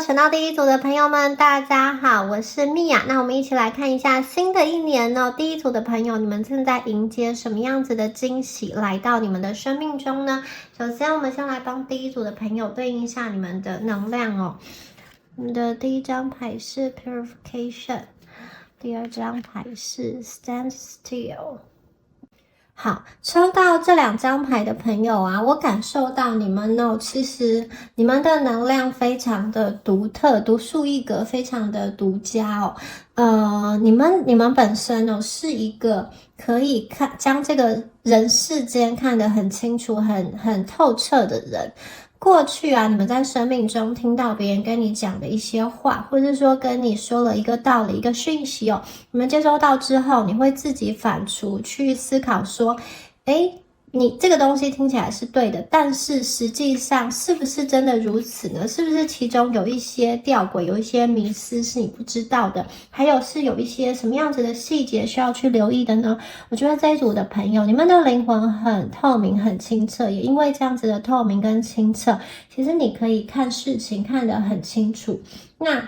选到第一组的朋友们，大家好，我是米娅。那我们一起来看一下新的一年哦，第一组的朋友，你们正在迎接什么样子的惊喜来到你们的生命中呢？首先，我们先来帮第一组的朋友对应一下你们的能量哦。我们的第一张牌是 Purification， 第二张牌是 Stand Still。好，抽到这两张牌的朋友啊，我感受到你们哦，其实你们的能量非常的独特，独树一格，非常的独家哦。你们本身哦是一个可以将这个人世间看得很清楚、很透彻的人。过去啊，你们在生命中听到别人跟你讲的一些话，或者是说跟你说了一个道理、一个讯息哦，你们接收到之后，你会自己反刍去思考说，你这个东西听起来是对的，但是实际上是不是真的如此呢？是不是其中有一些吊诡，有一些迷思是你不知道的？还有是有一些什么样子的细节需要去留意的呢？我觉得这一组的朋友，你们的灵魂很透明、很清澈，也因为这样子的透明跟清澈，其实你可以看事情看得很清楚。那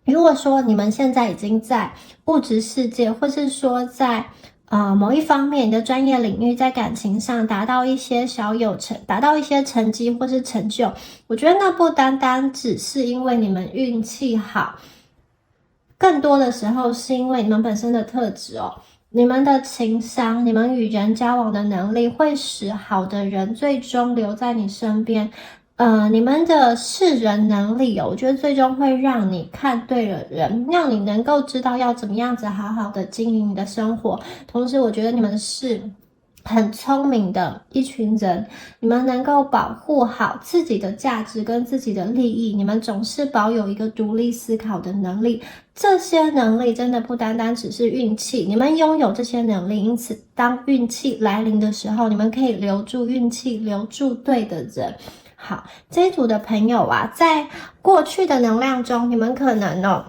如果说你们现在已经在物质世界，或是说在某一方面你的专业领域，在感情上达到一些达到一些成绩或是成就，我觉得那不单单只是因为你们运气好，更多的时候是因为你们本身的特质哦。你们的情商，你们与人交往的能力，会使好的人最终留在你身边。你们的识人能力我觉得最终会让你看对了人，让你能够知道要怎么样子好好的经营你的生活。同时，我觉得你们是很聪明的一群人，你们能够保护好自己的价值跟自己的利益，你们总是保有一个独立思考的能力。这些能力真的不单单只是运气，你们拥有这些能力，因此当运气来临的时候，你们可以留住运气，留住对的人。好，这一组的朋友啊，在过去的能量中，你们可能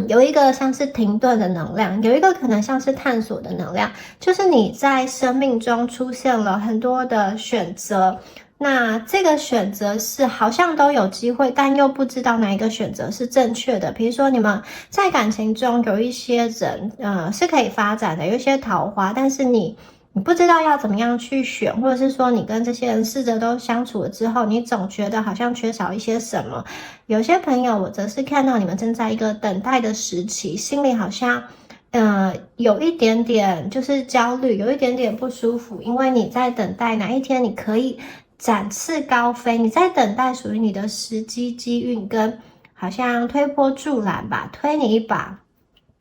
有一个像是停顿的能量，有一个可能像是探索的能量，就是你在生命中出现了很多的选择，那这个选择是好像都有机会，但又不知道哪一个选择是正确的。比如说你们在感情中有一些人是可以发展的，有一些桃花，但是你不知道要怎么样去选，或者是说你跟这些人试着都相处了之后，你总觉得好像缺少一些什么。有些朋友我则是看到你们正在一个等待的时期，心里好像有一点点就是焦虑，有一点点不舒服，因为你在等待哪一天你可以展翅高飞，你在等待属于你的时机机运，跟好像推波助澜吧，推你一把。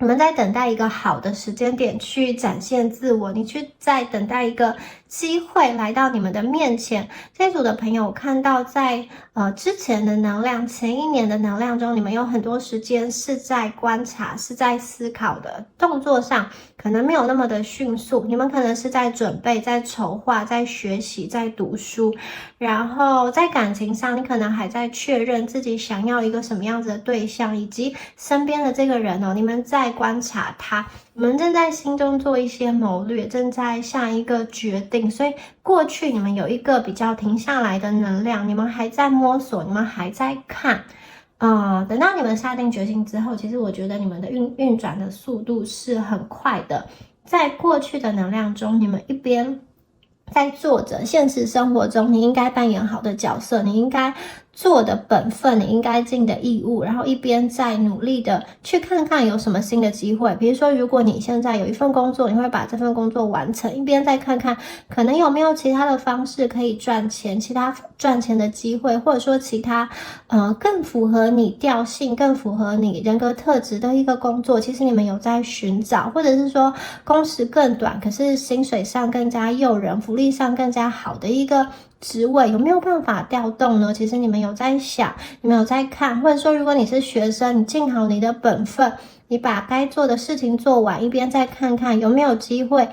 你们在等待一个好的时间点去展现自我，你去在等待一个机会来到你们的面前。这组的朋友，我看到在之前的能量，前一年的能量中，你们有很多时间是在观察，是在思考的，动作上可能没有那么的迅速，你们可能是在准备，在筹划，在学习，在读书，然后在感情上，你可能还在确认自己想要一个什么样子的对象，以及身边的这个人你们在观察他，你们正在心中做一些谋略，正在下一个决定，所以过去你们有一个比较停下来的能量，你们还在摸索，你们还在看。等到你们下定决心之后，其实我觉得你们的运转的速度是很快的。在过去的能量中，你们一边在做着现实生活中你应该扮演好的角色，你应该做的本分，你应该尽的义务，然后一边在努力的去看看有什么新的机会。比如说，如果你现在有一份工作，你会把这份工作完成，一边再看看可能有没有其他的方式可以赚钱，其他赚钱的机会，或者说其他更符合你调性，更符合你人格特质的一个工作，其实你们有在寻找，或者是说工时更短，可是薪水上更加诱人，福利上更加好的一个职位，有没有办法调动呢？其实你们有在想，你们有在看，或者说如果你是学生，你尽好你的本分，你把该做的事情做完，一边再看看有没有机会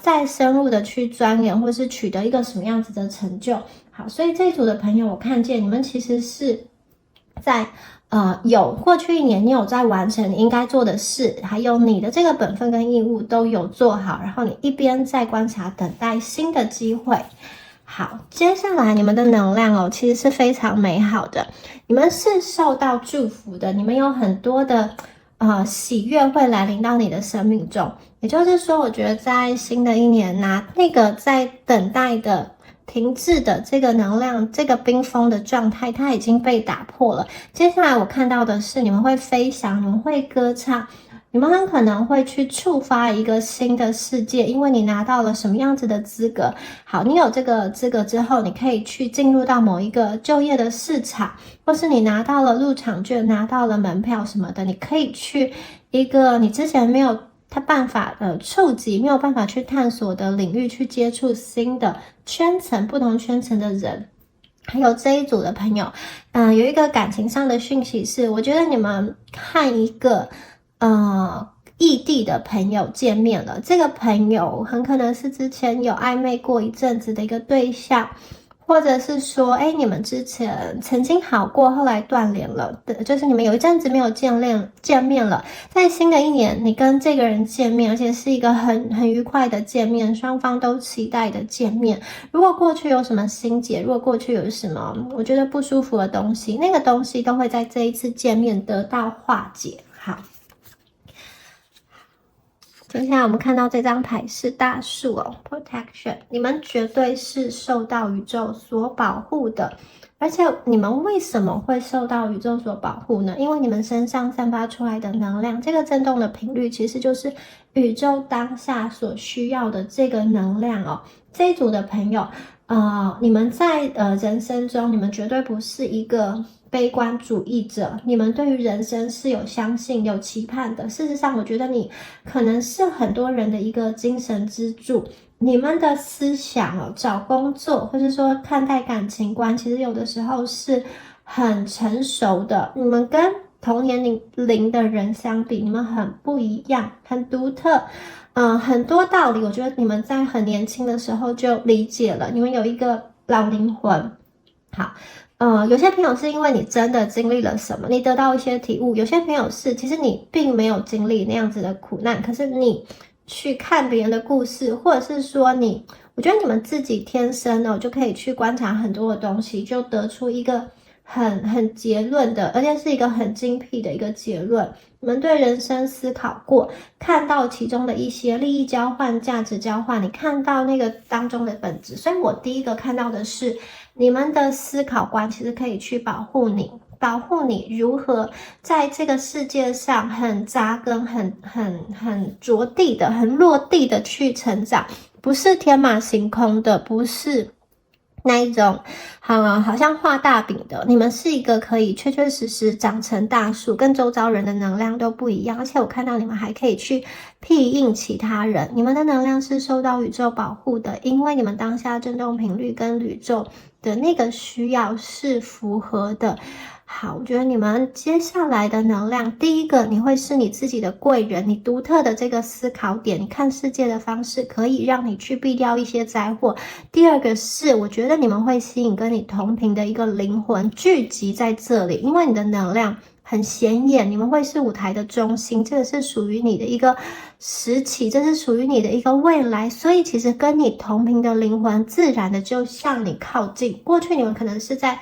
再深入的去钻研，或是取得一个什么样子的成就。好，所以这一组的朋友，我看见你们其实是在有过去一年你有在完成你应该做的事，还有你的这个本分跟义务都有做好，然后你一边在观察等待新的机会。好，接下来你们的能量哦，其实是非常美好的，你们是受到祝福的，你们有很多的喜悦会来临到你的生命中。也就是说，我觉得在新的一年那个在等待的停滞的这个能量，这个冰封的状态，它已经被打破了。接下来我看到的是，你们会飞翔，你们会歌唱。你们很可能会去触发一个新的世界，因为你拿到了什么样子的资格。好，你有这个资格之后，你可以去进入到某一个就业的市场，或是你拿到了入场券，拿到了门票什么的，你可以去一个你之前没有办法触及，没有办法去探索的领域，去接触新的圈层，不同圈层的人。还有这一组的朋友，有一个感情上的讯息是，我觉得你们看一个异地的朋友见面了，这个朋友很可能是之前有暧昧过一阵子的一个对象，或者是说，你们之前曾经好过，后来断联了，就是你们有一阵子没有见面了，在新的一年，你跟这个人见面，而且是一个很愉快的见面，双方都期待的见面。如果过去有什么心结，如果过去有什么我觉得不舒服的东西，那个东西都会在这一次见面得到化解。好。接下来我们看到这张牌是大树哦 ，Protection， 你们绝对是受到宇宙所保护的，而且你们为什么会受到宇宙所保护呢？因为你们身上散发出来的能量，这个振动的频率其实就是宇宙当下所需要的这个能量哦。这一组的朋友，你们在人生中，你们绝对不是一个悲观主义者，你们对于人生是有相信、有期盼的。事实上，我觉得你可能是很多人的一个精神支柱。你们的思想找工作，或是说看待感情观，其实有的时候是很成熟的。你们跟同年龄的人相比，你们很不一样，很独特。很多道理，我觉得你们在很年轻的时候就理解了。你们有一个老灵魂。好。有些朋友是因为你真的经历了什么，你得到一些体悟；有些朋友是其实你并没有经历那样子的苦难，可是你去看别人的故事，或者是说我觉得你们自己天生就可以去观察很多的东西，就得出一个很结论的，而且是一个很精辟的一个结论。你们对人生思考过，看到其中的一些利益交换、价值交换，你看到那个当中的本质。所以我第一个看到的是，你们的思考观其实可以去保护你如何在这个世界上很扎根、很着地的、很落地的去成长，不是天马行空的，不是那一种好像画大饼的。你们是一个可以确确实实长成大树，跟周遭人的能量都不一样，而且我看到你们还可以去庇应其他人，你们的能量是受到宇宙保护的，因为你们当下振动频率跟宇宙的那个需要是符合的。好，我觉得你们接下来的能量，第一个，你会是你自己的贵人，你独特的这个思考点，你看世界的方式可以让你去避掉一些灾祸。第二个是，我觉得你们会吸引跟你同频的一个灵魂聚集在这里，因为你的能量很显眼，你们会是舞台的中心，这个是属于你的一个时期，这是属于你的一个未来，所以其实跟你同频的灵魂自然的就向你靠近。过去你们可能是在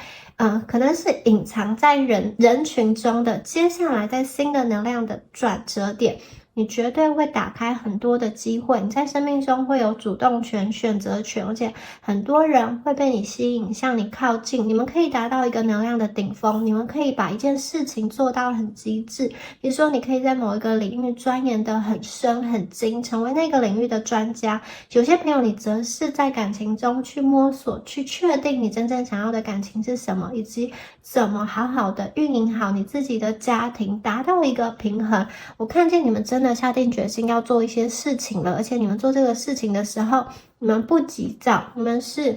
可能是隐藏在人群中的，接下来在新的能量的转折点，你绝对会打开很多的机会，你在生命中会有主动权、选择权，而且很多人会被你吸引，向你靠近，你们可以达到一个能量的顶峰，你们可以把一件事情做到很极致，比如说你可以在某一个领域钻研得很深很精，成为那个领域的专家。有些朋友你则是在感情中去摸索，去确定你真正想要的感情是什么，以及怎么好好的运营好你自己的家庭，达到一个平衡。我看见你们真的下定决心要做一些事情了，而且你们做这个事情的时候，你们不急躁，你们是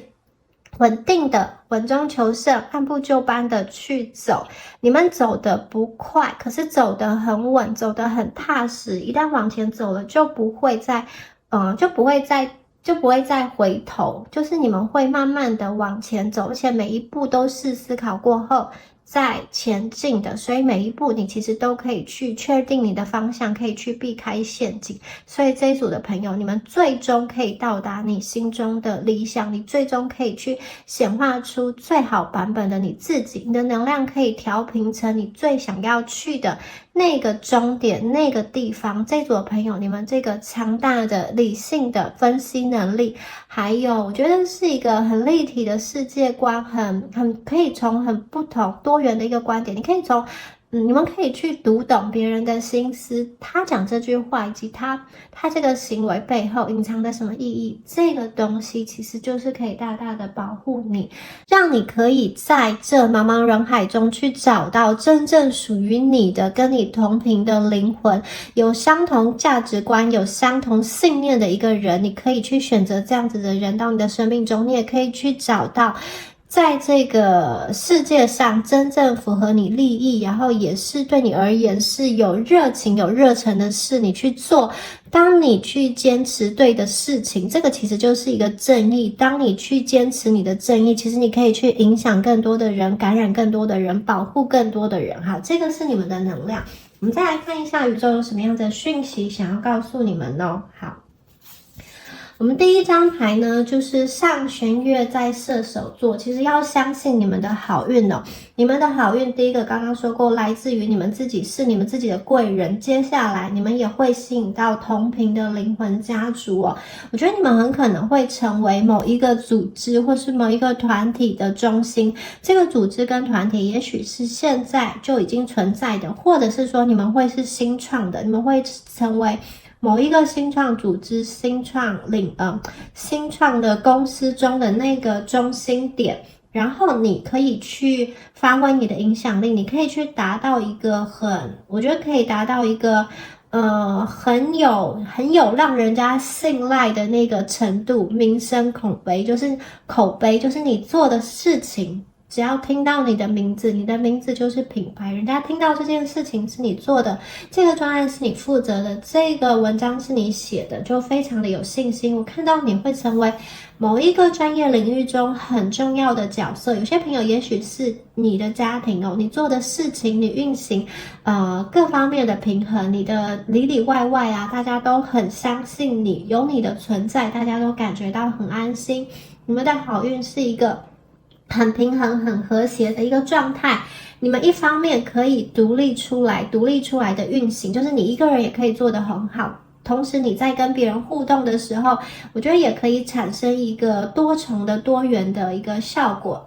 稳定的、稳中求胜、按部就班的去走。你们走得不快，可是走得很稳，走得很踏实。一旦往前走了，就不会再回头，就是你们会慢慢的往前走，而且每一步都是思考过后在前进的，所以每一步你其实都可以去确定你的方向，可以去避开陷阱。所以这一组的朋友，你们最终可以到达你心中的理想，你最终可以去显化出最好版本的你自己，你的能量可以调频成你最想要去的那个终点，那个地方。这组的朋友，你们这个强大的理性的分析能力，还有我觉得是一个很立体的世界观，很可以从很不同多元的一个观点，你可以从你们可以去读懂别人的心思，他讲这句话以及他这个行为背后隐藏的什么意义，这个东西其实就是可以大大的保护你，让你可以在这茫茫人海中去找到真正属于你的跟你同频的灵魂，有相同价值观有相同信念的一个人，你可以去选择这样子的人到你的生命中，你也可以去找到在这个世界上真正符合你利益，然后也是对你而言是有热情有热忱的事，你去做。当你去坚持对的事情，这个其实就是一个正义。当你去坚持你的正义，其实你可以去影响更多的人，感染更多的人，保护更多的人。好，这个是你们的能量。我们再来看一下宇宙有什么样的讯息想要告诉你们哦。好，我们第一张牌呢，就是上弦月在射手座。其实要相信你们的好运哦，你们的好运第一个刚刚说过，来自于你们自己，是你们自己的贵人。接下来你们也会吸引到同频的灵魂家族哦。我觉得你们很可能会成为某一个组织或是某一个团体的中心。这个组织跟团体也许是现在就已经存在的，或者是说你们会是新创的，你们会成为某一个新创组织、新创的公司中的那个中心点，然后你可以去发挥你的影响力，你可以去达到一个我觉得可以达到一个很有让人家信赖的那个程度，名声口碑就是你做的事情。只要听到你的名字，你的名字就是品牌，人家听到这件事情是你做的，这个专案是你负责的，这个文章是你写的，就非常的有信心。我看到你会成为某一个专业领域中很重要的角色。有些朋友也许是你的家庭哦，你做的事情，你运行各方面的平衡，你的里里外外啊，大家都很相信你，有你的存在，大家都感觉到很安心。你们的好运是一个很平衡很和谐的一个状态，你们一方面可以独立出来的运行，就是你一个人也可以做得很好，同时你在跟别人互动的时候，我觉得也可以产生一个多重的多元的一个效果，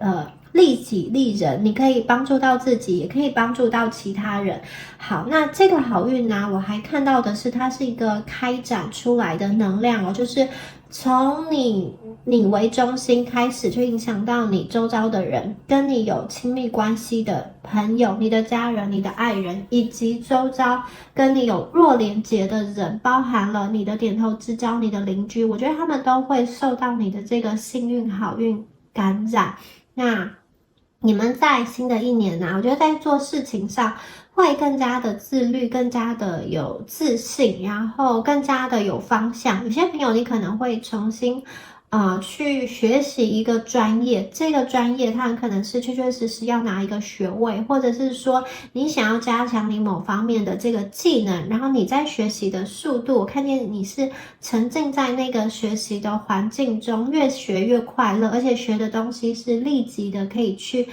利己利人，你可以帮助到自己，也可以帮助到其他人。好，那这个好运呢，我还看到的是它是一个开展出来的能量哦，就是从你为中心开始，去影响到你周遭的人，跟你有亲密关系的朋友，你的家人，你的爱人，以及周遭跟你有弱连结的人，包含了你的点头之交，你的邻居，我觉得他们都会受到你的这个幸运好运感染。那你们在新的一年我觉得在做事情上会更加的自律，更加的有自信，然后更加的有方向。有些朋友你可能会重新去学习一个专业，这个专业它很可能是确确实实要拿一个学位，或者是说你想要加强你某方面的这个技能，然后你在学习的速度，我看见你是沉浸在那个学习的环境中，越学越快乐，而且学的东西是立即的可以去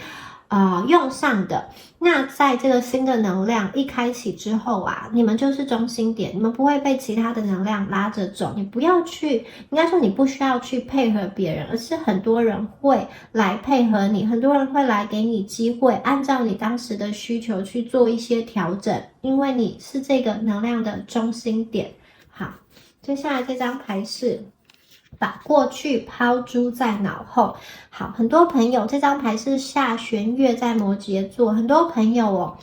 用上的。那在这个新的能量一开启之后你们就是中心点，你们不会被其他的能量拉着走，你不要去，应该说你不需要去配合别人，而是很多人会来配合你，很多人会来给你机会，按照你当时的需求去做一些调整，因为你是这个能量的中心点。好，接下来这张牌是把过去抛诸在脑后。好，很多朋友，这张牌是下弦月在摩羯座，很多朋友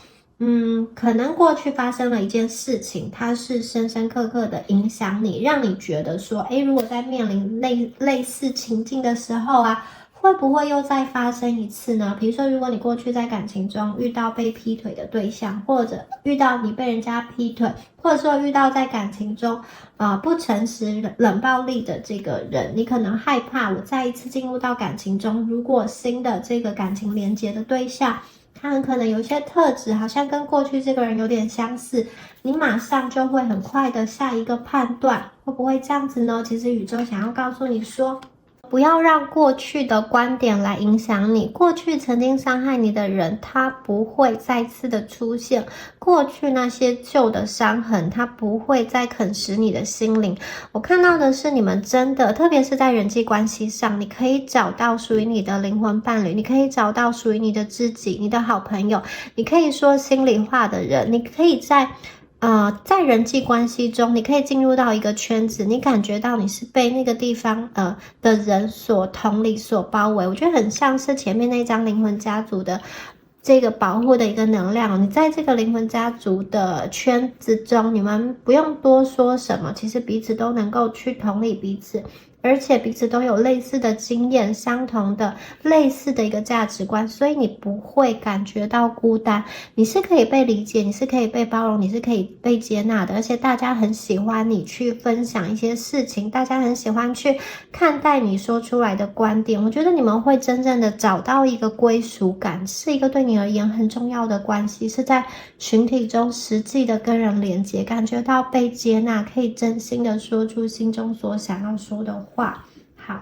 可能过去发生了一件事情，它是深深刻刻的影响你，让你觉得说，如果在面临类似情境的时候会不会又再发生一次呢？比如说，如果你过去在感情中遇到被劈腿的对象，或者遇到你被人家劈腿，或者说遇到在感情中不诚实、冷暴力的这个人，你可能害怕我再一次进入到感情中，如果新的这个感情连结的对象他很可能有一些特质好像跟过去这个人有点相似，你马上就会很快的下一个判断，会不会这样子呢？其实宇宙想要告诉你说，不要让过去的观点来影响你。过去曾经伤害你的人，他不会再次的出现。过去那些旧的伤痕，他不会再啃食你的心灵。我看到的是你们真的，特别是在人际关系上，你可以找到属于你的灵魂伴侣，你可以找到属于你的知己、你的好朋友，你可以说心里话的人，你可以在人际关系中，你可以进入到一个圈子，你感觉到你是被那个地方的人所同理、所包围。我觉得很像是前面那张灵魂家族的这个保护的一个能量。你在这个灵魂家族的圈子中，你们不用多说什么，其实彼此都能够去同理彼此。而且彼此都有类似的经验，相同的类似的一个价值观，所以你不会感觉到孤单，你是可以被理解，你是可以被包容，你是可以被接纳的。而且大家很喜欢你去分享一些事情，大家很喜欢去看待你说出来的观点。我觉得你们会真正的找到一个归属感，是一个对你而言很重要的关系，是在群体中实际的跟人连接，感觉到被接纳，可以真心的说出心中所想要说的话。好，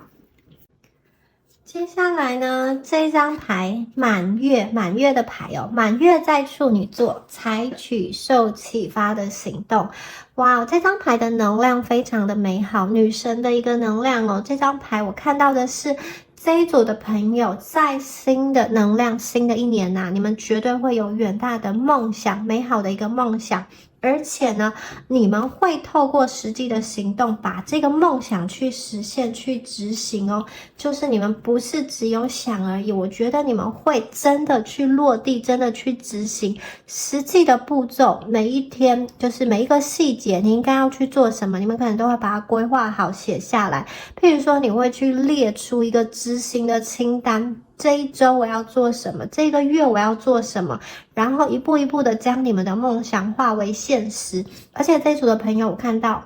接下来呢，这张牌满月的牌哦，满月在处女座，采取受启发的行动。哇，这张牌的能量非常的美好，女神的一个能量哦。这张牌我看到的是这一组的朋友在新的能量，新的一年你们绝对会有远大的梦想，美好的一个梦想。而且呢，你们会透过实际的行动把这个梦想去实现、去执行哦。就是你们不是只有想而已，我觉得你们会真的去落地，真的去执行实际的步骤。每一天，就是每一个细节，你应该要去做什么，你们可能都会把它规划好、写下来。譬如说，你会去列出一个执行的清单。这一周我要做什么？这个月我要做什么？然后一步一步的将你们的梦想化为现实。而且这一组的朋友，我看到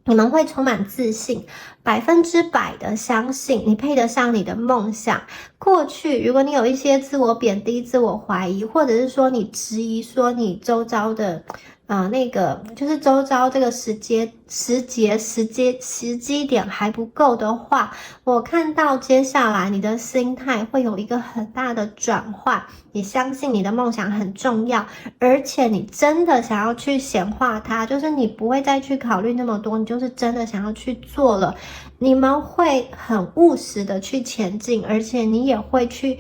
你们会充满自信，100%的相信你配得上你的梦想。过去如果你有一些自我贬低、自我怀疑，或者是说你质疑说你周遭的就是周遭这个时机点还不够的话，我看到接下来你的心态会有一个很大的转换。你相信你的梦想很重要，而且你真的想要去显化它，就是你不会再去考虑那么多，你就是真的想要去做了。你们会很务实的去前进，而且你也会去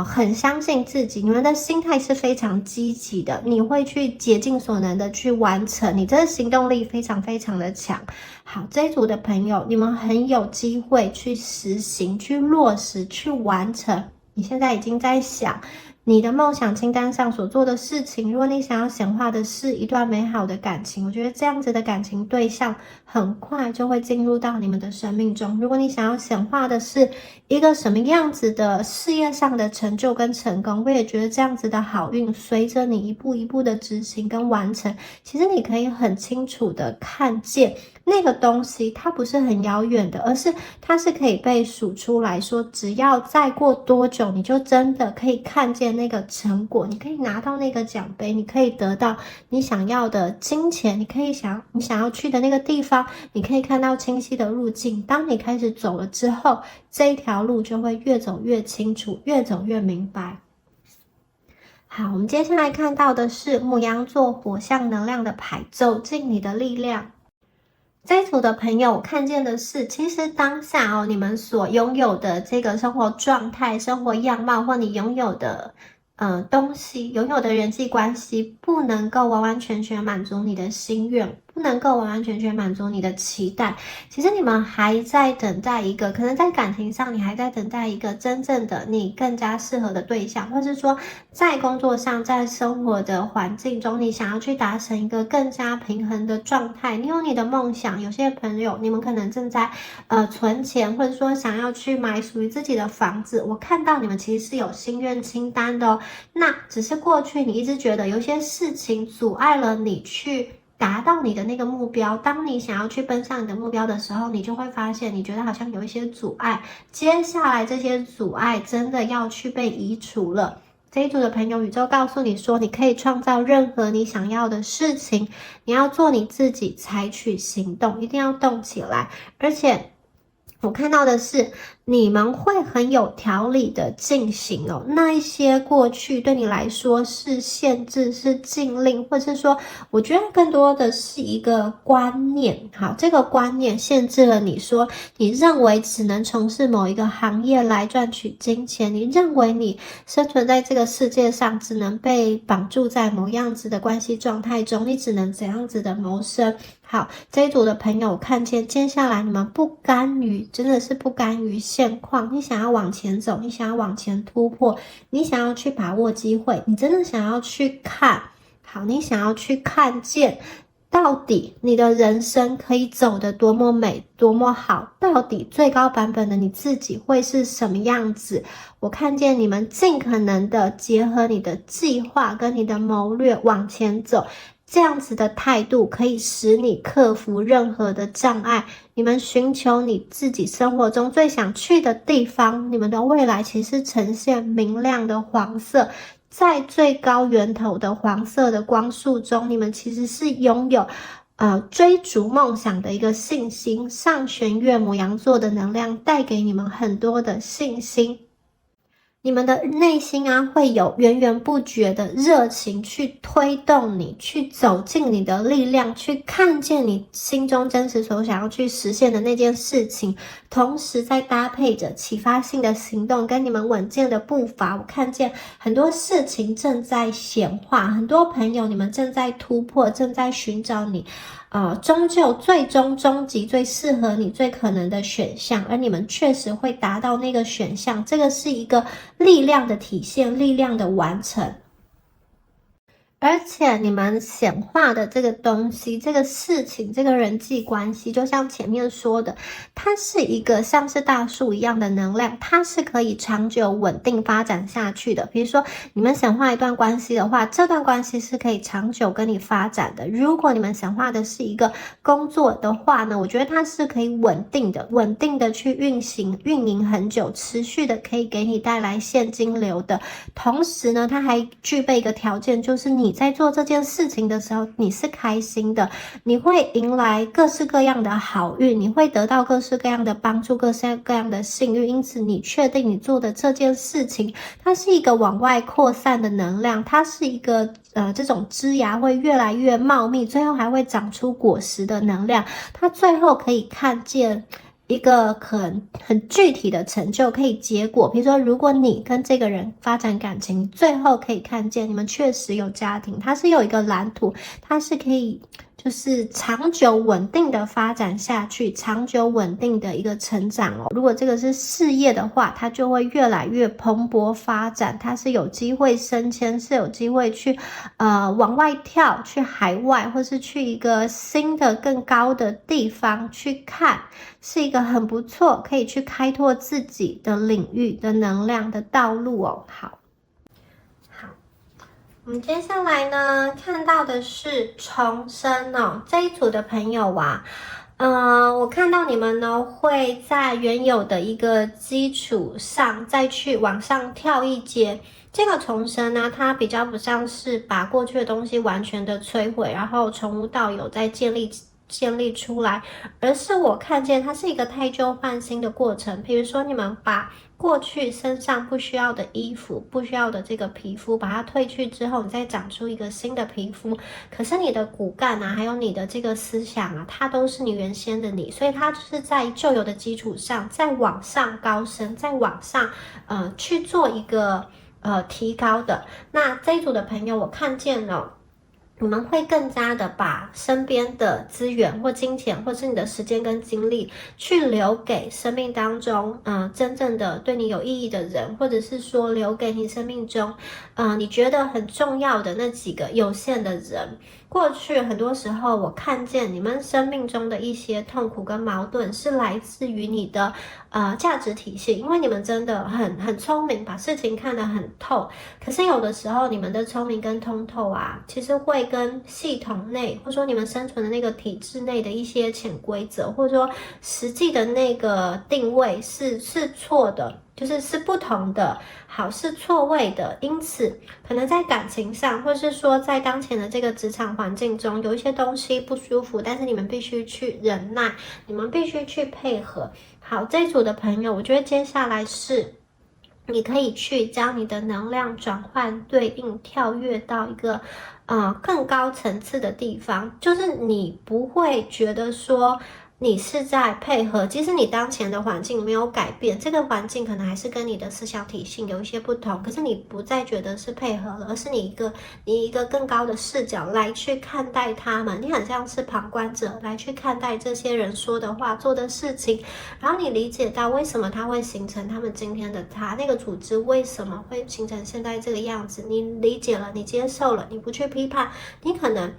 很相信自己，你们的心态是非常积极的，你会去竭尽所能的去完成，你这个行动力非常非常的强。好，这一组的朋友，你们很有机会去实行、去落实、去完成。你现在已经在想你的梦想清单上所做的事情，如果你想要显化的是一段美好的感情，我觉得这样子的感情对象很快就会进入到你们的生命中。如果你想要显化的是一个什么样子的事业上的成就跟成功，我也觉得这样子的好运随着你一步一步的执行跟完成，其实你可以很清楚的看见那个东西，它不是很遥远的，而是它是可以被数出来说，只要再过多久，你就真的可以看见那个成果，你可以拿到那个奖杯，你可以得到你想要的金钱，你想要去的那个地方，你可以看到清晰的路径。当你开始走了之后，这一条路就会越走越清楚，越走越明白。好，我们接下来看到的是牡羊座火象能量的牌，走进你的力量。这一组的朋友，我看见的是，其实当下你们所拥有的这个生活状态、生活样貌，或你拥有的东西，拥有的人际关系，不能够完完全全满足你的心愿，不能够完完全全满足你的期待。其实你们还在等待一个，可能在感情上你还在等待一个真正的你更加适合的对象，或是说在工作上，在生活的环境中，你想要去达成一个更加平衡的状态。你有你的梦想，有些朋友你们可能正在存钱，或者说想要去买属于自己的房子。我看到你们其实是有心愿清单的哦，那只是过去你一直觉得有些事情阻碍了你去达到你的那个目标。当你想要去奔向你的目标的时候，你就会发现你觉得好像有一些阻碍，接下来这些阻碍真的要去被移除了。这一组的朋友，宇宙告诉你说，你可以创造任何你想要的事情，你要做你自己，采取行动，一定要动起来。而且我看到的是，你们会很有条理的进行哦。那一些过去对你来说是限制、是禁令，或是说，我觉得更多的是一个观念。好，这个观念限制了你说，你认为只能从事某一个行业来赚取金钱，你认为你生存在这个世界上只能被绑住在某样子的关系状态中，你只能怎样子的谋生。好，这一组的朋友，我看见接下来你们不甘于，真的是不甘于现况，你想要往前走，你想要往前突破，你想要去把握机会，你真的想要去看，好，你想要去看见到底你的人生可以走得多么美，多么好，到底最高版本的你自己会是什么样子。我看见你们尽可能的结合你的计划跟你的谋略往前走，这样子的态度可以使你克服任何的障碍。你们寻求你自己生活中最想去的地方，你们的未来其实呈现明亮的黄色，在最高源头的黄色的光束中，你们其实是拥有追逐梦想的一个信心。上弦月牡羊座的能量带给你们很多的信心，你们的内心啊，会有源源不绝的热情去推动你，去走进你的力量，去看见你心中真实所想要去实现的那件事情，同时再搭配着启发性的行动跟你们稳健的步伐。我看见很多事情正在显化，很多朋友你们正在突破，正在寻找你终究最终终极最适合你最可能的选项，而你们确实会达到那个选项，这个是一个力量的体现，力量的完成。而且你们显化的这个东西，这个事情，这个人际关系，就像前面说的，它是一个像是大树一样的能量，它是可以长久稳定发展下去的。比如说你们显化一段关系的话，这段关系是可以长久跟你发展的。如果你们显化的是一个工作的话呢，我觉得它是可以稳定的去运营很久，持续的可以给你带来现金流的。同时呢，它还具备一个条件，就是你在做这件事情的时候，你是开心的，你会迎来各式各样的好运，你会得到各式各样的帮助，各式各样的幸运。因此你确定你做的这件事情，它是一个往外扩散的能量，它是一个这种枝芽会越来越茂密，最后还会长出果实的能量，它最后可以看见一个很具体的成就，可以结果。比如说如果你跟这个人发展感情，最后可以看见你们确实有家庭，它是有一个蓝图，它是可以就是长久稳定的发展下去，长久稳定的一个成长哦。如果这个是事业的话，它就会越来越蓬勃发展，它是有机会升迁，是有机会去往外跳，去海外，或是去一个新的更高的地方去看，是一个很不错可以去开拓自己的领域的能量的道路哦。好，我们接下来呢看到的是重生哦，这一组的朋友啊，我看到你们呢会在原有的一个基础上再去往上跳一阶。这个重生呢，它比较不像是把过去的东西完全的摧毁，然后从无到有再建立出来，而是我看见它是一个汰旧换新的过程。比如说你们把过去身上不需要的衣服，不需要的这个皮肤，把它褪去之后，你再长出一个新的皮肤。可是你的骨干啊，还有你的这个思想啊，它都是你原先的你，所以它就是在旧有的基础上，再往上高升，再往上去做一个提高的。那这一组的朋友，我看见了。你们会更加的把身边的资源或金钱，或是你的时间跟精力去留给生命当中真正的对你有意义的人，或者是说留给你生命中你觉得很重要的那几个有限的人。过去很多时候我看见你们生命中的一些痛苦跟矛盾是来自于你的价值体系，因为你们真的很聪明，把事情看得很透。可是有的时候你们的聪明跟通透啊，其实会跟系统内，或者说你们生存的那个体制内的一些潜规则，或者说实际的那个定位是错的。就是不同的，好，是错位的，因此可能在感情上，或是说在当前的这个职场环境中，有一些东西不舒服，但是你们必须去忍耐，你们必须去配合。好，这一组的朋友，我觉得接下来是你可以去将你的能量转换对应，跳跃到一个更高层次的地方，就是你不会觉得说你是在配合，即使你当前的环境没有改变，这个环境可能还是跟你的思想体系有一些不同，可是你不再觉得是配合了，而是你一个更高的视角来去看待他们，你很像是旁观者来去看待这些人说的话、做的事情，然后你理解到为什么他会形成他们今天的那个组织为什么会形成现在这个样子，你理解了，你接受了，你不去批判，你可能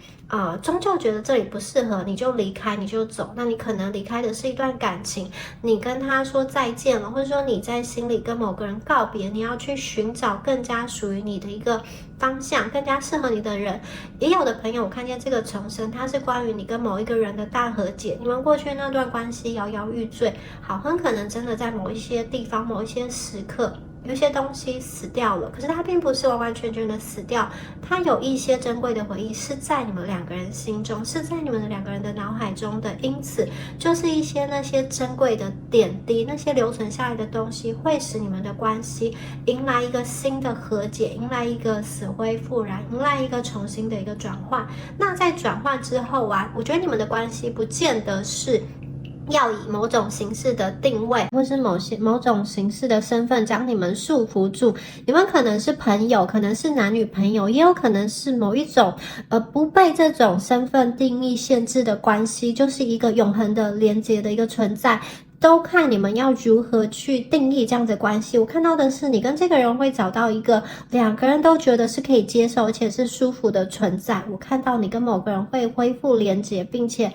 终究觉得这里不适合，你就离开，你就走。那你可能离开的是一段感情，你跟他说再见了，或者说你在心里跟某个人告别，你要去寻找更加属于你的一个方向，更加适合你的人。也有的朋友，我看见这个重生，它是关于你跟某一个人的大和解，你们过去那段关系摇摇欲坠，好，很可能真的在某一些地方、某一些时刻，有些东西死掉了，可是它并不是完完全全的死掉，它有一些珍贵的回忆是在你们两个人心中，是在你们两个人的脑海中的，因此就是一些那些珍贵的点滴，那些留存下来的东西，会使你们的关系迎来一个新的和解，迎来一个死灰复燃，迎来一个重新的一个转换。那在转换之后啊，我觉得你们的关系不见得是要以某种形式的定位，或是某种形式的身份将你们束缚住。你们可能是朋友，可能是男女朋友，也有可能是某一种不被这种身份定义限制的关系，就是一个永恒的连结的一个存在。都看你们要如何去定义这样的关系。我看到的是你跟这个人会找到一个两个人都觉得是可以接受而且是舒服的存在。我看到你跟某个人会恢复连结，并且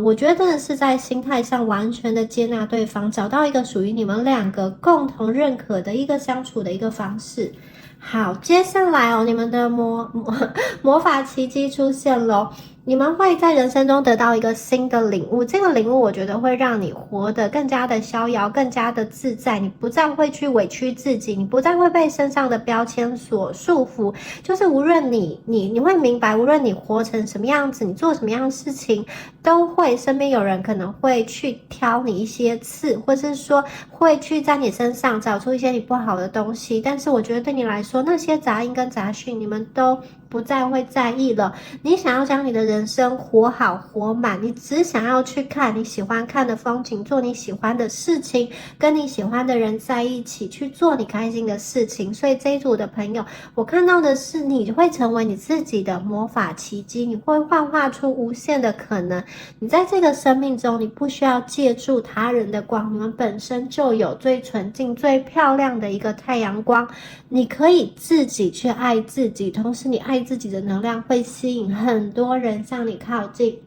我觉得是在心态上完全的接纳对方，找到一个属于你们两个共同认可的一个相处的一个方式。好，接下来你们的魔法奇迹出现了。你们会在人生中得到一个新的领悟，这个领悟我觉得会让你活得更加的逍遥，更加的自在，你不再会去委屈自己，你不再会被身上的标签所束缚，就是无论你会明白，无论你活成什么样子，你做什么样的事情，都会身边有人可能会去挑你一些刺，或是说会去在你身上找出一些你不好的东西，但是我觉得对你来说，那些杂音跟杂讯你们都不再会在意了。你想要将你的人生活好活满，你只想要去看你喜欢看的风景，做你喜欢的事情，跟你喜欢的人在一起，去做你开心的事情。所以这一组的朋友，我看到的是你会成为你自己的魔法奇迹，你会幻化出无限的可能。你在这个生命中，你不需要借助他人的光，你们本身就有最纯净最漂亮的一个太阳光，你可以自己去爱自己，同时你爱自己的能量会吸引很多人向你靠近。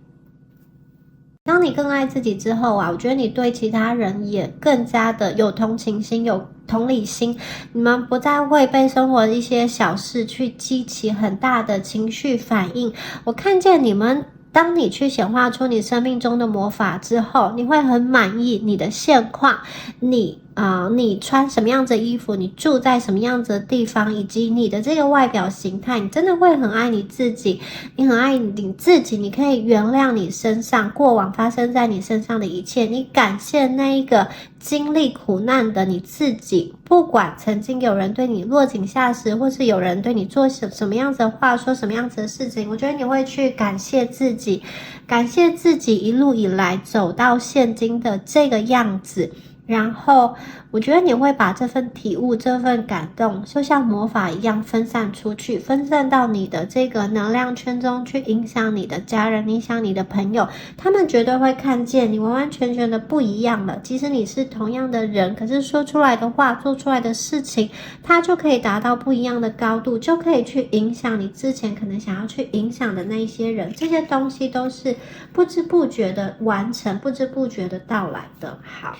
当你更爱自己之后我觉得你对其他人也更加的有同情心，有同理心，你们不再会被生活的一些小事去激起很大的情绪反应。我看见你们，当你去显化出你生命中的魔法之后，你会很满意你的现况，你穿什么样子的衣服，你住在什么样子的地方，以及你的这个外表形态，你真的会很爱你自己，你很爱你自己，你可以原谅你身上过往发生在你身上的一切，你感谢那一个经历苦难的你自己，不管曾经有人对你落井下石，或是有人对你做什么样子的话，说什么样子的事情，我觉得你会去感谢自己，感谢自己一路以来走到现今的这个样子。然后我觉得你会把这份体悟，这份感动就像魔法一样分散出去，分散到你的这个能量圈中去，影响你的家人，影响你的朋友，他们绝对会看见你完完全全的不一样了。即使你是同样的人，可是说出来的话，做出来的事情，它就可以达到不一样的高度，就可以去影响你之前可能想要去影响的那一些人。这些东西都是不知不觉的完成，不知不觉的到来的。好，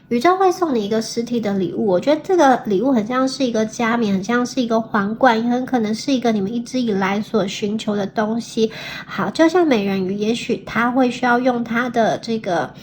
宇宙会送你一个实体的礼物，我觉得这个礼物很像是一个加冕，很像是一个皇冠，也很可能是一个你们一直以来所寻求的东西。好，就像美人鱼，也许她会需要用她的这个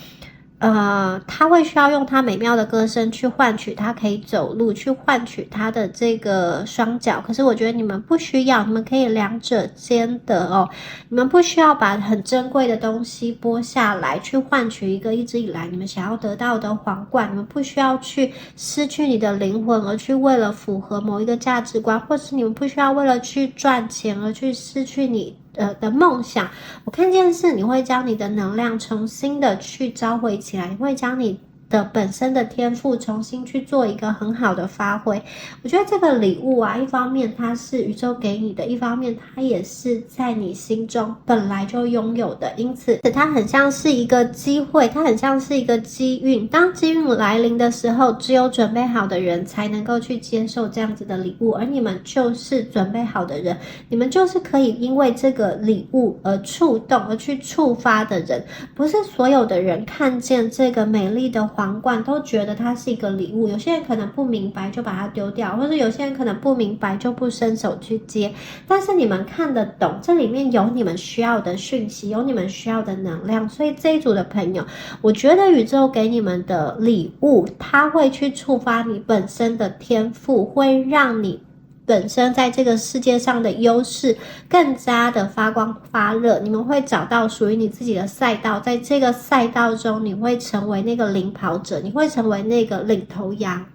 他会需要用他美妙的歌声去换取他可以走路，去换取他的这个双脚。可是我觉得你们不需要，你们可以两者兼得哦。你们不需要把很珍贵的东西剥下来，去换取一个一直以来你们想要得到的皇冠。你们不需要去失去你的灵魂，而去为了符合某一个价值观，或是你们不需要为了去赚钱而去失去你的梦想。我看见是你会将你的能量重新的去召回起来，你会将你的本身的天赋重新去做一个很好的发挥。我觉得这个礼物啊，一方面它是宇宙给你的，一方面它也是在你心中本来就拥有的，因此它很像是一个机会，它很像是一个机运。当机运来临的时候，只有准备好的人才能够去接受这样子的礼物，而你们就是准备好的人，你们就是可以因为这个礼物而触动而去触发的人。不是所有的人看见这个美丽的皇冠都觉得它是一个礼物，有些人可能不明白就把它丢掉，或者有些人可能不明白就不伸手去接。但是你们看得懂，这里面有你们需要的讯息，有你们需要的能量。所以这一组的朋友，我觉得宇宙给你们的礼物，它会去触发你本身的天赋，会让你本身在这个世界上的优势更加的发光发热。你们会找到属于你自己的赛道，在这个赛道中你会成为那个领跑者，你会成为那个领头羊。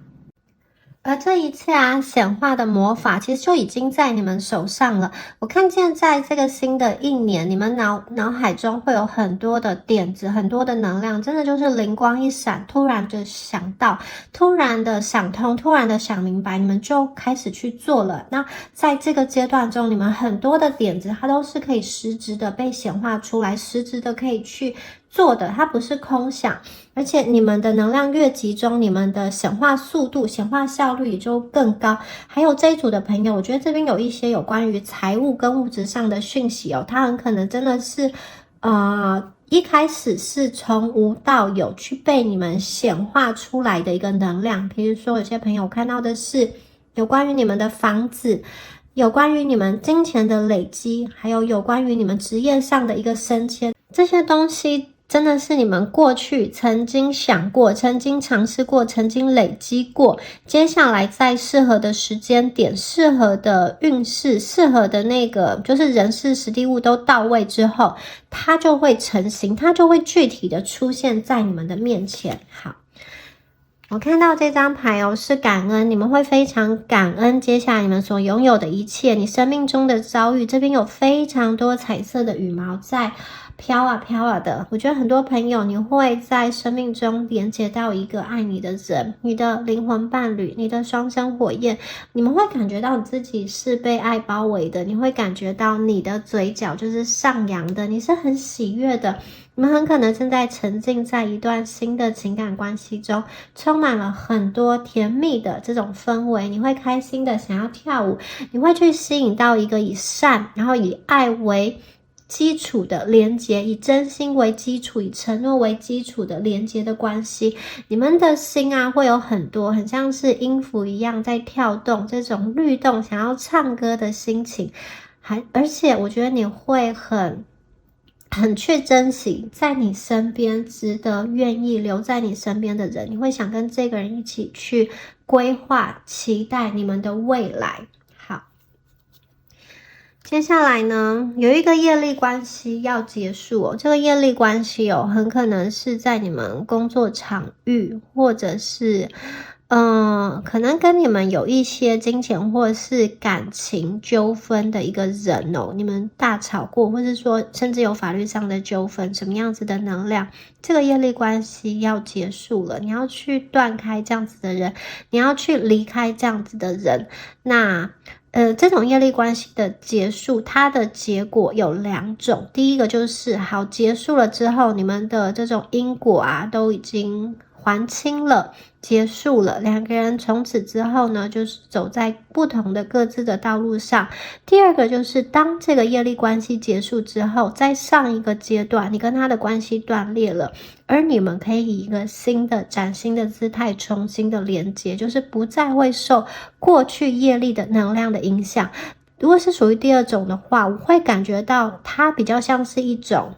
而这一切啊，显化的魔法其实就已经在你们手上了。我看见在这个新的一年，你们脑海中会有很多的点子，很多的能量，真的就是灵光一闪，突然的想到，突然的想通，突然的想明白，你们就开始去做了。那在这个阶段中，你们很多的点子，它都是可以实质的被显化出来，实质的可以去做的，它不是空想。而且你们的能量越集中，你们的显化速度、显化效率也就更高。还有这一组的朋友，我觉得这边有一些有关于财务跟物质上的讯息哦，它很可能真的是一开始是从无到有去被你们显化出来的一个能量。比如说有些朋友看到的是有关于你们的房子，有关于你们金钱的累积，还有关于你们职业上的一个升迁，这些东西真的是你们过去曾经想过，曾经尝试过，曾经累积过，接下来在适合的时间点，适合的运势，适合的那个就是人事时地物都到位之后，它就会成型，它就会具体的出现在你们的面前。好，我看到这张牌哦，是感恩，你们会非常感恩接下来你们所拥有的一切，你生命中的遭遇。这边有非常多彩色的羽毛在飘啊飘啊的。我觉得很多朋友，你会在生命中连接到一个爱你的人，你的灵魂伴侣，你的双生火焰，你们会感觉到你自己是被爱包围的，你会感觉到你的嘴角就是上扬的，你是很喜悦的。你们很可能正在沉浸在一段新的情感关系中，充满了很多甜蜜的这种氛围，你会开心的想要跳舞，你会去吸引到一个以善，然后以爱为基础的连结，以真心为基础，以承诺为基础的连结的关系。你们的心啊，会有很多很像是音符一样在跳动，这种律动想要唱歌的心情。而且我觉得你会很去珍惜在你身边值得愿意留在你身边的人，你会想跟这个人一起去规划期待你们的未来。好，接下来呢，有一个业力关系要结束哦。这个业力关系哦，很可能是在你们工作场域，或者是可能跟你们有一些金钱或者是感情纠纷的一个人哦，你们大吵过，或是说甚至有法律上的纠纷，什么样子的能量，这个业力关系要结束了，你要去断开这样子的人，你要去离开这样子的人。那这种业力关系的结束，它的结果有两种。第一个就是好，结束了之后，你们的这种因果啊都已经还清了，结束了，两个人从此之后呢，就是走在不同的各自的道路上。第二个就是当这个业力关系结束之后，在上一个阶段，你跟他的关系断裂了，而你们可以以一个新的崭新的姿态重新的连接，就是不再会受过去业力的能量的影响。如果是属于第二种的话，我会感觉到它比较像是一种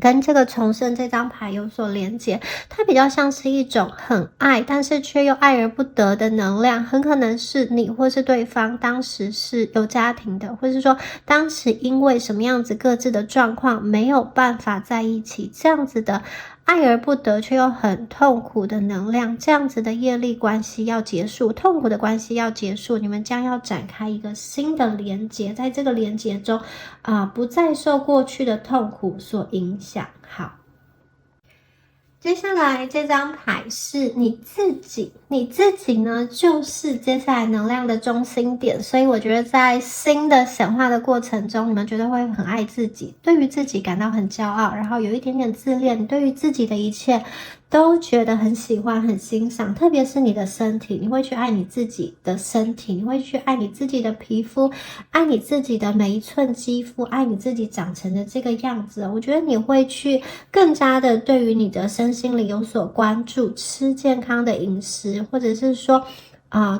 跟这个重生这张牌有所连接，它比较像是一种很爱，但是却又爱而不得的能量，很可能是你或是对方当时是有家庭的，或是说当时因为什么样子各自的状况没有办法在一起，这样子的爱而不得却又很痛苦的能量，这样子的业力关系要结束，痛苦的关系要结束，你们将要展开一个新的连结，在这个连结中不再受过去的痛苦所影响。好，接下来这张牌是你自己，你自己呢就是接下来能量的中心点，所以我觉得在新的显化的过程中，你们觉得会很爱自己，对于自己感到很骄傲，然后有一点点自恋，对于自己的一切都觉得很喜欢很欣赏，特别是你的身体，你会去爱你自己的身体，你会去爱你自己的皮肤，爱你自己的每一寸肌肤，爱你自己长成的这个样子。我觉得你会去更加的对于你的身心灵有所关注，吃健康的饮食，或者是说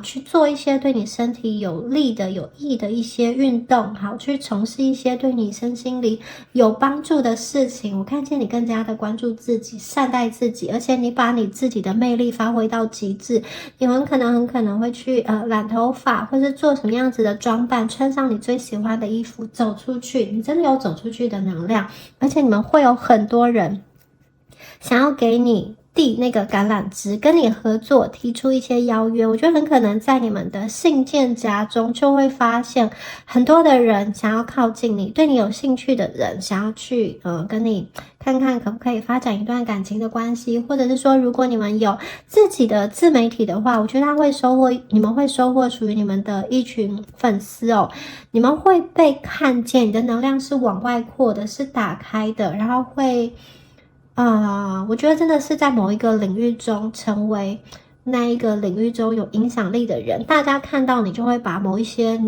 去做一些对你身体有利的、有益的一些运动，好，去从事一些对你身心灵有帮助的事情。我看见你更加的关注自己，善待自己，而且你把你自己的魅力发挥到极致。你很可能会去染头发，或是做什么样子的装扮，穿上你最喜欢的衣服，走出去。你真的有走出去的能量，而且你们会有很多人想要给你递那个橄榄枝，跟你合作，提出一些邀约。我觉得很可能在你们的信件夹中就会发现很多的人想要靠近你，对你有兴趣的人想要去跟你看看可不可以发展一段感情的关系，或者是说如果你们有自己的自媒体的话，我觉得你们会收获属于你们的一群粉丝哦，你们会被看见，你的能量是往外扩的，是打开的，然后会我觉得真的是在某一个领域中成为那一个领域中有影响力的人，大家看到你就会把某一些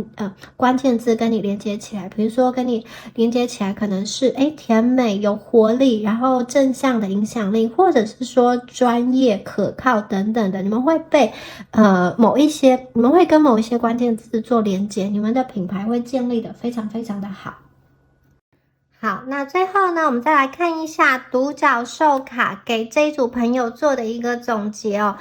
关键字跟你连接起来，比如说跟你连接起来可能是甜美有活力，然后正向的影响力，或者是说专业可靠等等的，你们会被你们会跟某一些关键字做连接，你们的品牌会建立的非常非常的好。好，那最后呢，我们再来看一下独角兽卡给这一组朋友做的一个总结哦。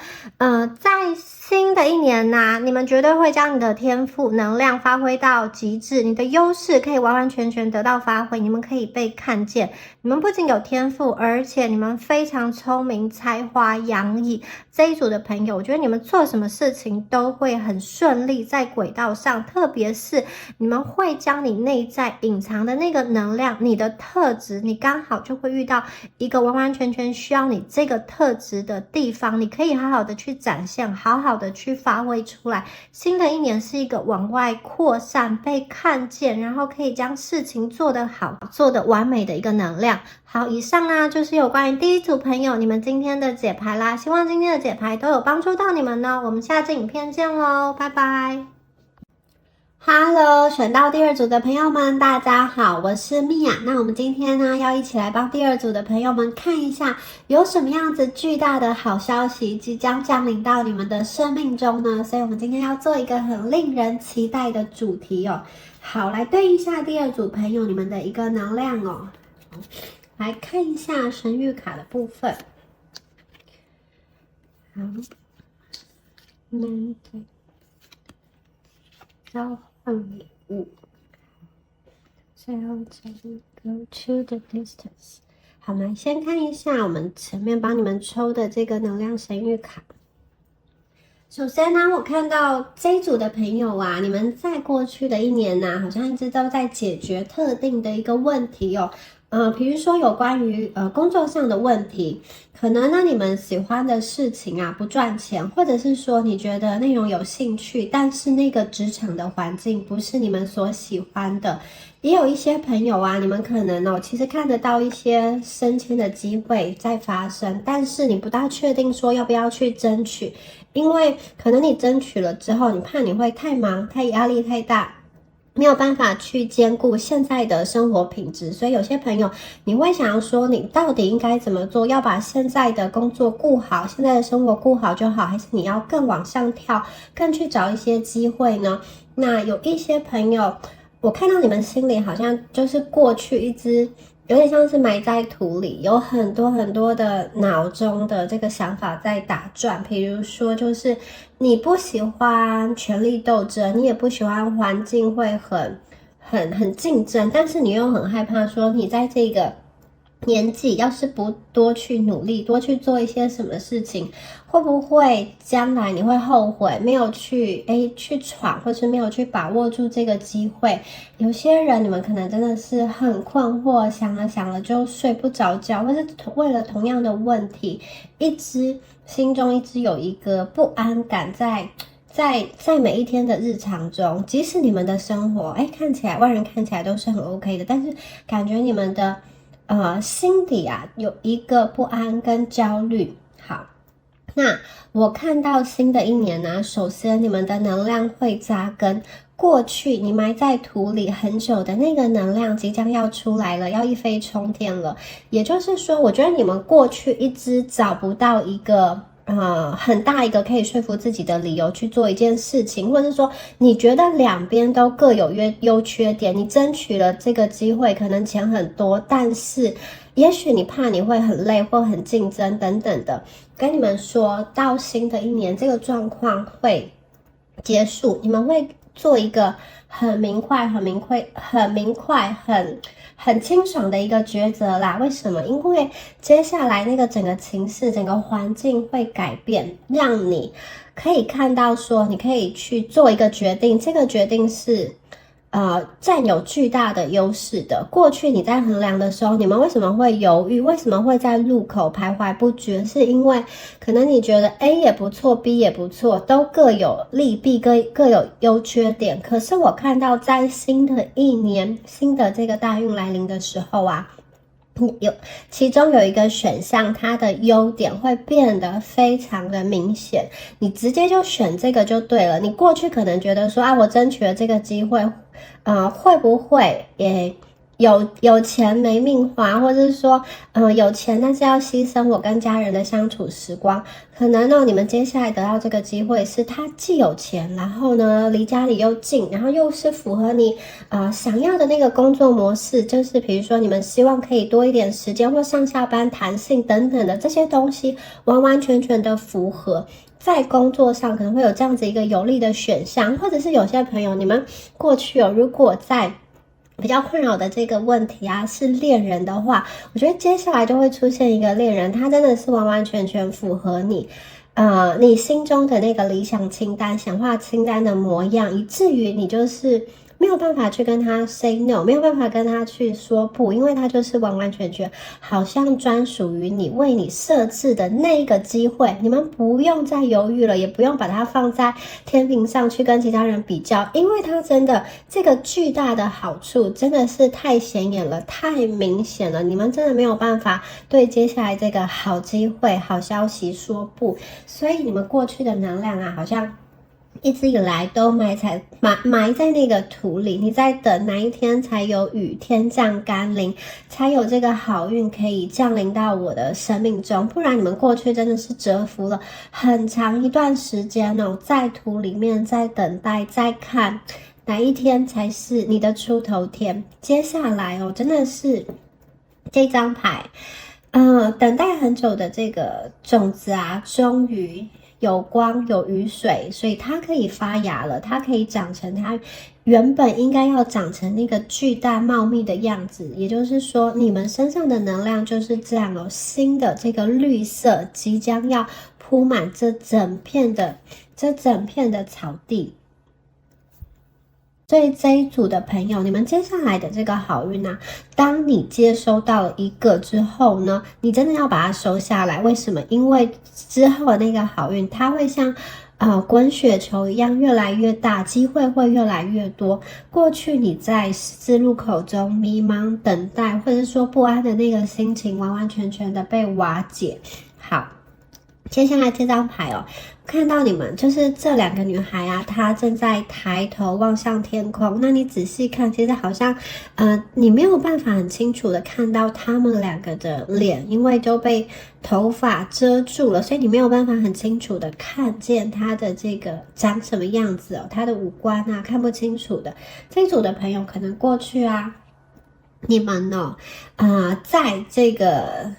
在新的一年呢，你们绝对会将你的天赋能量发挥到极致，你的优势可以完完全全得到发挥，你们可以被看见。你们不仅有天赋，而且你们非常聪明，才华洋溢。这一组的朋友，我觉得你们做什么事情都会很顺利，在轨道上，特别是你们会将你内在隐藏的那个能量，你的特质，你刚好就会遇到一个完完全全需要你这个特质的地方，你可以好好的去展现，好好的去发挥出来。新的一年是一个往外扩散、被看见，然后可以将事情做得好、做得完美的一个能量。好，以上呢就是有关于第一组朋友你们今天的解牌啦，希望今天的解牌都有帮助到你们呢。我们下支影片见咯，拜拜。Hello， 选到第二组的朋友们，大家好，我是米娅。那我们今天呢，要一起来帮第二组的朋友们看一下，有什么样子巨大的好消息即将降临到你们的生命中呢？所以我们今天要做一个很令人期待的主题哦。好，来对一下第二组朋友你们的一个能量哦。来看一下神谕卡的部分。好，交换礼物，最后这个 go to the distance。好，我们先看一下我们前面帮你们抽的这个能量神谕卡。首先呢，我看到这一组的朋友啊，你们在过去的一年呢，好像一直都在解决特定的一个问题哦。比如说有关于工作上的问题，可能呢你们喜欢的事情啊不赚钱，或者是说你觉得内容有兴趣，但是那个职场的环境不是你们所喜欢的。也有一些朋友啊，你们可能其实看得到一些升迁的机会在发生，但是你不大确定说要不要去争取，因为可能你争取了之后，你怕你会太忙，太压力太大，没有办法去兼顾现在的生活品质，所以有些朋友你会想要说，你到底应该怎么做？要把现在的工作顾好，现在的生活顾好就好，还是你要更往上跳，更去找一些机会呢？那有一些朋友，我看到你们心里好像就是过去一直有点像是埋在土里，有很多很多的脑中的这个想法在打转。比如说，就是你不喜欢权力斗争，你也不喜欢环境会很竞争，但是你又很害怕说你在这个年纪要是不多去努力，多去做一些什么事情，会不会将来你会后悔没有去闯，或是没有去把握住这个机会？有些人你们可能真的是很困惑，想了想了就睡不着觉，或是为了同样的问题，心中一直有一个不安感在每一天的日常中，即使你们的生活看起来外人看起来都是很 OK 的，但是感觉你们的心底啊有一个不安跟焦虑。好，那我看到新的一年呢，首先你们的能量会扎根，过去你埋在土里很久的那个能量即将要出来了，要一飞冲天了。也就是说，我觉得你们过去一直找不到一个很大一个可以说服自己的理由去做一件事情，或者是说你觉得两边都各有优缺点，你争取了这个机会，可能钱很多，但是也许你怕你会很累或很竞争等等的。跟你们说到新的一年，这个状况会结束，你们会做一个很明快、很清爽的一个抉择啦。为什么？因为接下来那个整个情势、整个环境会改变，让你可以看到说，你可以去做一个决定，这个决定是占有巨大的优势的。过去你在衡量的时候，你们为什么会犹豫？为什么会在路口徘徊不决？是因为可能你觉得 A 也不错 ，B 也不错，都各有利弊，各有优缺点。可是我看到在新的一年，新的这个大运来临的时候啊，其中有一个选项，它的优点会变得非常的明显，你直接就选这个就对了。你过去可能觉得说我争取了这个机会，会不会也有钱没命花，或者是说有钱但是要牺牲我跟家人的相处时光。可能呢，你们接下来得到这个机会是他既有钱，然后呢离家里又近，然后又是符合你想要的那个工作模式，就是比如说你们希望可以多一点时间或上下班弹性等等的这些东西，完完全全的符合。在工作上可能会有这样子一个有利的选项，或者是有些朋友你们过去如果在比较困扰的这个问题是恋人的话，我觉得接下来就会出现一个恋人，他真的是完完全全符合你心中的那个理想清单、显化清单的模样，以至于你就是没有办法去跟他 say no， 没有办法跟他去说不，因为他就是完完全全好像专属于你，为你设置的那一个机会，你们不用再犹豫了，也不用把它放在天平上去跟其他人比较，因为它真的这个巨大的好处真的是太显眼了，太明显了，你们真的没有办法对接下来这个好机会、好消息说不，所以你们过去的能量好像一直以来都埋在那个土里，你在等哪一天才有雨天降甘霖，才有这个好运可以降临到我的生命中，不然你们过去真的是蛰伏了很长一段时间在土里面，在等待，在看哪一天才是你的出头天。接下来真的是这张牌等待很久的这个种子终于有光有雨水，所以它可以发芽了，它可以长成它原本应该要长成那个巨大茂密的样子。也就是说，你们身上的能量就是这样新的这个绿色即将要铺满这整片的草地。所以这一组的朋友，你们接下来的这个好运当你接收到了一个之后呢，你真的要把它收下来。为什么？因为之后的那个好运，它会像滚雪球一样越来越大，机会会越来越多。过去你在十字路口中迷茫等待，或者说不安的那个心情，完完全全的被瓦解。好，接下来这张牌看到你们就是这两个女孩她正在抬头望向天空。那你仔细看，其实好像你没有办法很清楚的看到她们两个的脸，因为都被头发遮住了，所以你没有办法很清楚的看见她的这个长什么样子她的五官看不清楚的。这一组的朋友可能过去你们呢，在这个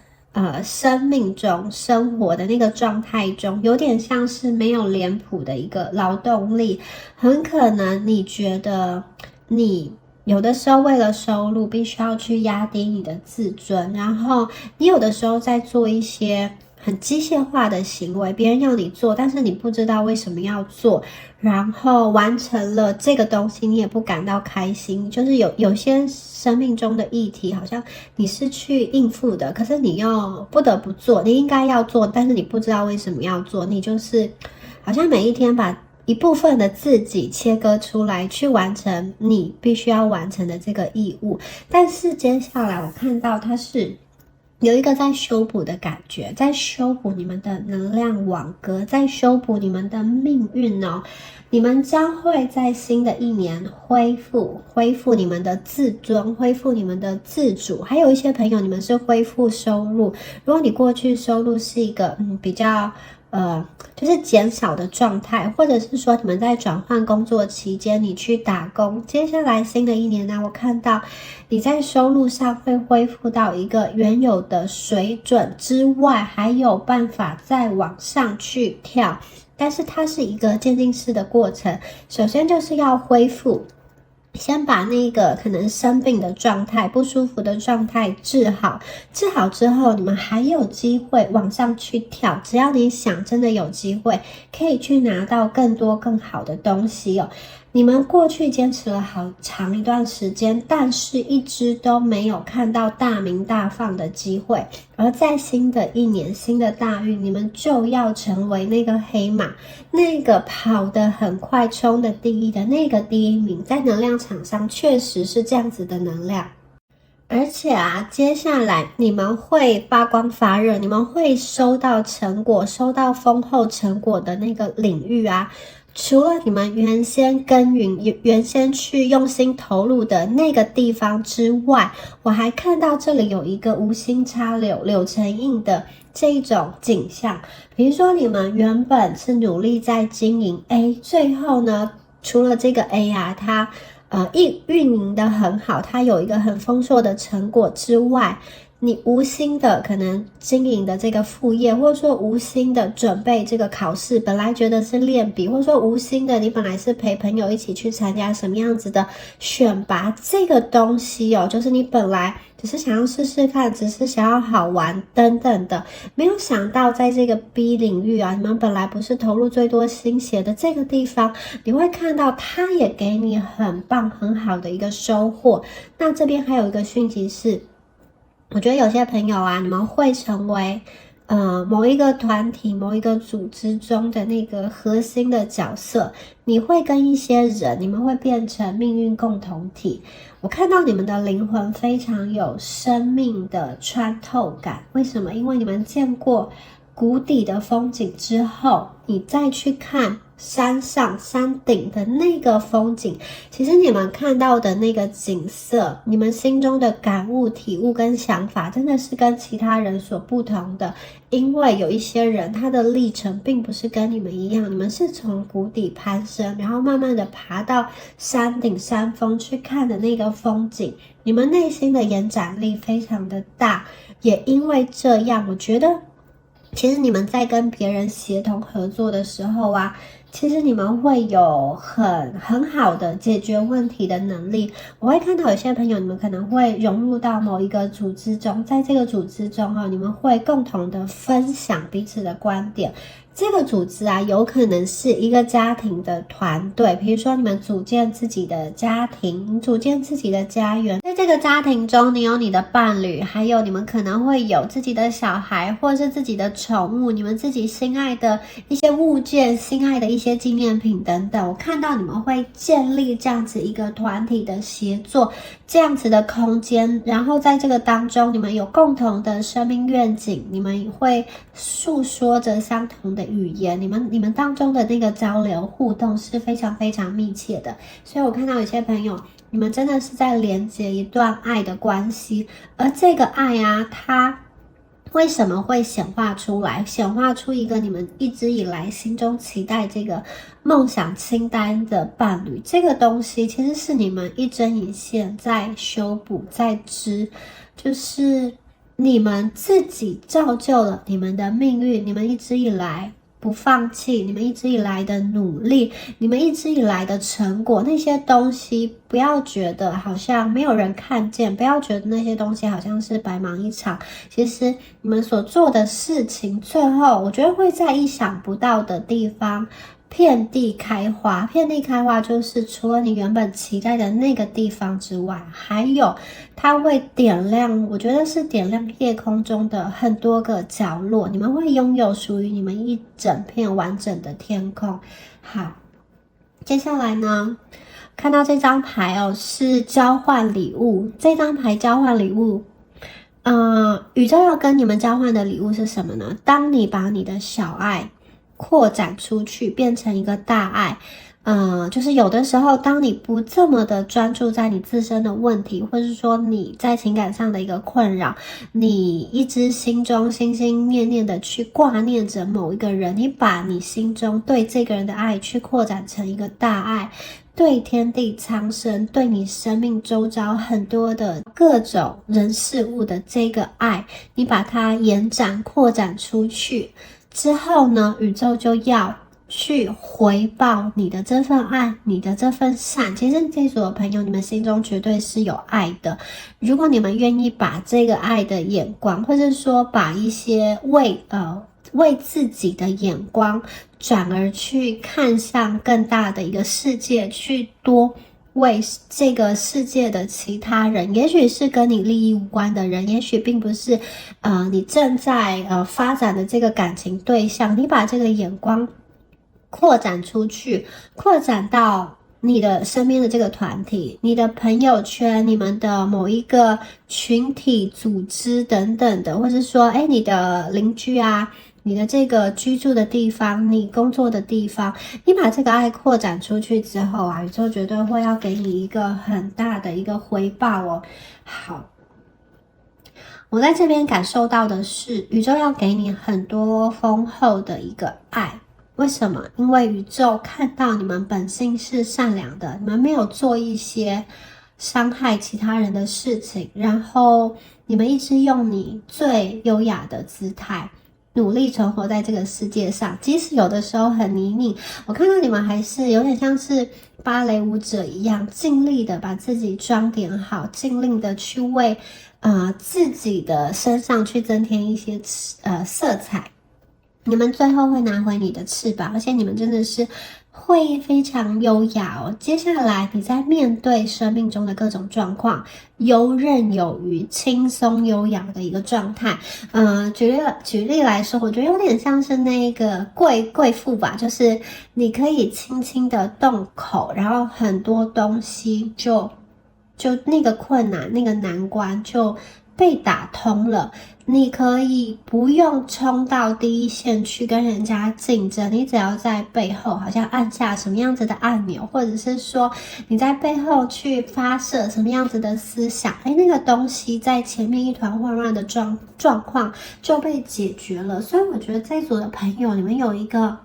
生命中生活的那个状态中，有点像是没有脸谱的一个劳动力，很可能你觉得你有的时候为了收入，必须要去压低你的自尊，然后你有的时候在做一些很机械化的行为，别人要你做，但是你不知道为什么要做，然后完成了这个东西，你也不感到开心。就是有些生命中的议题，好像你是去应付的，可是你又不得不做，你应该要做，但是你不知道为什么要做，你就是好像每一天把一部分的自己切割出来，去完成你必须要完成的这个义务。但是接下来我看到它是有一个在修补的感觉，在修补你们的能量网格，在修补你们的命运哦。你们将会在新的一年恢复你们的自尊，恢复你们的自主。还有一些朋友，你们是恢复收入。如果你过去收入是一个比较就是减少的状态，或者是说你们在转换工作期间，你去打工，接下来新的一年呢，我看到你在收入上会恢复到一个原有的水准之外，还有办法再往上去跳，但是它是一个渐进式的过程。首先就是要恢复，先把那个可能生病的状态、不舒服的状态治好，治好之后，你们还有机会往上去跳。只要你想，真的有机会可以去拿到更多更好的东西哦。你们过去坚持了好长一段时间，但是一直都没有看到大名大放的机会。而在新的一年、新的大运，你们就要成为那个黑马，那个跑得很快、冲的第一的那个第一名。在能量场上确实是这样子的能量。而且啊，接下来你们会发光发热，你们会收到成果，收到丰厚成果的那个领域啊，除了你们原先耕耘、原先去用心投入的那个地方之外，我还看到这里有一个无心插柳、柳成荫的这一种景象。比如说你们原本是努力在经营 A， 最后呢，除了这个 A 啊，它运营的很好，它有一个很丰硕的成果之外，你无心的可能经营的这个副业，或者说无心的准备这个考试，本来觉得是练笔，或者说无心的你本来是陪朋友一起去参加什么样子的选拔，这个东西哦，就是你本来只是想要试试看，只是想要好玩等等的，没有想到在这个 B 领域啊，你们本来不是投入最多心血的这个地方，你会看到它也给你很棒很好的一个收获。那这边还有一个讯息是，我觉得有些朋友啊，你们会成为某一个团体、某一个组织中的那个核心的角色，你会跟一些人，你们会变成命运共同体。我看到你们的灵魂非常有生命的穿透感，为什么？因为你们见过谷底的风景之后，你再去看山上山顶的那个风景，其实你们看到的那个景色，你们心中的感悟、体悟跟想法，真的是跟其他人所不同的。因为有一些人他的历程并不是跟你们一样，你们是从谷底攀升，然后慢慢的爬到山顶山峰去看的那个风景，你们内心的延展力非常的大。也因为这样，我觉得其实你们在跟别人协同合作的时候啊，其实你们会有很好的解决问题的能力。我会看到有些朋友，你们可能会融入到某一个组织中，在这个组织中你们会共同的分享彼此的观点。这个组织啊，有可能是一个家庭的团队，比如说你们组建自己的家庭，你组建自己的家园，在这个家庭中，你有你的伴侣，还有你们可能会有自己的小孩，或是自己的宠物，你们自己心爱的一些物件，心爱的一些纪念品等等。我看到你们会建立这样子一个团体的协作，这样子的空间，然后在这个当中，你们有共同的生命愿景，你们会诉说着相同的语言，你们当中的那个交流互动是非常非常密切的。所以我看到有些朋友，你们真的是在连接一段爱的关系，而这个爱啊，它为什么会显化出来？显化出一个你们一直以来心中期待这个梦想清单的伴侣，这个东西其实是你们一针一线在修补，在织，就是你们自己造就了你们的命运，你们一直以来不放弃，你们一直以来的努力，你们一直以来的成果，那些东西不要觉得好像没有人看见，不要觉得那些东西好像是白忙一场，其实你们所做的事情，最后我觉得会在意想不到的地方遍地开花。遍地开花就是除了你原本期待的那个地方之外，还有它会点亮，我觉得是点亮夜空中的很多个角落，你们会拥有属于你们一整片完整的天空。好，接下来呢，看到这张牌哦，是交换礼物。这张牌交换礼物，宇宙要跟你们交换的礼物是什么呢？当你把你的小爱扩展出去，变成一个大爱，就是有的时候，当你不这么的专注在你自身的问题，或是说你在情感上的一个困扰，你一直心中心心念念的去挂念着某一个人，你把你心中对这个人的爱去扩展成一个大爱，对天地苍生，对你生命周遭很多的各种人事物的这个爱，你把它延展扩展出去之后呢，宇宙就要去回报你的这份爱，你的这份善。其实这组的朋友，你们心中绝对是有爱的。如果你们愿意把这个爱的眼光，或者说把一些为自己的眼光转而去看向更大的一个世界，去多为这个世界的其他人，也许是跟你利益无关的人，也许并不是你正在发展的这个感情对象，你把这个眼光扩展出去，扩展到你的身边的这个团体，你的朋友圈，你们的某一个群体组织等等的，或是说你的邻居啊，你的这个居住的地方，你工作的地方，你把这个爱扩展出去之后啊，宇宙绝对会要给你一个很大的一个回报哦。好，我在这边感受到的是，宇宙要给你很多丰厚的一个爱。为什么？因为宇宙看到你们本性是善良的，你们没有做一些伤害其他人的事情，然后你们一直用你最优雅的姿态努力存活在这个世界上，即使有的时候很泥泞，我看到你们还是有点像是芭蕾舞者一样，尽力的把自己装点好，尽力的去为自己的身上去增添一些色彩。你们最后会拿回你的翅膀，而且你们真的是会非常优雅哦。接下来你在面对生命中的各种状况，游刃有余、轻松优雅的一个状态。举例来说，我觉得有点像是那个贵妇吧，就是你可以轻轻的动口，然后很多东西就那个困难、那个难关就被打通了。你可以不用冲到第一线去跟人家竞争，你只要在背后好像按下什么样子的按钮，或者是说你在背后去发射什么样子的思想，那个东西在前面一团混乱的状况就被解决了。所以我觉得这组的朋友，你们有一个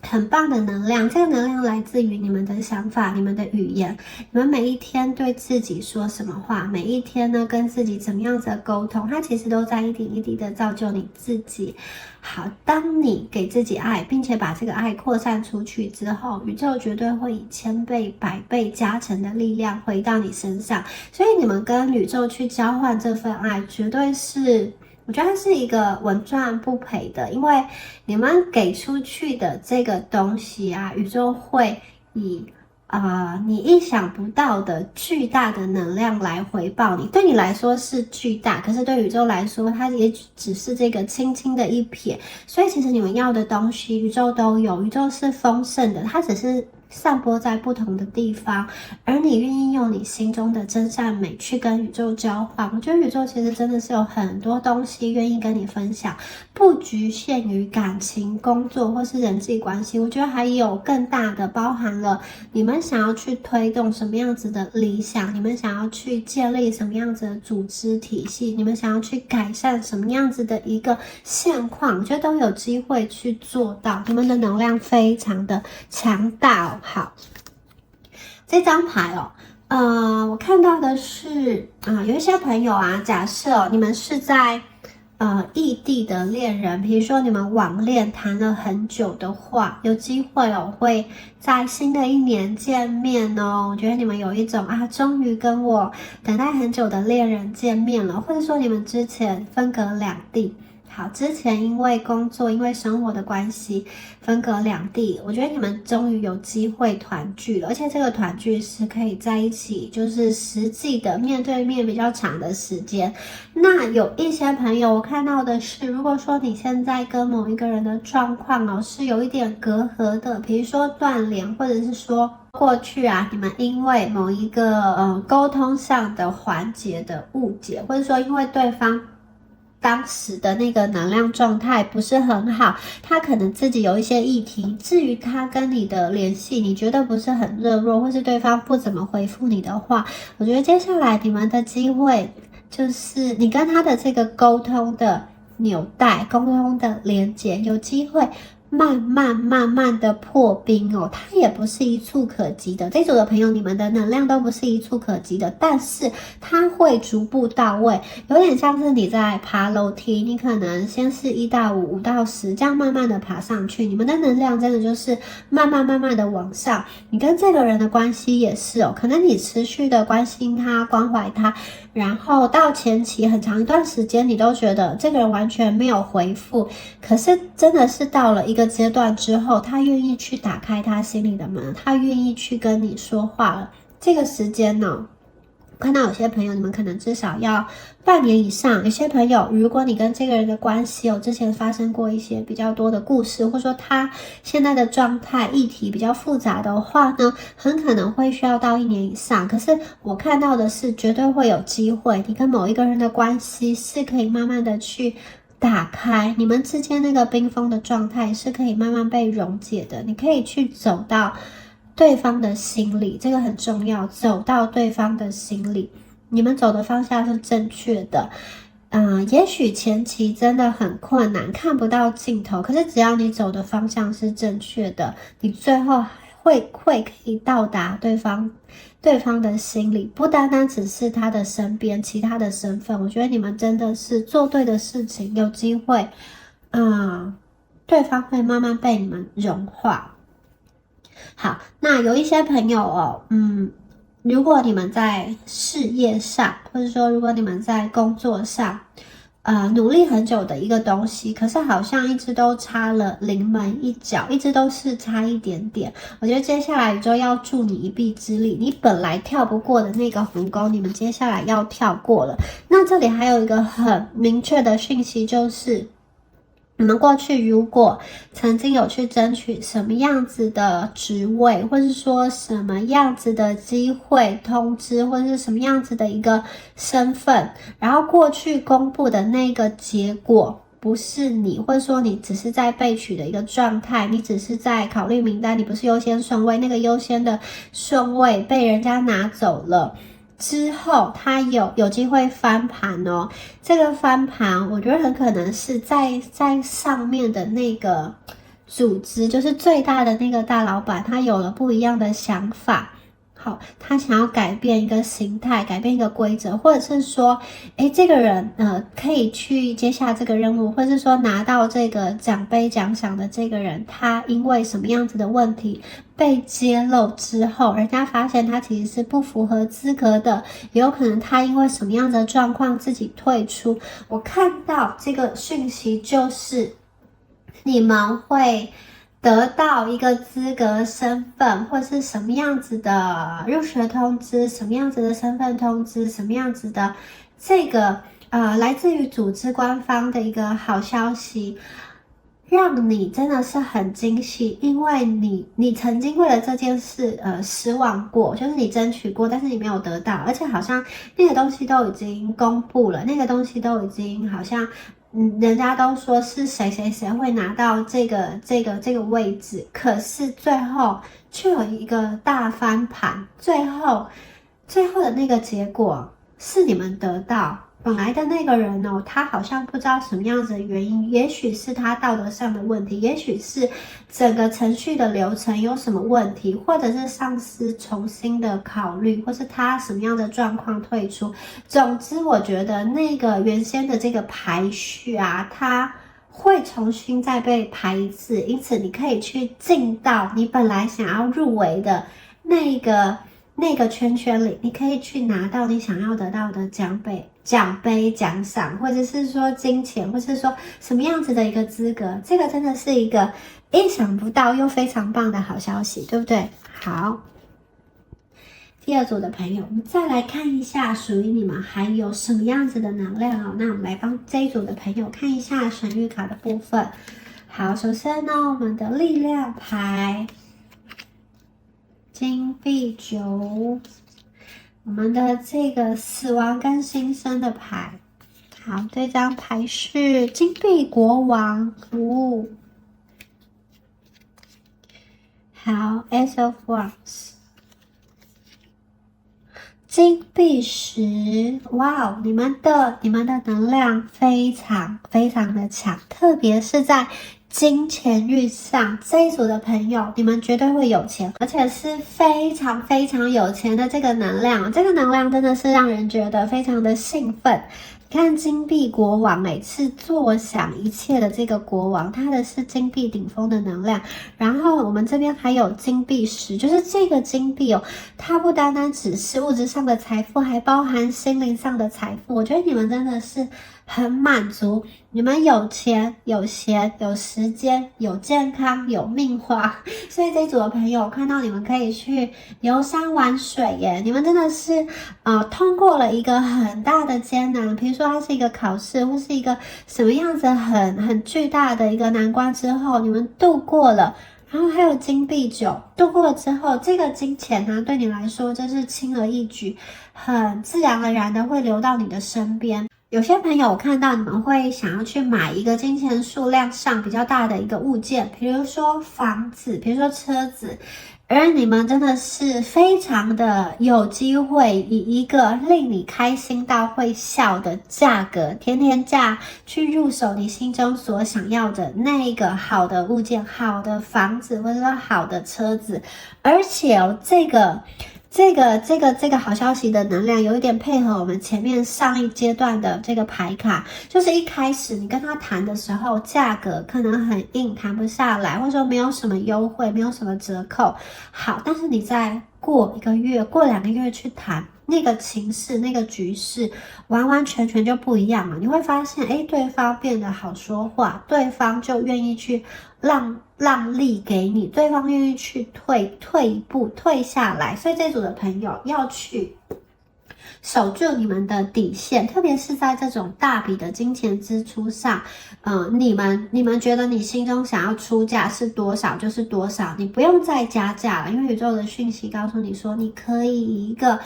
很棒的能量，这个能量来自于你们的想法，你们的语言，你们每一天对自己说什么话，每一天呢跟自己怎么样子的沟通，它其实都在一点一滴的造就你自己。好，当你给自己爱，并且把这个爱扩散出去之后，宇宙绝对会以1000倍、100倍加成的力量回到你身上。所以你们跟宇宙去交换这份爱，绝对是我觉得它是一个稳赚不赔的，因为你们给出去的这个东西啊，宇宙会以你意想不到的巨大的能量来回报你。对你来说是巨大，可是对宇宙来说，它也只是这个轻轻的一瞥。所以其实你们要的东西，宇宙都有，宇宙是丰盛的，它只是散播在不同的地方，而你愿意用你心中的真善美去跟宇宙交换。我觉得宇宙其实真的是有很多东西愿意跟你分享，不局限于感情、工作或是人际关系。我觉得还有更大的，包含了你们想要去推动什么样子的理想，你们想要去建立什么样子的组织体系，你们想要去改善什么样子的一个现况，我觉得都有机会去做到。你们的能量非常的强大哦。好，这张牌哦，我看到的是有一些朋友啊，假设你们是在异地的恋人，比如说你们网恋谈了很久的话，有机会会在新的一年见面哦。我觉得你们有一种终于跟我等待很久的恋人见面了，或者说你们之前分隔两地。好，之前因为工作、因为生活的关系分隔两地，我觉得你们终于有机会团聚了，而且这个团聚是可以在一起，就是实际的面对面比较长的时间。那有一些朋友，我看到的是，如果说你现在跟某一个人的状况是有一点隔阂的，比如说断联，或者是说过去你们因为某一个沟通上的环节的误解，或者说因为对方当时的那个能量状态不是很好，他可能自己有一些议题，至于他跟你的联系你觉得不是很热络，或是对方不怎么回复你的话，我觉得接下来你们的机会就是你跟他的这个沟通的纽带、沟通的连接，有机会慢慢的破冰哦，它也不是一触可及的。这组的朋友，你们的能量都不是一触可及的，但是它会逐步到位，有点像是你在爬楼梯，你可能先是1到5、5到10，这样慢慢的爬上去。你们的能量真的就是慢慢的往上。你跟这个人的关系也是哦，可能你持续的关心他、关怀他，然后到前期很长一段时间，你都觉得这个人完全没有回复，可是真的是到了一个阶段之后，他愿意去打开他心里的门，他愿意去跟你说话了。这个时间呢，看到有些朋友你们可能至少要半年以上，有些朋友如果你跟这个人的关系之前发生过一些比较多的故事，或者说他现在的状态议题比较复杂的话呢，很可能会需要到1年以上。可是我看到的是绝对会有机会，你跟某一个人的关系是可以慢慢的去打开，你们之间那个冰封的状态是可以慢慢被溶解的，你可以去走到对方的心里，这个很重要，走到对方的心里，你们走的方向是正确的。也许前期真的很困难，看不到尽头，可是只要你走的方向是正确的，你最后会可以到达对方的心里，不单单只是他的身边其他的身份。我觉得你们真的是做对的事情，有机会对方会慢慢被你们融化。好，那有一些朋友如果你们在事业上，或者说如果你们在工作上努力很久的一个东西，可是好像一直都差了临门一脚，一直都是差一点点。我觉得接下来宇宙要助你一臂之力，你本来跳不过的那个鸿沟，你们接下来要跳过了。那这里还有一个很明确的讯息，就是你们过去如果曾经有去争取什么样子的职位，或是说什么样子的机会通知，或是什么样子的一个身份，然后过去公布的那个结果不是你，或者说你只是在备取的一个状态，你只是在考虑名单，你不是优先顺位，那个优先的顺位被人家拿走了之后，他有机会翻盘哦。这个翻盘我觉得很可能是在上面的那个组织，就是最大的那个大老板，他有了不一样的想法。好，他想要改变一个形态，改变一个规则，或者是说这个人可以去接下这个任务，或者是说拿到这个奖杯奖赏的这个人，他因为什么样子的问题被揭露之后，人家发现他其实是不符合资格的，也有可能他因为什么样的状况自己退出。我看到这个讯息就是你们会得到一个资格身份，或是什么样子的入学通知，什么样子的身份通知，什么样子的这个来自于组织官方的一个好消息。让你真的是很惊喜，因为你曾经为了这件事失望过，就是你争取过，但是你没有得到，而且好像那个东西都已经公布了，那个东西都已经好像人家都说是谁谁谁会拿到这个位置，可是最后却有一个大翻盘，最后的那个结果是你们得到。本来的那个人哦，他好像不知道什么样子的原因，也许是他道德上的问题，也许是整个程序的流程有什么问题，或者是上司重新的考虑，或是他什么样的状况退出。总之，我觉得那个原先的这个排序啊，它会重新再被排一次，因此你可以去进到你本来想要入围的那个圈圈里，你可以去拿到你想要得到的奖杯、奖赏，或者是说金钱，或者是说什么样子的一个资格，这个真的是一个意想不到又非常棒的好消息，对不对？好，第二组的朋友，我们再来看一下属于你们还有什么样子的能量哦。那我们来帮这一组的朋友看一下神谕卡的部分。好，首先呢，我们的力量牌。金币九，我们的这个死亡跟新生的牌。好，这张牌是金币国王5。好 ，Ace of Wands， 金币10。哇，你们的能量非常非常的强，特别是在金钱运上，这一组的朋友，你们绝对会有钱，而且是非常非常有钱的这个能量，这个能量真的是让人觉得非常的兴奋。你看金币国王是坐享一切的这个国王，他的是金币顶峰的能量。然后我们这边还有金币10，就是这个金币哦，它不单单只是物质上的财富，还包含心灵上的财富。我觉得你们真的是很满足，你们有钱、有闲、有时间、有健康、有命花，所以这一组的朋友，我看到你们可以去游山玩水耶！你们真的是通过了一个很大的艰难，比如说它是一个考试，或是一个什么样子很巨大的一个难关之后，你们度过了。然后还有金币9，度过了之后，这个金钱呢，对你来说真是轻而易举，很自然而然的会流到你的身边。有些朋友我看到你们会想要去买一个金钱数量上比较大的一个物件，比如说房子，比如说车子，而你们真的是非常的有机会以一个令你开心到会笑的价格，甜甜价去入手你心中所想要的那个好的物件，好的房子，或者说好的车子。而且这个好消息的能量有一点配合我们前面上一阶段的这个牌卡，就是一开始你跟他谈的时候，价格可能很硬，谈不下来，或者说没有什么优惠，没有什么折扣。好，但是你再过1个月、过2个月去谈，那个情势、那个局势，完完全全就不一样了。你会发现，对方变得好说话，对方就愿意去让利给你，对方愿意去退一步，退下来。所以这组的朋友要去守住你们的底线，特别是在这种大笔的金钱支出上，你们觉得你心中想要出价是多少就是多少，你不用再加价了，因为宇宙的讯息告诉你说，你可以以一个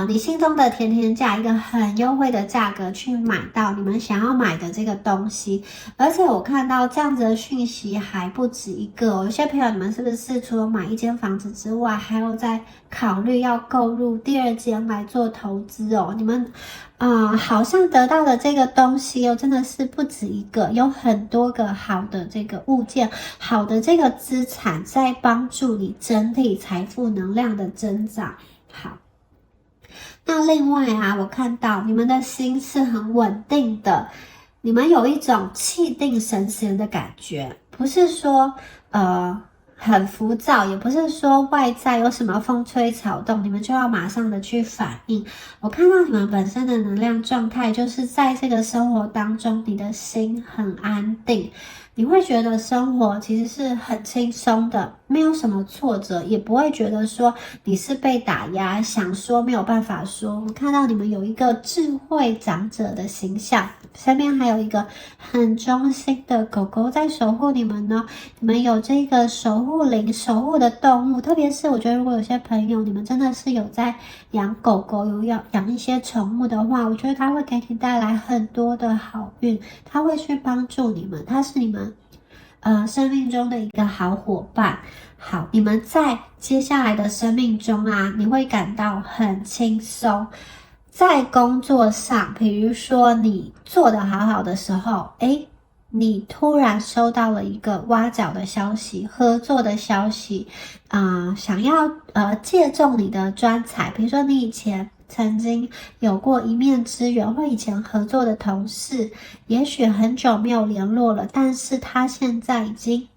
你心中的甜甜价，一个很优惠的价格去买到你们想要买的这个东西。而且我看到这样子的讯息还不止一个有些朋友你们是不是除了买一间房子之外，还有在考虑要购入第2间来做投资哦？你们好像得到的这个东西真的是不止一个，有很多个好的这个物件，好的这个资产在帮助你整体财富能量的增长。好。那另外我看到你们的心是很稳定的，你们有一种气定神闲的感觉，不是说很浮躁，也不是说外在有什么风吹草动，你们就要马上的去反应。我看到你们本身的能量状态，就是在这个生活当中，你的心很安定，你会觉得生活其实是很轻松的，没有什么挫折，也不会觉得说你是被打压，想说没有办法说。我看到你们有一个智慧长者的形象，身边还有一个很忠心的狗狗在守护你们呢。你们有这个守护灵、守护的动物，特别是我觉得如果有些朋友你们真的是有在养狗狗，有养一些宠物的话，我觉得它会给你带来很多的好运，它会去帮助你们，它是你们生命中的一个好伙伴。好，你们在接下来的生命中啊，你会感到很轻松。在工作上，比如说你做得好好的时候，你突然收到了一个挖角的消息、合作的消息，想要借重你的专才，比如说你以前曾经有过一面之缘，或以前合作的同事，也许很久没有联络了，但是他现在已经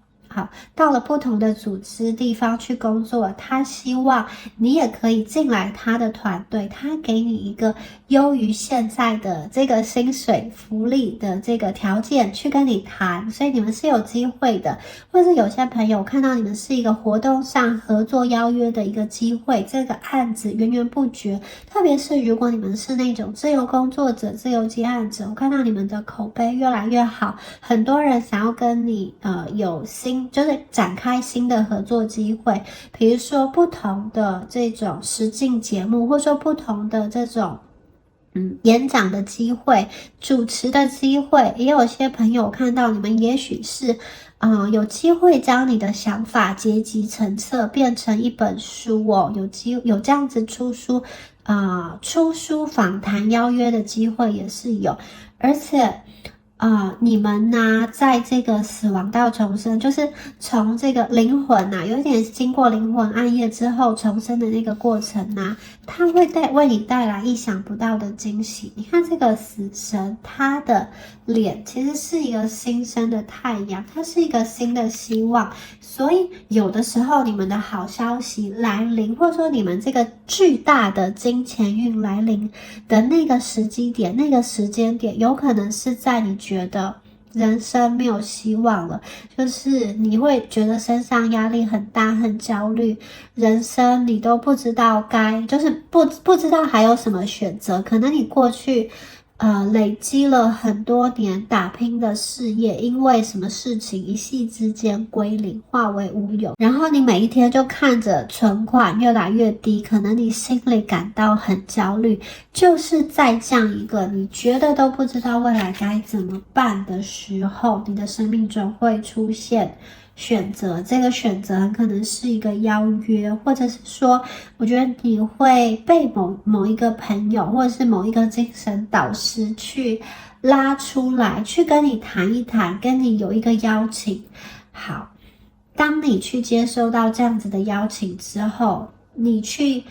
到了不同的组织地方去工作，他希望你也可以进来他的团队，他给你一个优于现在的这个薪水福利的这个条件去跟你谈，所以你们是有机会的。或是有些朋友看到你们是一个活动上合作邀约的一个机会，这个案子源源不绝，特别是如果你们是那种自由工作者、自由接案者，我看到你们的口碑越来越好，很多人想要跟你就是展开新的合作机会，比如说不同的这种实境节目，或者说不同的这种演讲的机会、主持的机会，也有些朋友看到你们也许是有机会将你的想法结集成册变成一本书哦，有这样子出书访谈邀约的机会也是有，而且你们呢，在这个死亡到重生，就是从这个灵魂有一点经过灵魂暗夜之后重生的那个过程它会为你带来意想不到的惊喜。你看这个死神，他的脸其实是一个新生的太阳，它是一个新的希望。所以有的时候你们的好消息来临，或者说你们这个巨大的金钱运来临的那个时机点、那个时间点，有可能是在你觉得人生没有希望了，就是你会觉得身上压力很大、很焦虑，人生你都不知道就是不知道还有什么选择，可能你过去累积了很多年打拼的事业，因为什么事情一夕之间归零，化为乌有，然后你每一天就看着存款越来越低，可能你心里感到很焦虑，就是在这样一个你觉得都不知道未来该怎么办的时候，你的生命中会出现选择。这个选择很可能是一个邀约，或者是说我觉得你会被某一个朋友或者是某一个精神导师去拉出来，去跟你谈一谈，跟你有一个邀请。好，当你去接收到这样子的邀请之后，你去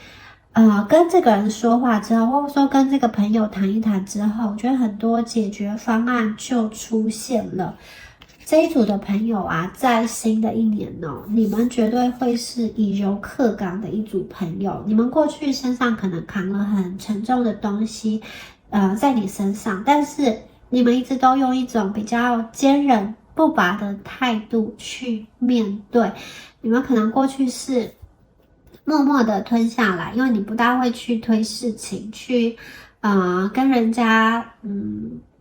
跟这个人说话之后，或者说跟这个朋友谈一谈之后，我觉得很多解决方案就出现了。这一组的朋友在新的一年你们绝对会是以柔克刚的一组朋友。你们过去身上可能扛了很沉重的东西在你身上，但是你们一直都用一种比较坚韧不拔的态度去面对。你们可能过去是默默的吞下来，因为你不大会去推事情，去跟人家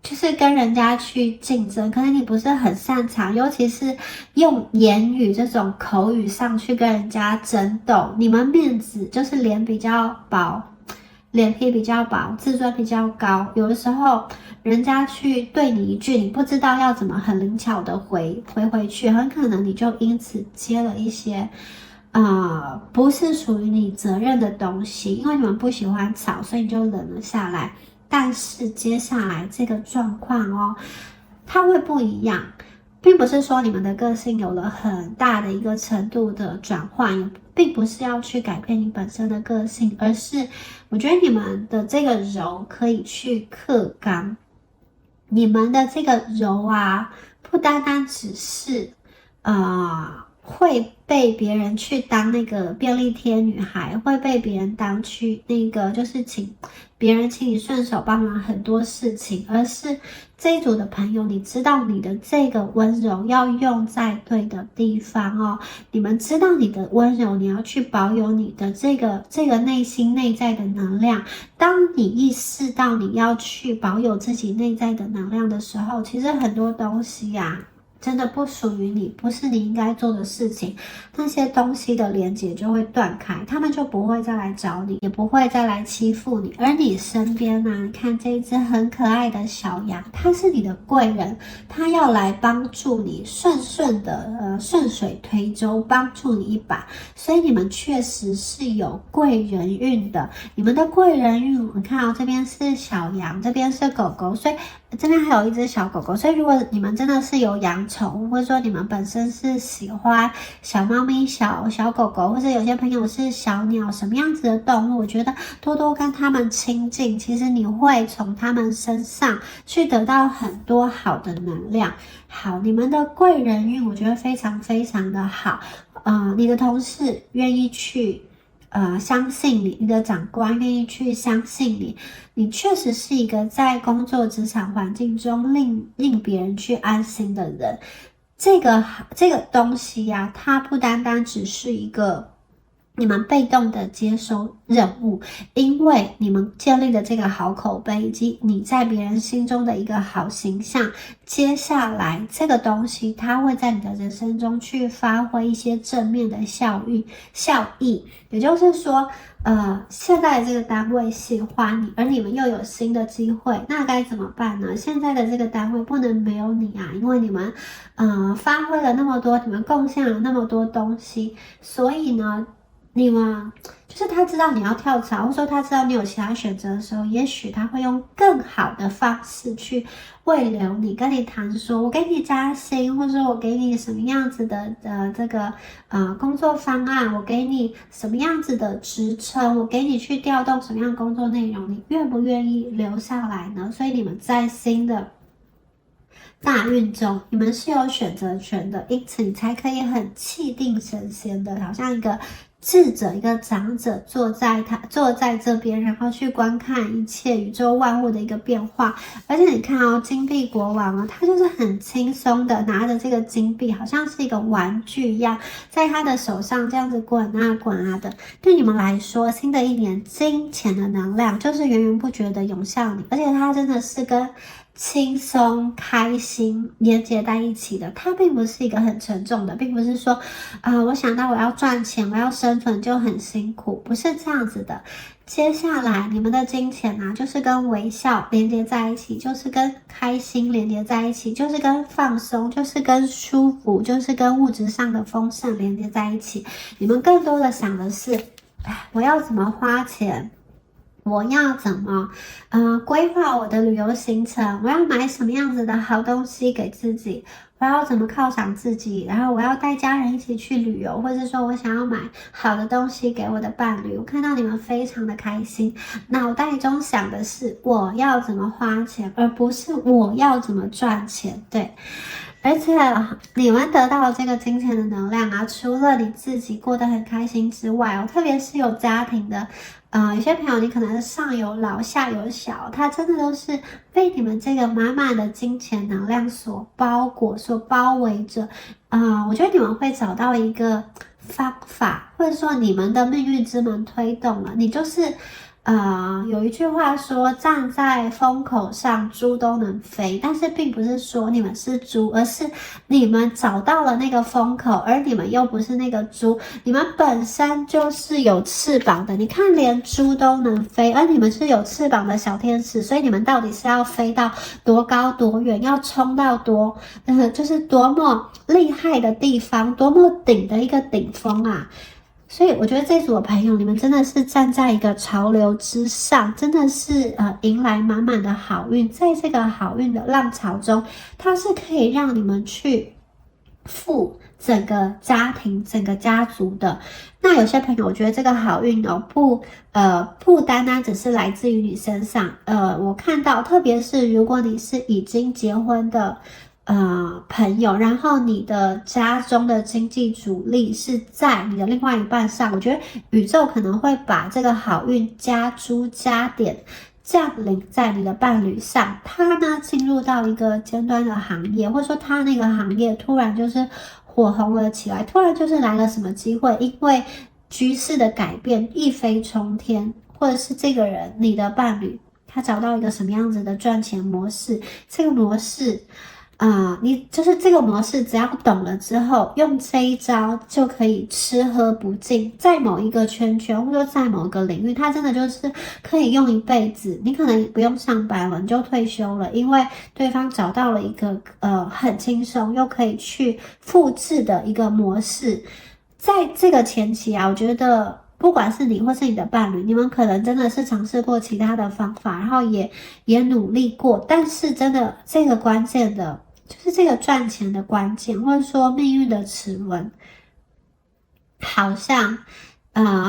就是跟人家去竞争，可能你不是很擅长，尤其是用言语这种口语上去跟人家争斗。你们面子就是脸比较薄，脸皮比较薄，自尊比较高，有的时候人家去对你一句，你不知道要怎么很灵巧的回去，很可能你就因此接了一些不是属于你责任的东西，因为你们不喜欢吵，所以你就冷了下来。但是接下来这个状况它会不一样，并不是说你们的个性有了很大的一个程度的转换，并不是要去改变你本身的个性，而是我觉得你们的这个柔可以去克刚。你们的这个柔不单单只是会被别人去当那个便利贴女孩，会被别人当去那个就是请别人请你顺手帮忙很多事情，而是这一组的朋友，你知道你的这个温柔要用在对的地方哦。你们知道你的温柔，你要去保有你的这个内心内在的能量。当你意识到你要去保有自己内在的能量的时候，其实很多东西呀，真的不属于你，不是你应该做的事情，那些东西的连结就会断开，他们就不会再来找你，也不会再来欺负你。而你身边呢，你看这一只很可爱的小羊，它是你的贵人，它要来帮助你顺水推舟，帮助你一把。所以你们确实是有贵人运的，你们的贵人运，你看这边是小羊，这边是狗狗，所以这边还有一只小狗狗，所以如果你们真的是有养宠物，或者说你们本身是喜欢小猫咪、小狗狗，或者有些朋友是小鸟，什么样子的动物，我觉得多多跟他们亲近，其实你会从他们身上去得到很多好的能量。好，你们的贵人运我觉得非常非常的好，你的同事愿意去相信你，你的长官愿意去相信你，你确实是一个在工作职场环境中令别人去安心的人。这个东西呀，它不单单只是一个你们被动的接收任务，因为你们建立的这个好口碑，以及你在别人心中的一个好形象，接下来这个东西它会在你的人生中去发挥一些正面的效益。也就是说，现在这个单位喜欢你，而你们又有新的机会，那该怎么办呢？现在的这个单位不能没有你啊，因为你们发挥了那么多，你们贡献了那么多东西，所以呢，你们就是他知道你要跳槽，或者说他知道你有其他选择的时候，也许他会用更好的方式去慰留你，跟你谈说，我给你加薪，或者说我给你什么样子的这个工作方案，我给你什么样子的职称，我给你去调动什么样的工作内容，你愿不愿意留下来呢？所以你们在新的大运中，你们是有选择权的，因此你才可以很气定神闲的，好像一个智者、一个长者坐在这边，然后去观看一切宇宙万物的一个变化。而且你看哦，金币国王哦，他就是很轻松的拿着这个金币，好像是一个玩具一样，在他的手上这样子滚啊滚啊的。对你们来说，新的一年金钱的能量就是源源不绝的涌向你，而且它真的是跟轻松开心连接在一起的，它并不是一个很沉重的，并不是说我想到我要赚钱，我要生存就很辛苦，不是这样子的。接下来你们的金钱啊，就是跟微笑连接在一起，就是跟开心连接在一起，就是跟放松，就是跟舒服，就是跟物质上的丰盛连接在一起。你们更多的想的是，我要怎么花钱，我要怎么规划我的旅游行程，我要买什么样子的好东西给自己，我要怎么犒赏自己，然后我要带家人一起去旅游，或者说我想要买好的东西给我的伴侣。我看到你们非常的开心，脑袋中想的是我要怎么花钱，而不是我要怎么赚钱。对，而且你们得到这个金钱的能量啊，除了你自己过得很开心之外特别是有家庭的有些朋友你可能是上有老下有小，他真的都是被你们这个满满的金钱能量所包裹、所包围着。我觉得你们会找到一个方法，或者说你们的命运之门推动了，你就是有一句话说，站在风口上猪都能飞，但是并不是说你们是猪，而是你们找到了那个风口，而你们又不是那个猪，你们本身就是有翅膀的。你看连猪都能飞，而你们是有翅膀的小天使，所以你们到底是要飞到多高多远，要冲到就是多么厉害的地方，多么顶的一个顶峰啊。所以我觉得这组的朋友，你们真的是站在一个潮流之上，真的是迎来满满的好运。在这个好运的浪潮中，它是可以让你们去富整个家庭、整个家族的。那有些朋友，我觉得这个好运不单单只是来自于你身上。我看到，特别是如果你是已经结婚的朋友，然后你的家中的经济主力是在你的另外一半上，我觉得宇宙可能会把这个好运加诸加点降临在你的伴侣上，他呢进入到一个尖端的行业，或者说他那个行业突然就是火红了起来，突然就是来了什么机会，因为局势的改变一飞冲天，或者是这个人你的伴侣他找到一个什么样子的赚钱模式，这个模式你就是这个模式，只要懂了之后，用这一招就可以吃喝不尽，在某一个圈圈，或者说在某一个领域，它真的就是可以用一辈子。你可能不用上班了，你就退休了，因为对方找到了一个很轻松又可以去复制的一个模式。在这个前期啊，我觉得不管是你或是你的伴侣，你们可能真的是尝试过其他的方法，然后也努力过，但是真的这个关键的。就是这个赚钱的关键，或者说命运的齿轮，好像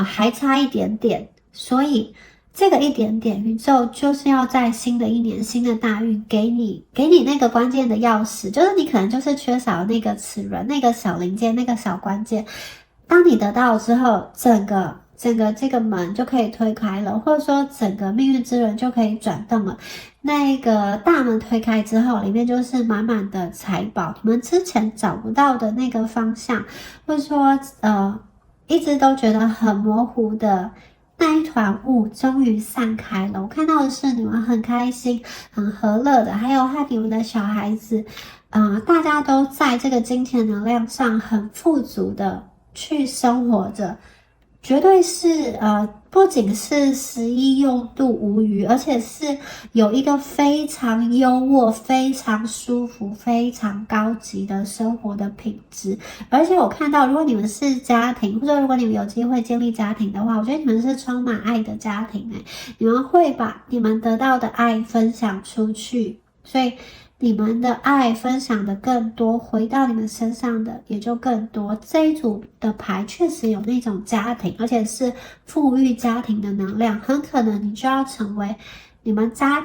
还差一点点，所以这个一点点，宇宙就是要在新的一年、新的大运给你那个关键的钥匙，就是你可能就是缺少那个齿轮、那个小零件、那个小关键，当你得到之后，整个这个门就可以推开了，或者说整个命运之轮就可以转动了。那个大门推开之后，里面就是满满的财宝，你们之前找不到的那个方向，或者说一直都觉得很模糊的那一团雾，终于散开了。我看到的是你们很开心、很和乐的，还有和你们的小孩子，大家都在这个金钱能量上很富足的去生活着。绝对是不仅是食衣用度无余，而且是有一个非常优渥、非常舒服、非常高级的生活的品质。而且我看到，如果你们是家庭，或者如果你们有机会建立家庭的话，我觉得你们是充满爱的家庭你们会把你们得到的爱分享出去，所以你们的爱分享的更多，回到你们身上的也就更多。这一组的牌确实有那种家庭，而且是富裕家庭的能量，很可能你就要成为你们家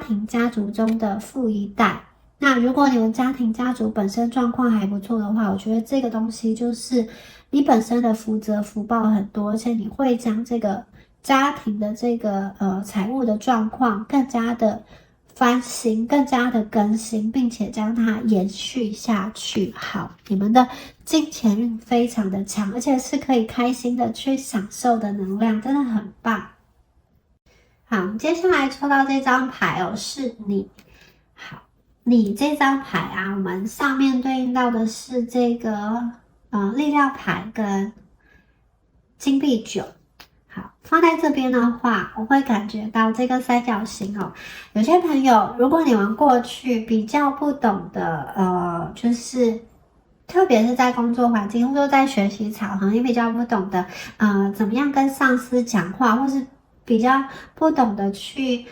族中的富一代。那如果你们家族本身状况还不错的话，我觉得这个东西就是你本身的福泽福报很多，而且你会将这个家庭的这个财务的状况更加的翻新，更加的更新，并且将它延续下去。好，你们的金钱运非常的强，而且是可以开心的去享受的能量，真的很棒。好，接下来抽到这张牌是你。好，你这张牌啊，我们上面对应到的是这个力量牌跟金币9。好，放在这边的话，我会感觉到这个三角形有些朋友，如果你们过去比较不懂的，就是特别是在工作环境或者说在学习场合，也比较不懂的，怎么样跟上司讲话，或是比较不懂得去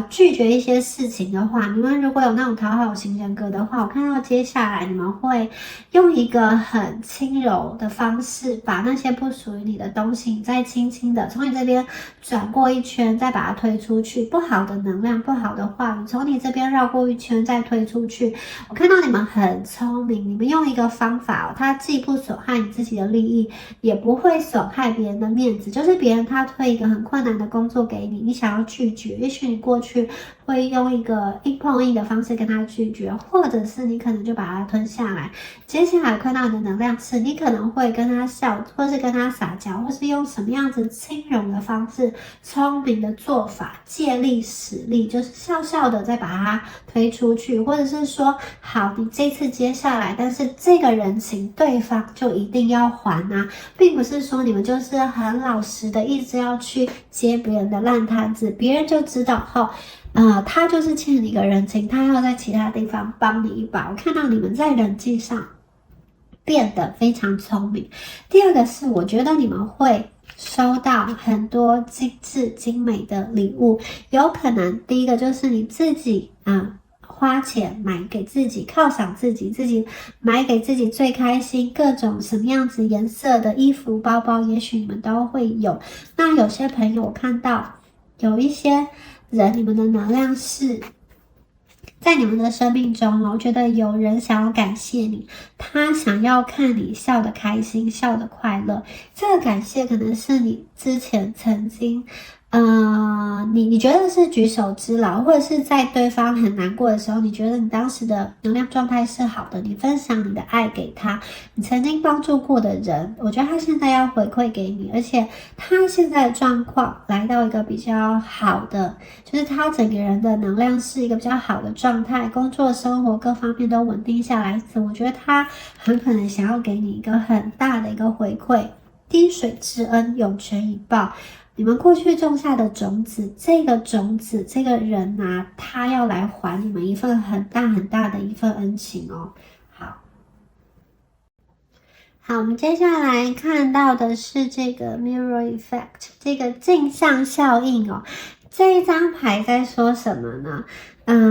拒绝一些事情的话，你们如果有那种讨好型人格的话，我看到接下来你们会用一个很轻柔的方式，把那些不属于你的东西，你再轻轻的从你这边转过一圈，再把它推出去。不好的能量、不好的话语，从你这边绕过一圈再推出去。我看到你们很聪明，你们用一个方法它既不损害你自己的利益，也不会损害别人的面子。就是别人他推一个很困难的工作给你，你想要拒绝，也许你过去会用一个硬碰硬的方式跟他拒绝，或者是你可能就把他吞下来。接下来看到你的能量是，你可能会跟他笑，或是跟他撒娇，或是用什么样子轻柔的方式、聪明的做法，借力使力，就是笑笑的再把他推出去，或者是说，好，你这次接下来，但是这个人情对方就一定要还啊，并不是说你们就是很老实的一直要去接别人的烂摊子，别人就知道他就是欠你一个人情，他要在其他地方帮你一把。我看到你们在人际上变得非常聪明。第二个是，我觉得你们会收到很多精致精美的礼物，有可能第一个就是你自己花钱买给自己，犒赏自己，自己买给自己最开心各种什么样子颜色的衣服、包包，也许你们都会有。那有些朋友我看到有一些人，你们的能量是在你们的生命中我觉得有人想要感谢你，他想要看你笑得开心，笑得快乐。这个感谢可能是你之前曾经你觉得是举手之劳，或者是在对方很难过的时候，你觉得你当时的能量状态是好的，你分享你的爱给他，你曾经帮助过的人，我觉得他现在要回馈给你，而且他现在的状况来到一个比较好的，就是他整个人的能量是一个比较好的状态，工作生活各方面都稳定下来，我觉得他很可能想要给你一个很大的一个回馈，滴水之恩涌泉以报。你们过去种下的种子，这个种子，这个人啊，他要来还你们一份很大很大的一份恩情哦。好，我们接下来看到的是这个 mirror effect， 这个镜像效应哦。这一张牌在说什么呢？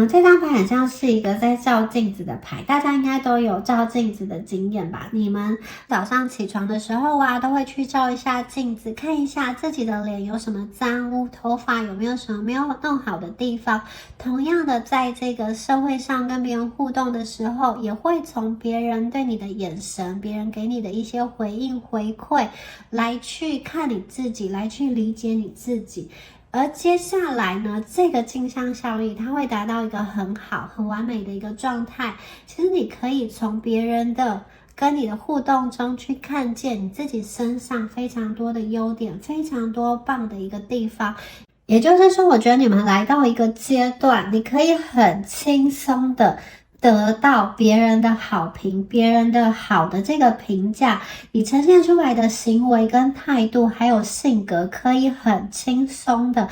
这张牌很像是一个在照镜子的牌，大家应该都有照镜子的经验吧？你们早上起床的时候啊，都会去照一下镜子，看一下自己的脸有什么脏污，头发有没有什么没有弄好的地方。同样的，在这个社会上跟别人互动的时候，也会从别人对你的眼神，别人给你的一些回应回馈，来去看你自己，来去理解你自己。而接下来呢，这个镜像效应它会达到一个很好很完美的一个状态。其实你可以从别人的跟你的互动中去看见你自己身上非常多的优点，非常多棒的一个地方。也就是说，我觉得你们来到一个阶段，你可以很轻松的得到别人的好评，别人的好的这个评价，你呈现出来的行为跟态度还有性格，可以很轻松的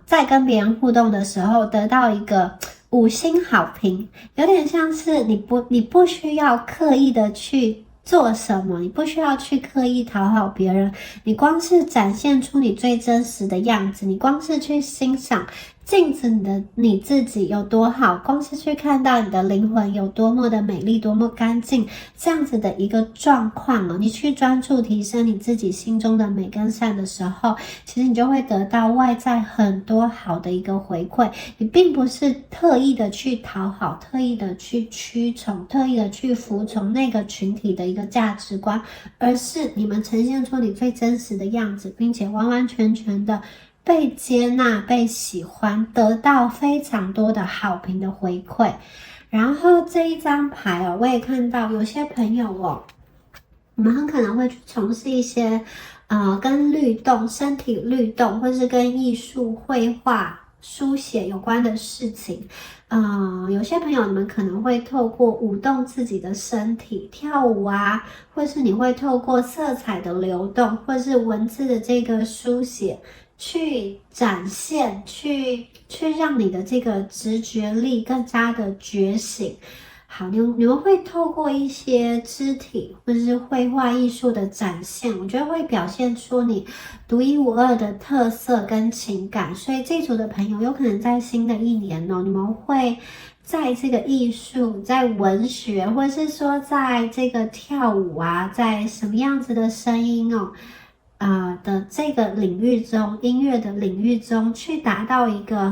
在跟别人互动的时候得到一个5星好评，有点像是你不需要刻意的去做什么，你不需要去刻意讨好别人，你光是展现出你最真实的样子，你光是去欣赏镜子你自己有多好，光是去看到你的灵魂有多么的美丽，多么干净，这样子的一个状况哦，你去专注提升你自己心中的美跟善的时候，其实你就会得到外在很多好的一个回馈。你并不是特意的去讨好，特意的去屈从，特意的去服从那个群体的一个价值观，而是你们呈现出你最真实的样子，并且完完全全的被接纳，被喜欢，得到非常多的好评的回馈。然后这一张牌我也看到有些朋友你们很可能会去从事一些跟律动、身体律动，或是跟艺术、绘画、书写有关的事情。有些朋友你们可能会透过舞动自己的身体，跳舞啊，或是你会透过色彩的流动，或是文字的这个书写，去展现，去让你的这个直觉力更加的觉醒。好，你们会透过一些肢体或者是绘画艺术的展现，我觉得会表现出你独一无二的特色跟情感。所以这组的朋友有可能在新的一年你们会在这个艺术，在文学，或者是说在这个跳舞啊，在什么样子的声音的这个领域中，音乐的领域中，去达到一个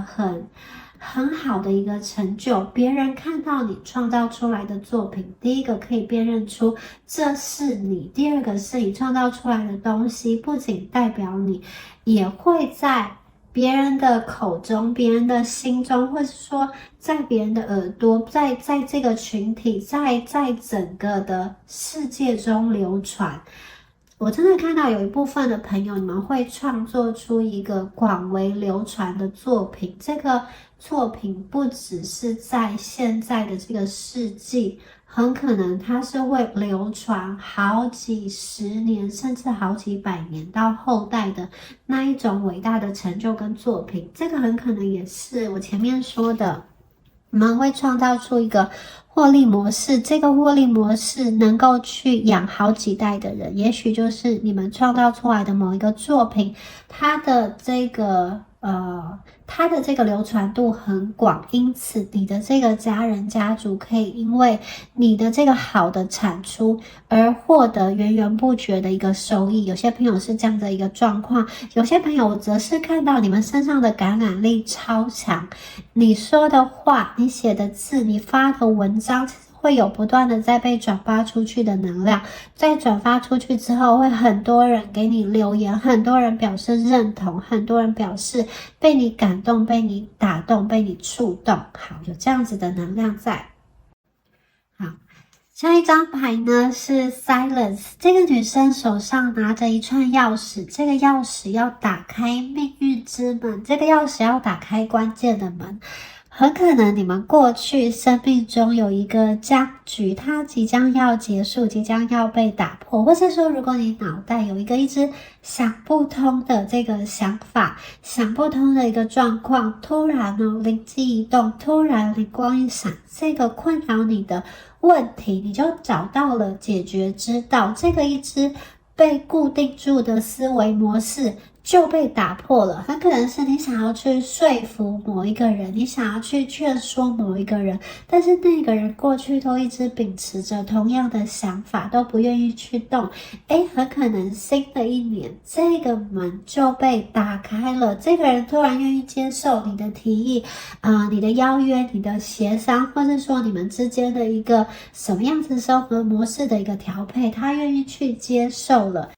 很好的一个成就，别人看到你创造出来的作品，第一个可以辨认出这是你，第二个是你创造出来的东西不仅代表你，也会在别人的口中，别人的心中，或是说在别人的耳朵，在这个群体，在整个的世界中流传。我真的看到有一部分的朋友，你们会创作出一个广为流传的作品。这个作品不只是在现在的这个世纪，很可能它是会流传好几十年，甚至好几百年到后代的那一种伟大的成就跟作品。这个很可能也是我前面说的，你们会创造出一个获利模式，这个获利模式能够去养好几代的人，也许就是你们创造出来的某一个作品，它的这个它的这个流传度很广，因此你的这个家人家族可以因为你的这个好的产出而获得源源不绝的一个收益。有些朋友是这样的一个状况，有些朋友则是看到你们身上的感染力超强，你说的话，你写的字，你发的文章，会有不断的在被转发出去的能量，在转发出去之后，会很多人给你留言，很多人表示认同，很多人表示被你感动，被你打动，被你触动。好，有这样子的能量在。好，下一张牌呢是 Silence， 这个女生手上拿着一串钥匙，这个钥匙要打开命运之门，这个钥匙要打开关键的门。很可能你们过去生命中有一个僵局，它即将要结束，即将要被打破，或是说如果你脑袋有一直想不通的这个想法，想不通的一个状况，突然灵机一动，突然灵光一闪，这个困扰你的问题你就找到了解决之道，这个一直被固定住的思维模式就被打破了。很可能是你想要去说服某一个人，你想要去劝说某一个人，但是那个人过去都一直秉持着同样的想法，都不愿意去动。很可能新的一年这个门就被打开了，这个人突然愿意接受你的提议，你的邀约，你的协商，或是说你们之间的一个什么样子生活模式的一个调配，他愿意去接受了。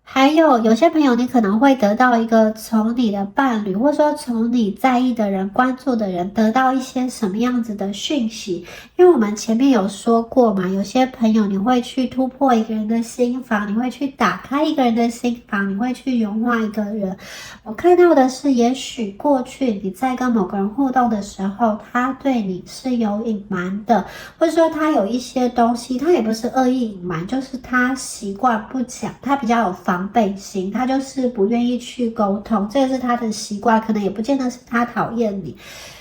还有些朋友，你可能会得到一个从你的伴侣，或者说从你在意的人、关注的人得到一些什么样子的讯息。因为我们前面有说过嘛，有些朋友你会去突破一个人的心房，你会去打开一个人的心房，你会去融化一个人。我看到的是，也许过去你在跟某个人互动的时候，他对你是有隐瞒的，或者说他有一些东西，他也不是恶意隐瞒，就是他习惯不讲，他比较有防备心，他就是不愿意去沟通，这个是他的习惯，可能也不见得是他讨厌你。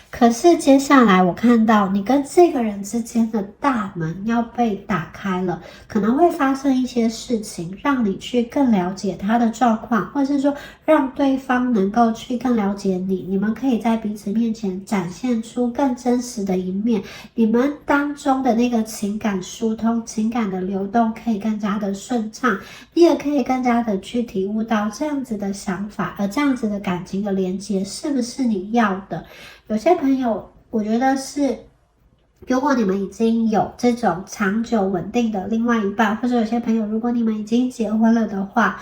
可是接下来我看到你跟这个人之间的大门要被打开了，可能会发生一些事情，让你去更了解他的状况，或者是说让对方能够去更了解你，你们可以在彼此面前展现出更真实的一面，你们当中的那个情感疏通，情感的流动可以更加的顺畅，你也可以更加的去体悟到这样子的想法，而这样子的感情的连接是不是你要的。有些朋友我觉得是，如果你们已经有这种长久稳定的另外一半，或者有些朋友如果你们已经结婚了的话，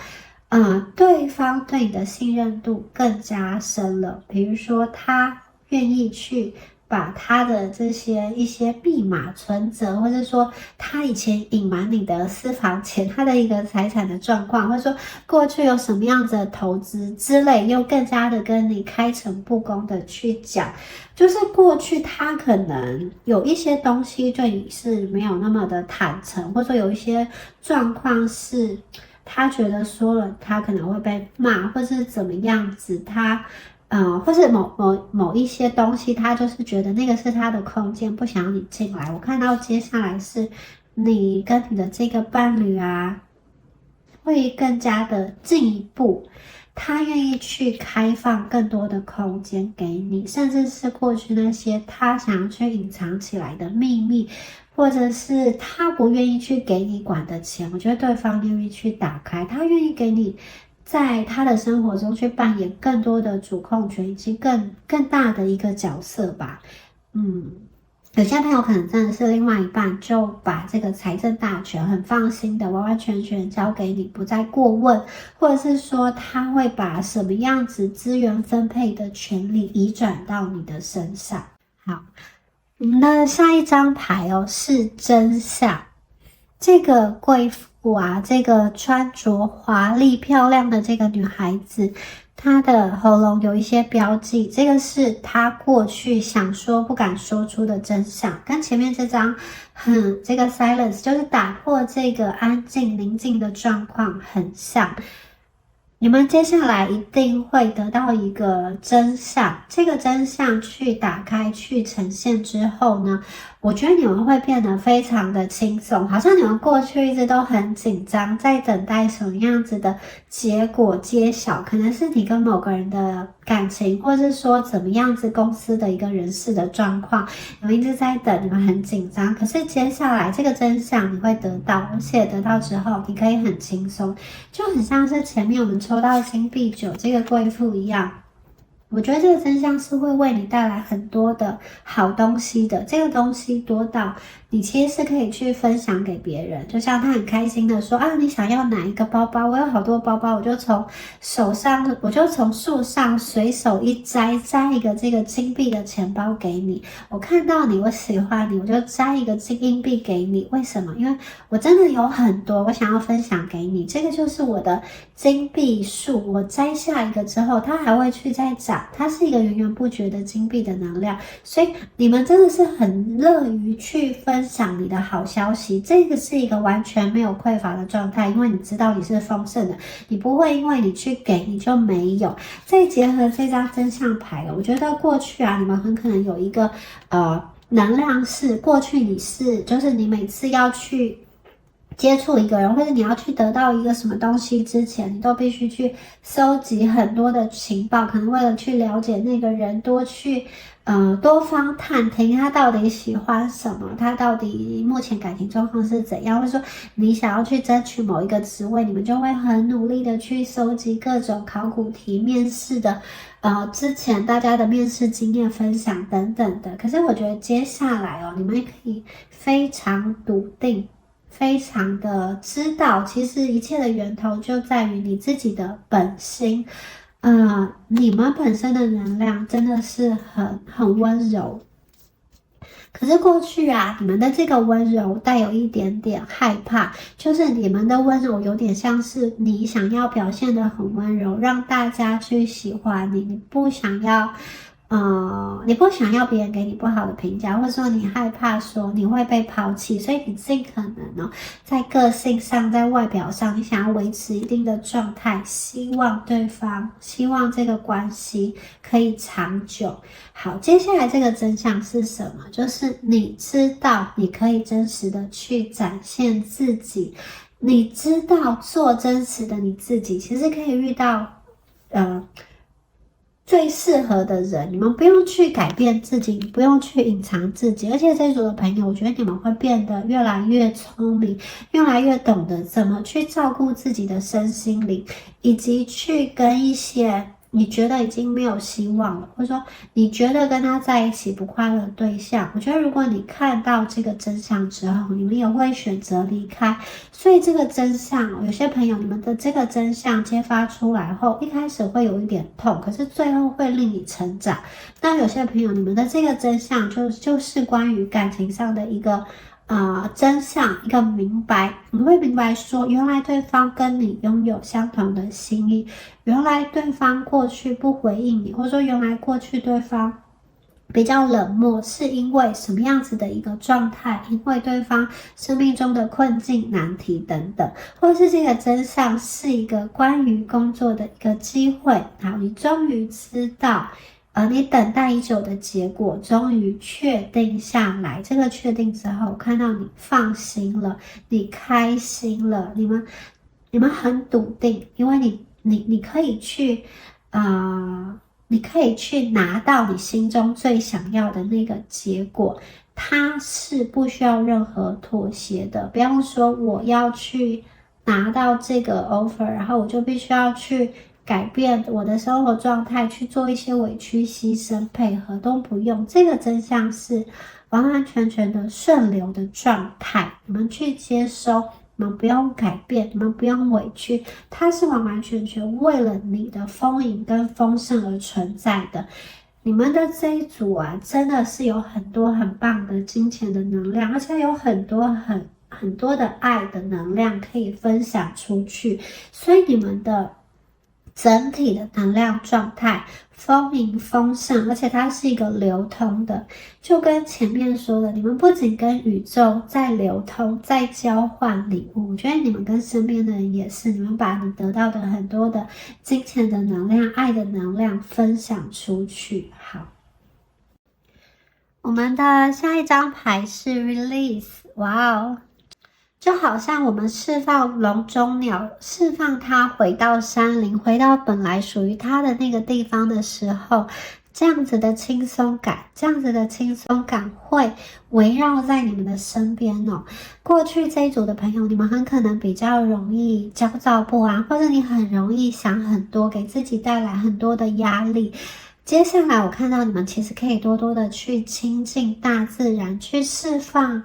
对方对你的信任度更加深了，比如说他愿意去把他的这些一些密码存折，或者说他以前隐瞒你的私房钱，他的一个财产的状况，或者说过去有什么样子的投资之类，又更加的跟你开诚布公的去讲，就是过去他可能有一些东西对你是没有那么的坦诚，或者说有一些状况是他觉得说了他可能会被骂，或是怎么样子，他或是某一些东西，他就是觉得那个是他的空间，不想要你进来。我看到接下来是你跟你的这个伴侣会更加的进一步，他愿意去开放更多的空间给你，甚至是过去那些他想要去隐藏起来的秘密，或者是他不愿意去给你管的钱，我觉得对方愿意去打开，他愿意给你在他的生活中去扮演更多的主控权，以及更大的一个角色吧。有些朋友可能真的是另外一半就把这个财政大权很放心的完完全全交给你，不再过问，或者是说他会把什么样子资源分配的权利移转到你的身上。好，我们的下一张牌是真相。这个贵妇这个穿着华丽漂亮的这个女孩子，她的喉咙有一些标记，这个是她过去想说不敢说出的真相，跟前面这张这个 silence 就是打破这个安静宁静的状况很像。你们接下来一定会得到一个真相，这个真相去打开去呈现之后呢，我觉得你们会变得非常的轻松，好像你们过去一直都很紧张，在等待什么样子的结果揭晓，可能是你跟某个人的感情，或是说怎么样子公司的一个人事的状况，你们一直在等，你们很紧张。可是接下来这个真相你会得到，而且得到之后你可以很轻松，就很像是前面我们抽到金币9这个贵妇一样。我觉得这个真相是会为你带来很多的好东西的，这个东西多到你其实是可以去分享给别人，就像他很开心的说啊，你想要哪一个包包？我有好多包包，我就从树上随手一摘一个这个金币的钱包给你。我看到你，我喜欢你，我就摘一个金硬币给你。为什么？因为我真的有很多，我想要分享给你。这个就是我的金币树，我摘下一个之后，它还会去再长。它是一个源源不绝的金币的能量，所以你们真的是很乐于去分享你的好消息。这个是一个完全没有匮乏的状态，因为你知道你是丰盛的，你不会因为你去给你就没有。再结合这张真相牌，我觉得过去你们很可能有一个能量是过去就是你每次要去接触一个人，或者你要去得到一个什么东西之前，你都必须去搜集很多的情报，可能为了去了解那个人，多方探听他到底喜欢什么，他到底目前感情状况是怎样，或者说你想要去争取某一个职位，你们就会很努力的去搜集各种考古题、面试的之前大家的面试经验分享等等的。可是我觉得接下来你们可以非常笃定，非常的知道，其实一切的源头就在于你自己的本心。你们本身的能量真的是很温柔，可是过去你们的这个温柔带有一点点害怕，就是你们的温柔有点像是你想要表现得很温柔，让大家去喜欢你，你不想要别人给你不好的评价，或者说你害怕说你会被抛弃，所以你尽可能在个性上，在外表上，你想要维持一定的状态，希望这个关系可以长久。好，接下来这个真相是什么？就是你知道你可以真实的去展现自己，你知道做真实的你自己，其实可以遇到最适合的人，你们不用去改变自己，不用去隐藏自己，而且这组的朋友，我觉得你们会变得越来越聪明，越来越懂得怎么去照顾自己的身心灵，以及去跟一些你觉得已经没有希望了，或者说你觉得跟他在一起不快乐的对象，我觉得如果你看到这个真相之后，你们也会选择离开。所以这个真相，有些朋友你们的这个真相揭发出来后，一开始会有一点痛，可是最后会令你成长。那有些朋友你们的这个真相就是关于感情上的一个真相，一个明白，你会明白说，原来对方跟你拥有相同的心意，原来对方过去不回应你，或者说原来过去对方比较冷漠，是因为什么样子的一个状态？因为对方生命中的困境、难题等等，或是这个真相是一个关于工作的一个机会。好，你终于知道。你等待已久的结果终于确定下来，这个确定之后，看到你放心了，你开心了，你们很笃定，因为你可以去你可以去拿到你心中最想要的那个结果，它是不需要任何妥协的。不要说我要去拿到这个 offer， 然后我就必须要去改变我的生活状态，去做一些委屈、牺牲、配合，都不用。这个真相是完完全全的顺流的状态，你们去接收，你们不用改变，你们不用委屈，它是完完全全为了你的丰盈跟丰盛而存在的。你们的这一组真的是有很多很棒的金钱的能量，而且有很多的爱的能量可以分享出去，所以你们的整体的能量状态丰盈丰盛，而且它是一个流通的，就跟前面说的，你们不仅跟宇宙在流通，在交换礼物，我觉得你们跟身边的人也是，你们把你得到的很多的金钱的能量、爱的能量分享出去。好，我们的下一张牌是 Release， 哇哦！就好像我们释放笼中鸟，释放它回到山林，回到本来属于它的那个地方的时候，这样子的轻松感会围绕在你们的身边哦。过去这一组的朋友，你们很可能比较容易焦躁不安，或者你很容易想很多，给自己带来很多的压力。接下来我看到你们其实可以多多的去亲近大自然，去释放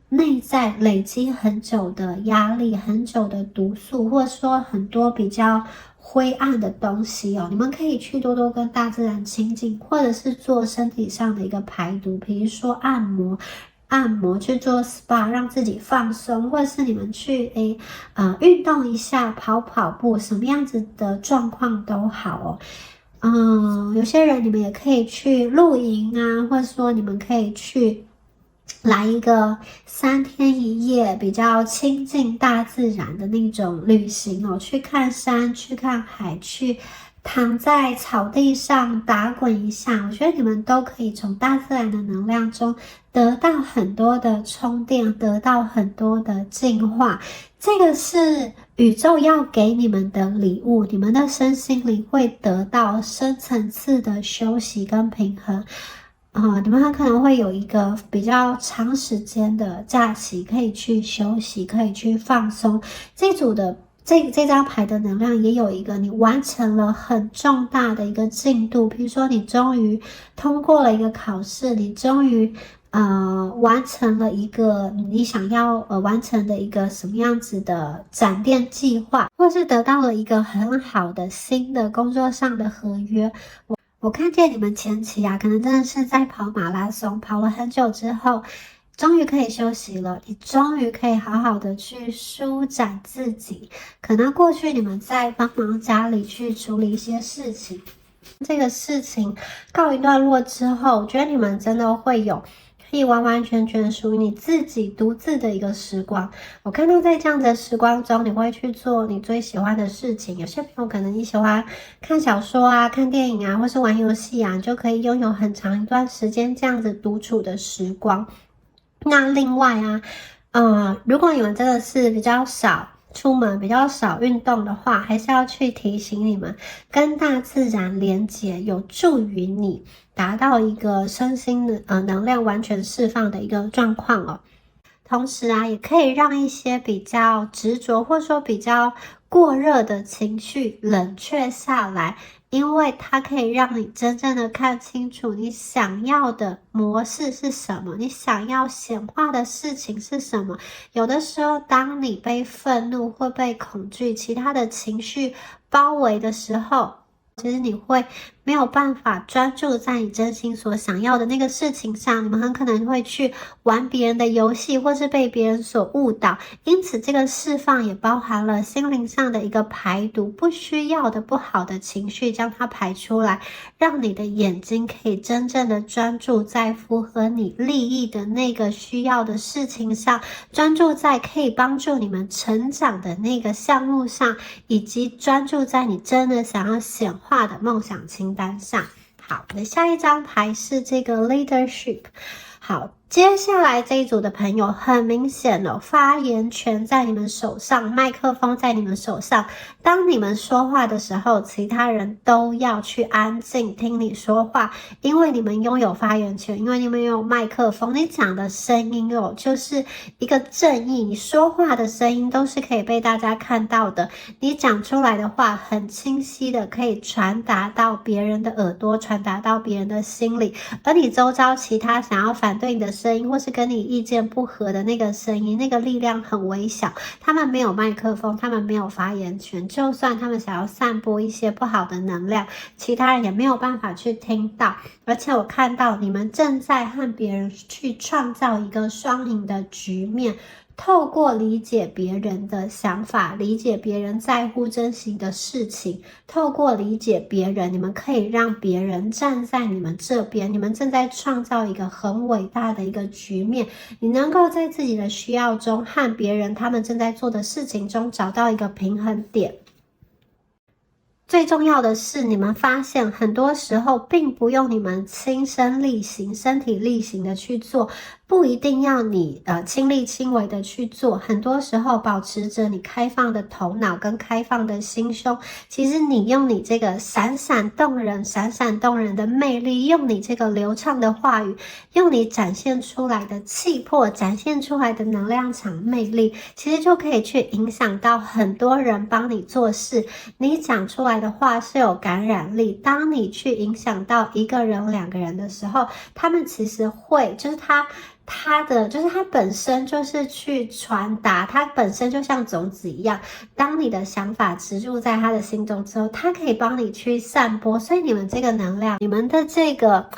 内在累积很久的压力、很久的毒素，或者说很多比较灰暗的东西哦。你们可以去多多跟大自然亲近，或者是做身体上的一个排毒，比如说按摩去做 SPA 让自己放松，或者是你们去运动一下，跑步，什么样子的状况都好哦。有些人你们也可以去露营啊，或者说你们可以去来一个3天1夜比较亲近大自然的那种旅行哦，去看山，去看海，去躺在草地上打滚一下。我觉得你们都可以从大自然的能量中得到很多的充电，得到很多的净化。这个是宇宙要给你们的礼物，你们的身心灵会得到深层次的休息跟平衡。你们很可能会有一个比较长时间的假期，可以去休息，可以去放松。这组的这张牌的能量也有一个你完成了很重大的一个进度，比如说你终于通过了一个考试，你终于完成了一个你想要完成的一个什么样子的展店计划，或是得到了一个很好的新的工作上的合约。我看见你们前期可能真的是在跑马拉松，跑了很久之后，终于可以休息了。你终于可以好好的去舒展自己。可能过去你们在帮忙家里去处理一些事情，这个事情告一段落之后，我觉得你们真的会有可以完完全全属于你自己独自的一个时光。我看到在这样的时光中，你会去做你最喜欢的事情。有些朋友可能你喜欢看小说啊、看电影啊，或是玩游戏啊，你就可以拥有很长一段时间这样子独处的时光。那另外如果你们真的是比较少出门，比较少运动的话，还是要去提醒你们，跟大自然连结，有助于你达到一个身心的能量完全释放的一个状况哦。同时也可以让一些比较执着或者说比较过热的情绪冷却下来，因为它可以让你真正的看清楚你想要的模式是什么，你想要显化的事情是什么。有的时候，当你被愤怒或被恐惧、其他的情绪包围的时候，其实你会没有办法专注在你真心所想要的那个事情上，你们很可能会去玩别人的游戏，或是被别人所误导。因此这个释放也包含了心灵上的一个排毒，不需要的不好的情绪将它排出来，让你的眼睛可以真正的专注在符合你利益的那个需要的事情上，专注在可以帮助你们成长的那个项目上，以及专注在你真的想要显化的梦想清单上。好，我的下一张牌是这个 leadership。好，接下来这一组的朋友很明显发言权在你们手上，麦克风在你们手上。当你们说话的时候，其他人都要去安静听你说话，因为你们拥有发言权，因为你们拥有麦克风，你讲的声音就是一个正义，你说话的声音都是可以被大家看到的，你讲出来的话很清晰的可以传达到别人的耳朵，传达到别人的心里，而你周遭其他想要反对你的声音，或是跟你意见不合的那个声音，那个力量很微小，他们没有麦克风，他们没有发言权，就算他们想要散播一些不好的能量，其他人也没有办法去听到。而且我看到你们正在和别人去创造一个双赢的局面，透过理解别人的想法，理解别人在乎珍惜的事情，透过理解别人，你们可以让别人站在你们这边，你们正在创造一个很伟大的一个局面，你能够在自己的需要中和别人他们正在做的事情中找到一个平衡点。最重要的是，你们发现很多时候并不用你们亲身力行、身体力行的去做，不一定要你亲力亲为的去做，很多时候保持着你开放的头脑跟开放的心胸，其实你用你这个闪闪动人的魅力，用你这个流畅的话语，用你展现出来的气魄，展现出来的能量场魅力，其实就可以去影响到很多人帮你做事。你讲出来的话是有感染力，当你去影响到1个人2个人的时候，他们其实会就是它本身就是去传达，它本身就像种子一样，当你的想法植入在他的心中之后，它可以帮你去散播，所以你们这个能量，你们的这个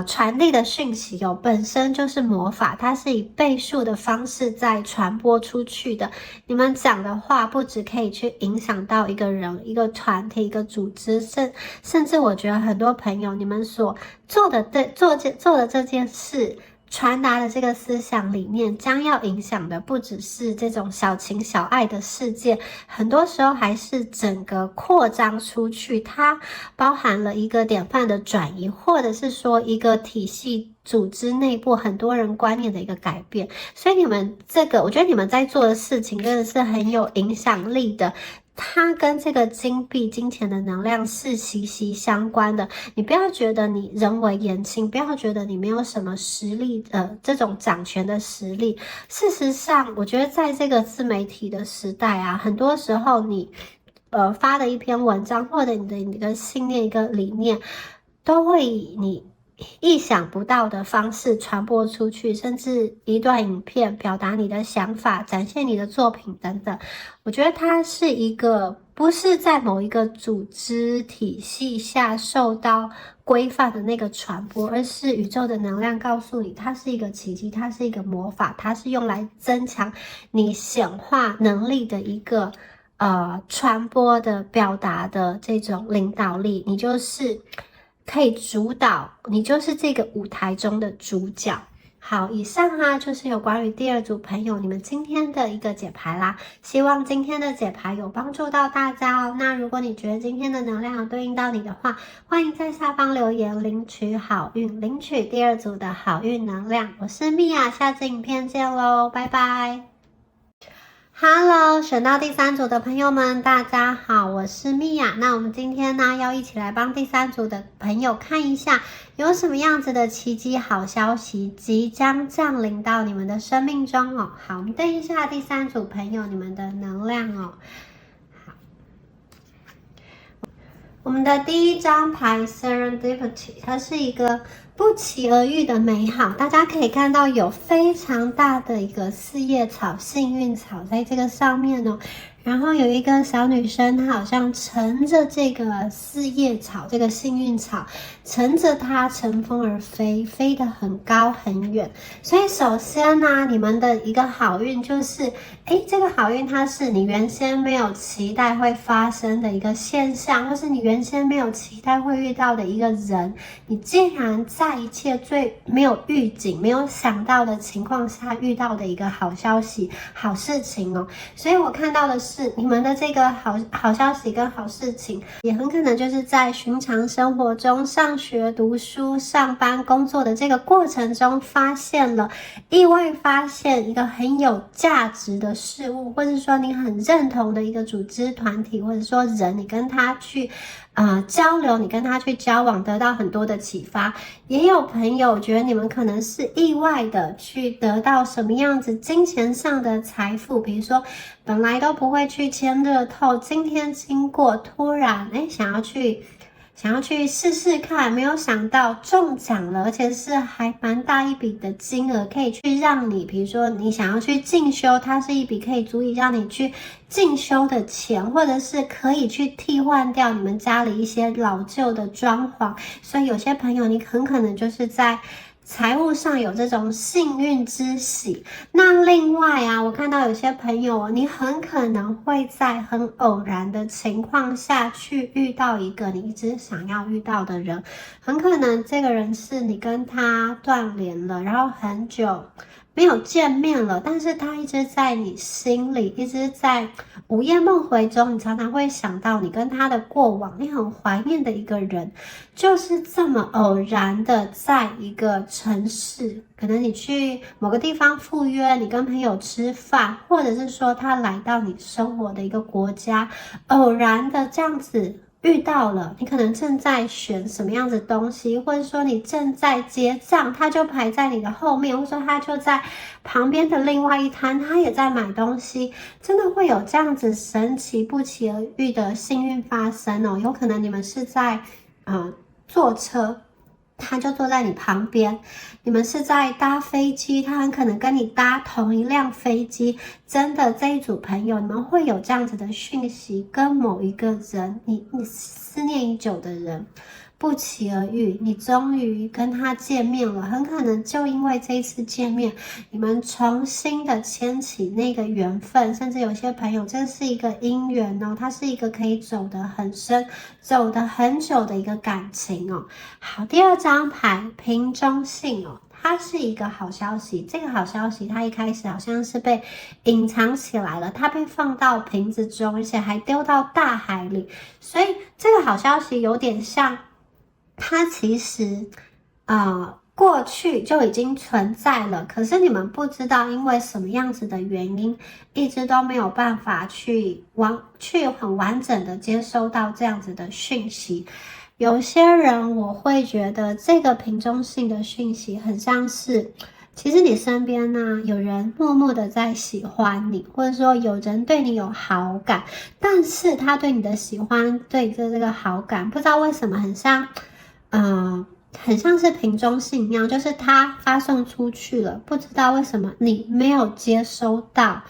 传递的讯息本身就是魔法，它是以倍数的方式在传播出去的。你们讲的话不只可以去影响到1个人、1个团体、1个组织，甚至我觉得很多朋友，你们所做的这件事，传达的这个思想理念，将要影响的不只是这种小情小爱的事件，很多时候还是整个扩张出去，它包含了一个典范的转移，或者是说一个体系组织内部很多人观念的一个改变。所以你们这个，我觉得你们在做的事情真的是很有影响力的，它跟这个金钱的能量是息息相关的。你不要觉得你人微言轻，不要觉得你没有什么实力，这种掌权的实力。事实上，我觉得在这个自媒体的时代啊，很多时候你发的一篇文章，或者你的一个信念、一个理念，都会以你意想不到的方式传播出去，甚至一段影片表达你的想法，展现你的作品等等。我觉得它是一个不是在某一个组织体系下受到规范的那个传播，而是宇宙的能量告诉你，它是一个奇迹，它是一个魔法，它是用来增强你显化能力的一个传播的表达的这种领导力。你就是可以主导，你就是这个舞台中的主角。好，以上就是有关于第2组朋友你们今天的一个解牌啦，希望今天的解牌有帮助到大家哦。那如果你觉得今天的能量有对应到你的话，欢迎在下方留言领取好运，领取第2组的好运能量。我是米娅，下次影片见咯，拜拜。Hello， 选到第3组的朋友们，大家好，我是米娅。那我们今天呢，要一起来帮第3组的朋友看一下，有什么样子的奇迹好消息即将降临到你们的生命中哦。好，我们对一下第3组朋友你们的能量哦。好，我们的第1张牌 Serendipity， 它是一个不期而遇的美好，大家可以看到有非常大的一个4叶草、幸运草在这个上面哦。然后有一个小女生，她好像乘着这个4叶草，这个幸运草，乘着它乘风而飞，飞得很高很远。所以首先呢，你们的一个好运就是，这个好运它是你原先没有期待会发生的一个现象，或是你原先没有期待会遇到的一个人，你竟然在一切最没有预警、没有想到的情况下遇到的一个好消息、好事情哦。所以我看到的是你们的这个好消息跟好事情，也很可能就是在寻常生活中上学、读书、上班、工作的这个过程中意外发现一个很有价值的事物，或者说你很认同的一个组织团体，或者说人，你跟他去交流，你跟他去交往，得到很多的启发。也有朋友觉得你们可能是意外的去得到什么样子金钱上的财富，比如说本来都不会去签乐透，今天经过突然想要去试试看，没有想到中奖了，而且是还蛮大一笔的金额，可以去让你，比如说你想要去进修，它是一笔可以足以让你去进修的钱，或者是可以去替换掉你们家里一些老旧的装潢。所以有些朋友你很可能就是在财务上有这种幸运之喜。那另外我看到有些朋友你很可能会在很偶然的情况下去遇到一个你一直想要遇到的人，很可能这个人是你跟他断联了，然后很久没有见面了，但是他一直在你心里，一直在午夜梦回中，你常常会想到你跟他的过往，你很怀念的一个人，就是这么偶然的在一个城市，可能你去某个地方赴约，你跟朋友吃饭，或者是说他来到你生活的一个国家，偶然的这样子遇到了，你可能正在选什么样子的东西，或者说你正在结账，他就排在你的后面，或者说他就在旁边的另外一摊，他也在买东西，真的会有这样子神奇不期而遇的幸运发生哦。有可能你们是在坐车，他就坐在你旁边，你们是在搭飞机，他很可能跟你搭同一辆飞机。真的，这一组朋友，你们会有这样子的讯息，跟某一个人，你思念已久的人不期而遇，你终于跟他见面了，很可能就因为这一次见面，你们重新的牵起那个缘分，甚至有些朋友，这是一个姻缘哦，它是一个可以走得很深、走得很久的一个感情哦。好，第二张牌瓶中信哦。它是一个好消息，这个好消息它一开始好像是被隐藏起来了，它被放到瓶子中，而且还丢到大海里，所以这个好消息有点像它其实过去就已经存在了，可是你们不知道因为什么样子的原因，一直都没有办法去很完整的接收到这样子的讯息。有些人我会觉得这个瓶中信的讯息很像是，其实你身边呢有人默默的在喜欢你，或者说有人对你有好感，但是他对你的喜欢，对这个好感，不知道为什么很像，很像是瓶中信一样，就是他发送出去了，不知道为什么你没有接收到。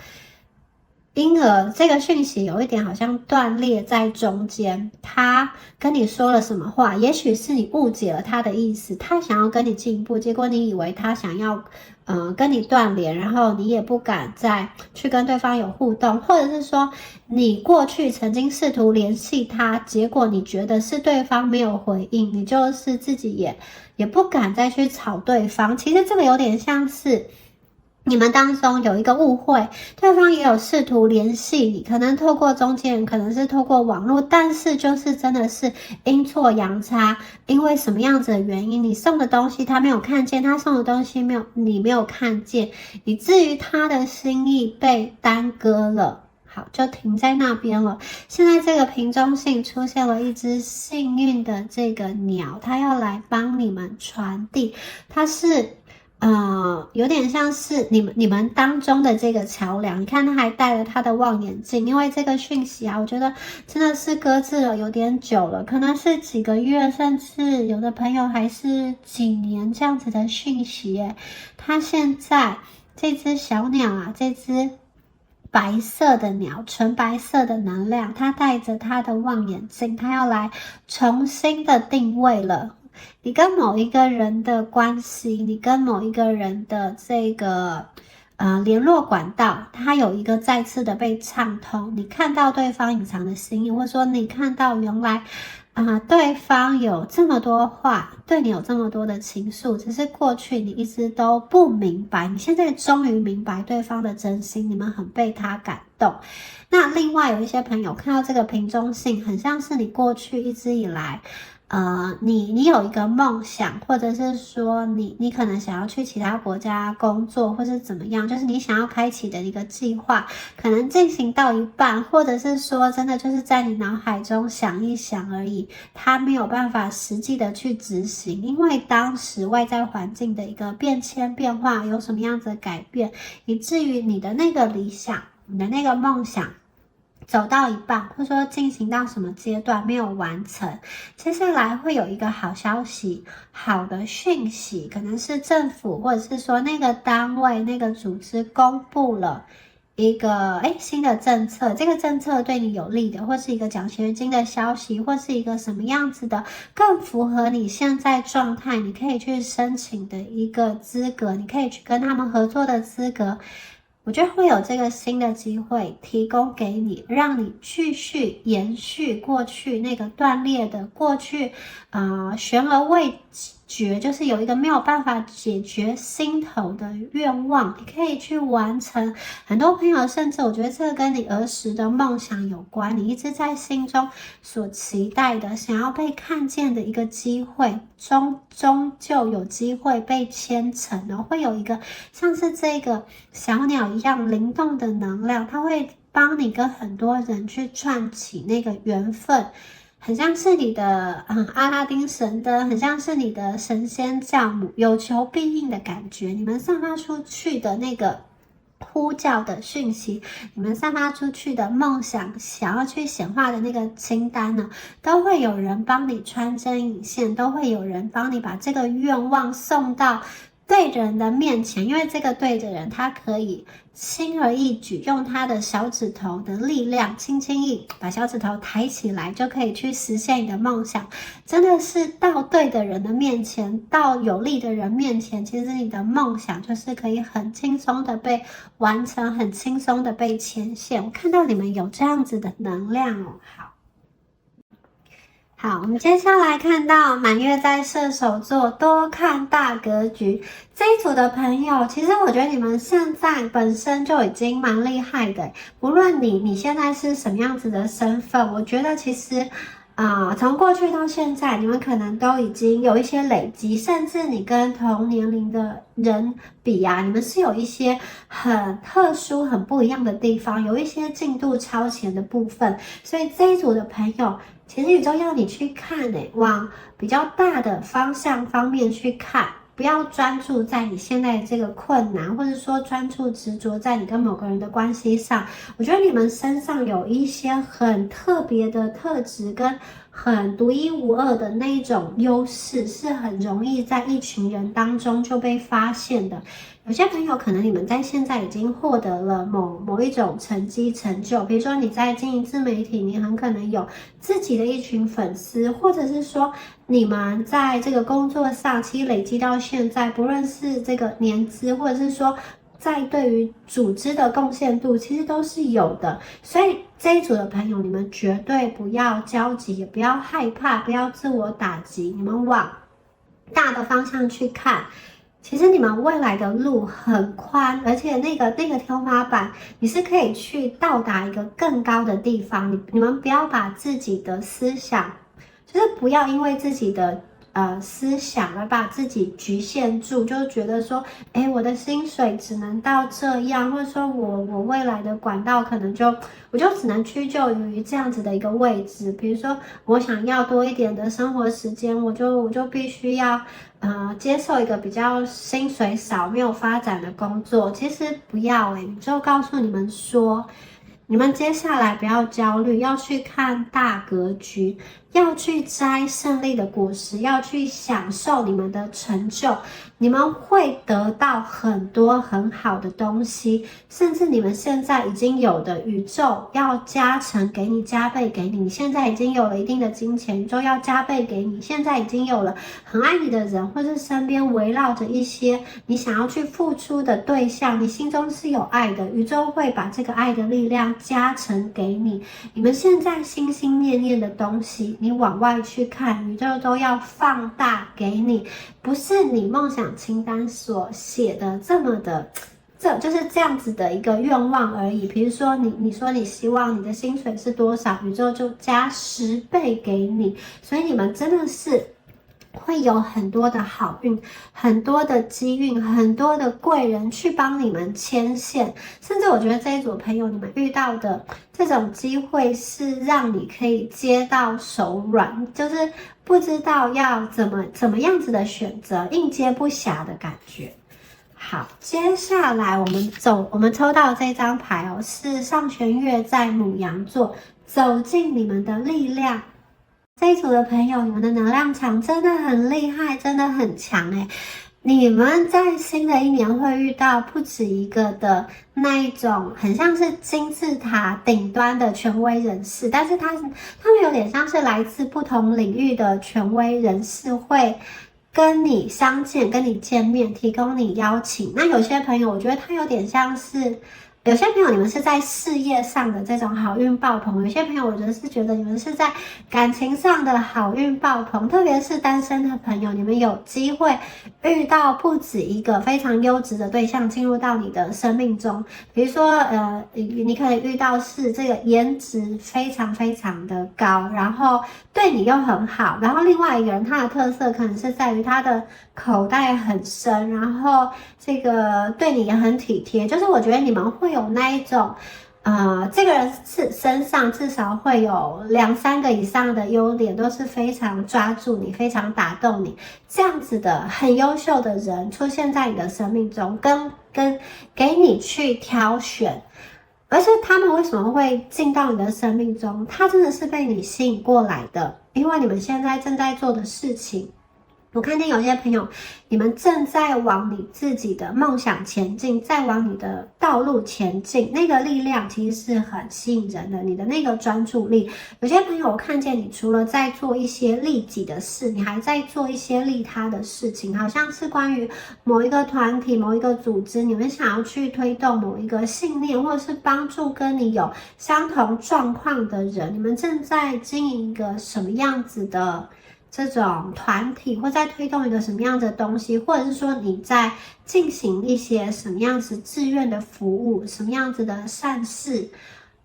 因而这个讯息有一点好像断裂在中间，他跟你说了什么话，也许是你误解了他的意思，他想要跟你进一步，结果你以为他想要跟你断联，然后你也不敢再去跟对方有互动，或者是说你过去曾经试图联系他，结果你觉得是对方没有回应，你就是自己也不敢再去吵对方。其实这个有点像是你们当中有一个误会，对方也有试图联系你，可能透过中间人，可能是透过网络，但是就是真的是阴错阳差，因为什么样子的原因，你送的东西他没有看见，他送的东西你没有看见，以至于他的心意被耽搁了。好，就停在那边了。现在这个瓶中信出现了一只幸运的这个鸟，它要来帮你们传递，它是有点像是你们当中的这个桥梁。你看他还戴了他的望远镜，因为这个讯息啊，我觉得真的是搁置了有点久了，可能是几个月，甚至有的朋友还是几年这样子的讯息耶。他现在这只小鸟啊，这只白色的鸟，纯白色的能量，它带着它的望远镜，它要来重新的定位了。你跟某一个人的关系，你跟某一个人的这个联络管道，它有一个再次的被畅通。你看到对方隐藏的心意，或者说你看到原来对方有这么多话，对你有这么多的情愫，只是过去你一直都不明白，你现在终于明白对方的真心，你们很被他感动。那另外有一些朋友看到这个瓶中信，很像是你过去一直以来你有一个梦想，或者是说你可能想要去其他国家工作，或是怎么样，就是你想要开启的一个计划，可能进行到一半，或者是说真的就是在你脑海中想一想而已，它没有办法实际的去执行，因为当时外在环境的一个变迁变化有什么样子的改变，以至于你的那个理想，你的那个梦想走到一半，或者说进行到什么阶段没有完成，接下来会有一个好消息，好的讯息，可能是政府或者是说那个单位那个组织公布了一个新的政策，这个政策对你有利的，或是一个奖学金的消息，或是一个什么样子的更符合你现在状态，你可以去申请的一个资格，你可以去跟他们合作的资格，我觉得会有这个新的机会提供给你，让你继续延续过去那个断裂的过去悬而未决，就是有一个没有办法解决心头的愿望，你可以去完成。很多朋友甚至我觉得这个跟你儿时的梦想有关，你一直在心中所期待的想要被看见的一个机会，终究有机会被牵成了，会有一个像是这个小鸟一样灵动的能量，它会帮你跟很多人去串起那个缘分，很像是你的阿拉丁神灯，很像是你的神仙教母，有求必应的感觉。你们散发出去的那个呼叫的讯息，你们散发出去的梦想，想要去显化的那个清单呢，都会有人帮你穿针引线，都会有人帮你把这个愿望送到对的人的面前，因为这个对的人他可以轻而易举用他的小指头的力量，轻轻易把小指头抬起来，就可以去实现你的梦想。真的是到对的人的面前，到有利的人面前，其实你的梦想就是可以很轻松的被完成，很轻松的被牵线。我看到你们有这样子的能量哦。好，我们接下来看到满月在射手座，多看大格局。这一组的朋友，其实我觉得你们现在本身就已经蛮厉害的，无论你现在是什么样子的身份，我觉得其实从过去到现在，你们可能都已经有一些累积，甚至你跟同年龄的人比啊，你们是有一些很特殊、很不一样的地方，有一些进度超前的部分，所以这一组的朋友，其实宇宙要你去看往比较大的方向方面去看，不要专注在你现在的这个困难，或者说专注执着在你跟某个人的关系上。我觉得你们身上有一些很特别的特质跟很独一无二的那一种优势，是很容易在一群人当中就被发现的。有些朋友可能你们在现在已经获得了某一种成绩成就，比如说你在经营自媒体，你很可能有自己的一群粉丝，或者是说你们在这个工作上其实累积到现在，不论是这个年资，或者是说在对于组织的贡献度，其实都是有的。所以这一组的朋友，你们绝对不要焦急，也不要害怕，不要自我打击，你们往大的方向去看。其实你们未来的路很宽，而且那个天花板，你是可以去到达一个更高的地方。你们不要把自己的思想，就是不要因为自己的思想而把自己局限住，就觉得说，我的薪水只能到这样，或者说我未来的管道可能我就只能屈就于这样子的一个位置。比如说，我想要多一点的生活时间，我就必须要接受一个比较薪水少、没有发展的工作。其实不要宇宙告诉你们说，你们接下来不要焦虑，要去看大格局，要去摘胜利的果实，要去享受你们的成就。你们会得到很多很好的东西，甚至你们现在已经有的宇宙要加成给你，加倍给你。你现在已经有了一定的金钱，宇宙要加倍给你。现在已经有了很爱你的人，或是身边围绕着一些你想要去付出的对象，你心中是有爱的，宇宙会把这个爱的力量加成给你。你们现在心心念念的东西，你往外去看，宇宙都要放大给你，不是你梦想清单所写的这么的，这就是这样子的一个愿望而已。比如说你说你希望你的薪水是多少，宇宙就加10倍给你。所以你们真的是会有很多的好运，很多的机运，很多的贵人去帮你们牵线。甚至我觉得这一组朋友，你们遇到的这种机会是让你可以接到手软，就是不知道要怎么样子的选择，应接不暇的感觉。好，接下来我们抽到这张牌是上弦月在牡羊座，走进你们的力量。这一组的朋友，你们的能量场真的很厉害，真的很强你们在新的一年会遇到不止一个的那一种很像是金字塔顶端的权威人士，但是他们有点像是来自不同领域的权威人士，会跟你相见，跟你见面，提供你邀请。那有些朋友，我觉得他有点像是有些朋友你们是在事业上的这种好运爆棚，有些朋友我觉得是觉得你们是在感情上的好运爆棚，特别是单身的朋友，你们有机会遇到不止一个非常优质的对象进入到你的生命中。比如说你可能遇到是这个颜值非常非常的高，然后对你又很好，然后另外一个人他的特色可能是在于他的口袋很深，然后这个对你也很体贴，就是我觉得你们会有那一种这个人身上至少会有2-3个以上的优点，都是非常抓住你，非常打动你，这样子的很优秀的人出现在你的生命中，跟给你去挑选。而且他们为什么会进到你的生命中？他真的是被你吸引过来的，因为你们现在正在做的事情。我看见有些朋友，你们正在往你自己的梦想前进，在往你的道路前进，那个力量其实是很吸引人的，你的那个专注力。有些朋友，我看见你除了在做一些利己的事，你还在做一些利他的事情，好像是关于某一个团体、某一个组织，你们想要去推动某一个信念，或者是帮助跟你有相同状况的人，你们正在经营一个什么样子的这种团体，或在推动一个什么样的东西，或者是说你在进行一些什么样子志愿的服务，什么样子的善事。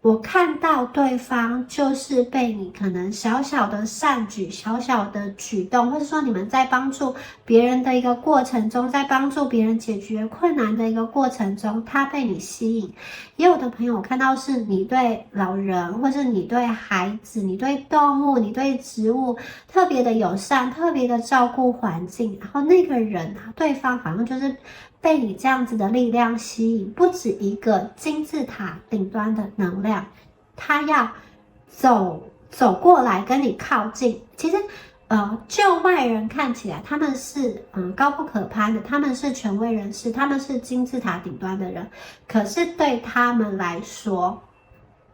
我看到对方就是被你可能小小的善举、小小的举动，或者说你们在帮助别人的一个过程中，在帮助别人解决困难的一个过程中，他被你吸引。也有的朋友我看到是你对老人，或是你对孩子，你对动物，你对植物特别的友善，特别的照顾环境，然后那个人对方好像就是被你这样子的力量吸引，不止一个金字塔顶端的能量，他要走过来跟你靠近。其实就外人看起来他们是高不可攀的，他们是权威人士，他们是金字塔顶端的人，可是对他们来说，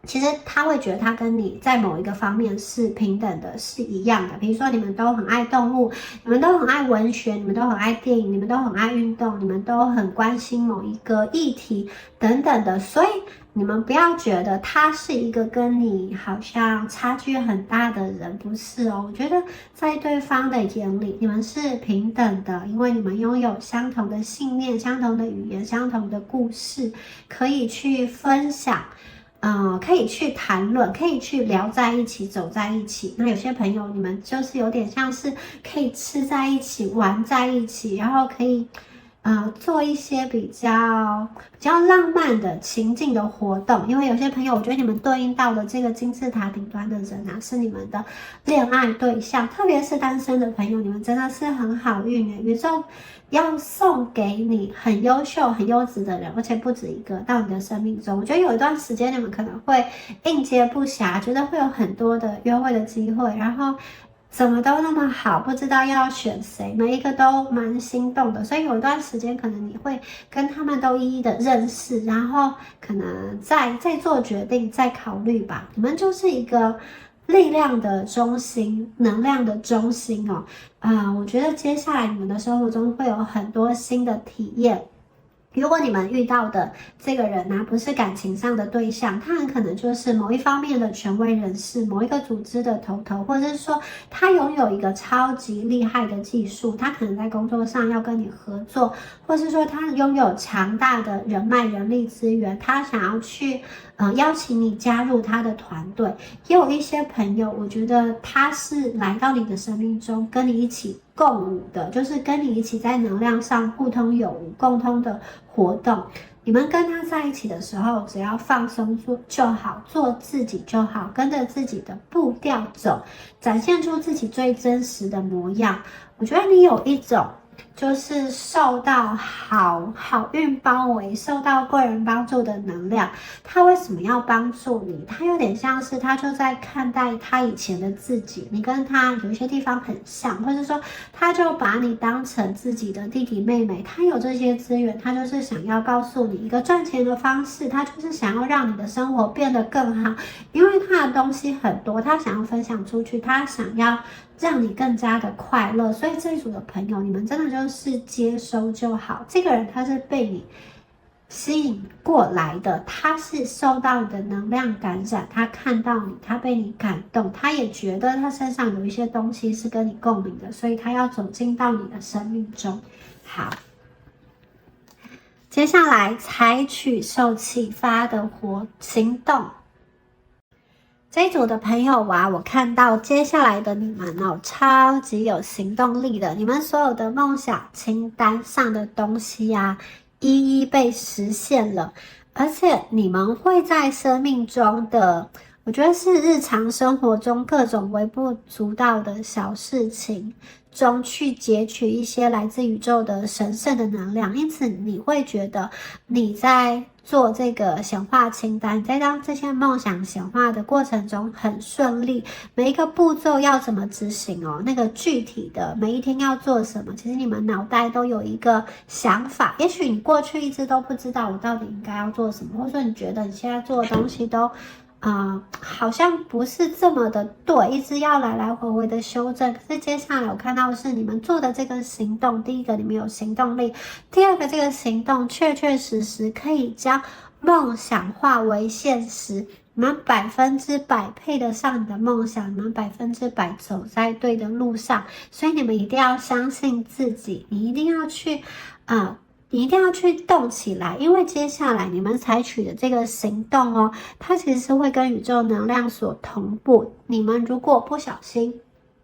其实他会觉得他跟你在某一个方面是平等的，是一样的。比如说你们都很爱动物，你们都很爱文学，你们都很爱电影，你们都很爱运动，你们都很关心某一个议题等等的。所以你们不要觉得他是一个跟你好像差距很大的人，不是哦。我觉得在对方的眼里，你们是平等的，因为你们拥有相同的信念、相同的语言、相同的故事，可以去分享。可以去谈论，可以去聊在一起，走在一起。那有些朋友，你们就是有点像是可以吃在一起，玩在一起，然后可以做一些比较浪漫的情境的活动。因为有些朋友，我觉得你们对应到的这个金字塔顶端的人啊，是你们的恋爱对象，特别是单身的朋友，你们真的是很好运耶。宇宙要送给你很优秀、很优质的人，而且不止一个到你的生命中。我觉得有一段时间你们可能会应接不暇，觉得会有很多的约会的机会，然后怎么都那么好，不知道要选谁，每一个都蛮心动的。所以有一段时间可能你会跟他们都一一的认识，然后可能再做决定，再考虑吧。你们就是一个力量的中心，能量的中心哦。我觉得接下来你们的生活中会有很多新的体验。如果你们遇到的这个人不是感情上的对象，他很可能就是某一方面的权威人士，某一个组织的头头，或者是说他拥有一个超级厉害的技术，他可能在工作上要跟你合作，或是说他拥有强大的人脉人力资源，他想要去邀请你加入他的团队。也有一些朋友，我觉得他是来到你的生命中跟你一起共舞的，就是跟你一起在能量上互通有无，共通的活动。你们跟他在一起的时候，只要放松就好，做自己就好，跟着自己的步调走，展现出自己最真实的模样。我觉得你有一种就是受到好运包围，受到贵人帮助的能量。他为什么要帮助你？他有点像是他就在看待他以前的自己，你跟他有一些地方很像，或者说他就把你当成自己的弟弟妹妹。他有这些资源，他就是想要告诉你一个赚钱的方式，他就是想要让你的生活变得更好，因为他的东西很多，他想要分享出去，他想要让你更加的快乐。所以这一组的朋友，你们真的就是接收就好。这个人他是被你吸引过来的，他是受到你的能量感染，他看到你，他被你感动，他也觉得他身上有一些东西是跟你共鸣的，所以他要走进到你的生命中。好，接下来采取受启发的行动。这一组的朋友啊，我看到接下来的你们哦，超级有行动力的，你们所有的梦想清单上的东西啊，一一被实现了，而且你们会在生命中的，我觉得是日常生活中各种微不足道的小事情中去截取一些来自宇宙的神圣的能量，因此你会觉得你在做这个显化清单，在让这些梦想显化的过程中很顺利，每一个步骤要怎么执行哦，那个具体的每一天要做什么，其实你们脑袋都有一个想法，也许你过去一直都不知道我到底应该要做什么，或者说你觉得你现在做的东西都好像不是这么的对，一直要来来回回的修正。可是接下来我看到的是你们做的这个行动，第一个你们有行动力，第二个这个行动确确实实可以将梦想化为现实，你们100%配得上你的梦想，你们100%走在对的路上，所以你们一定要相信自己，你一定要去你一定要去动起来，因为接下来你们采取的这个行动哦，它其实是会跟宇宙能量所同步。你们如果不小心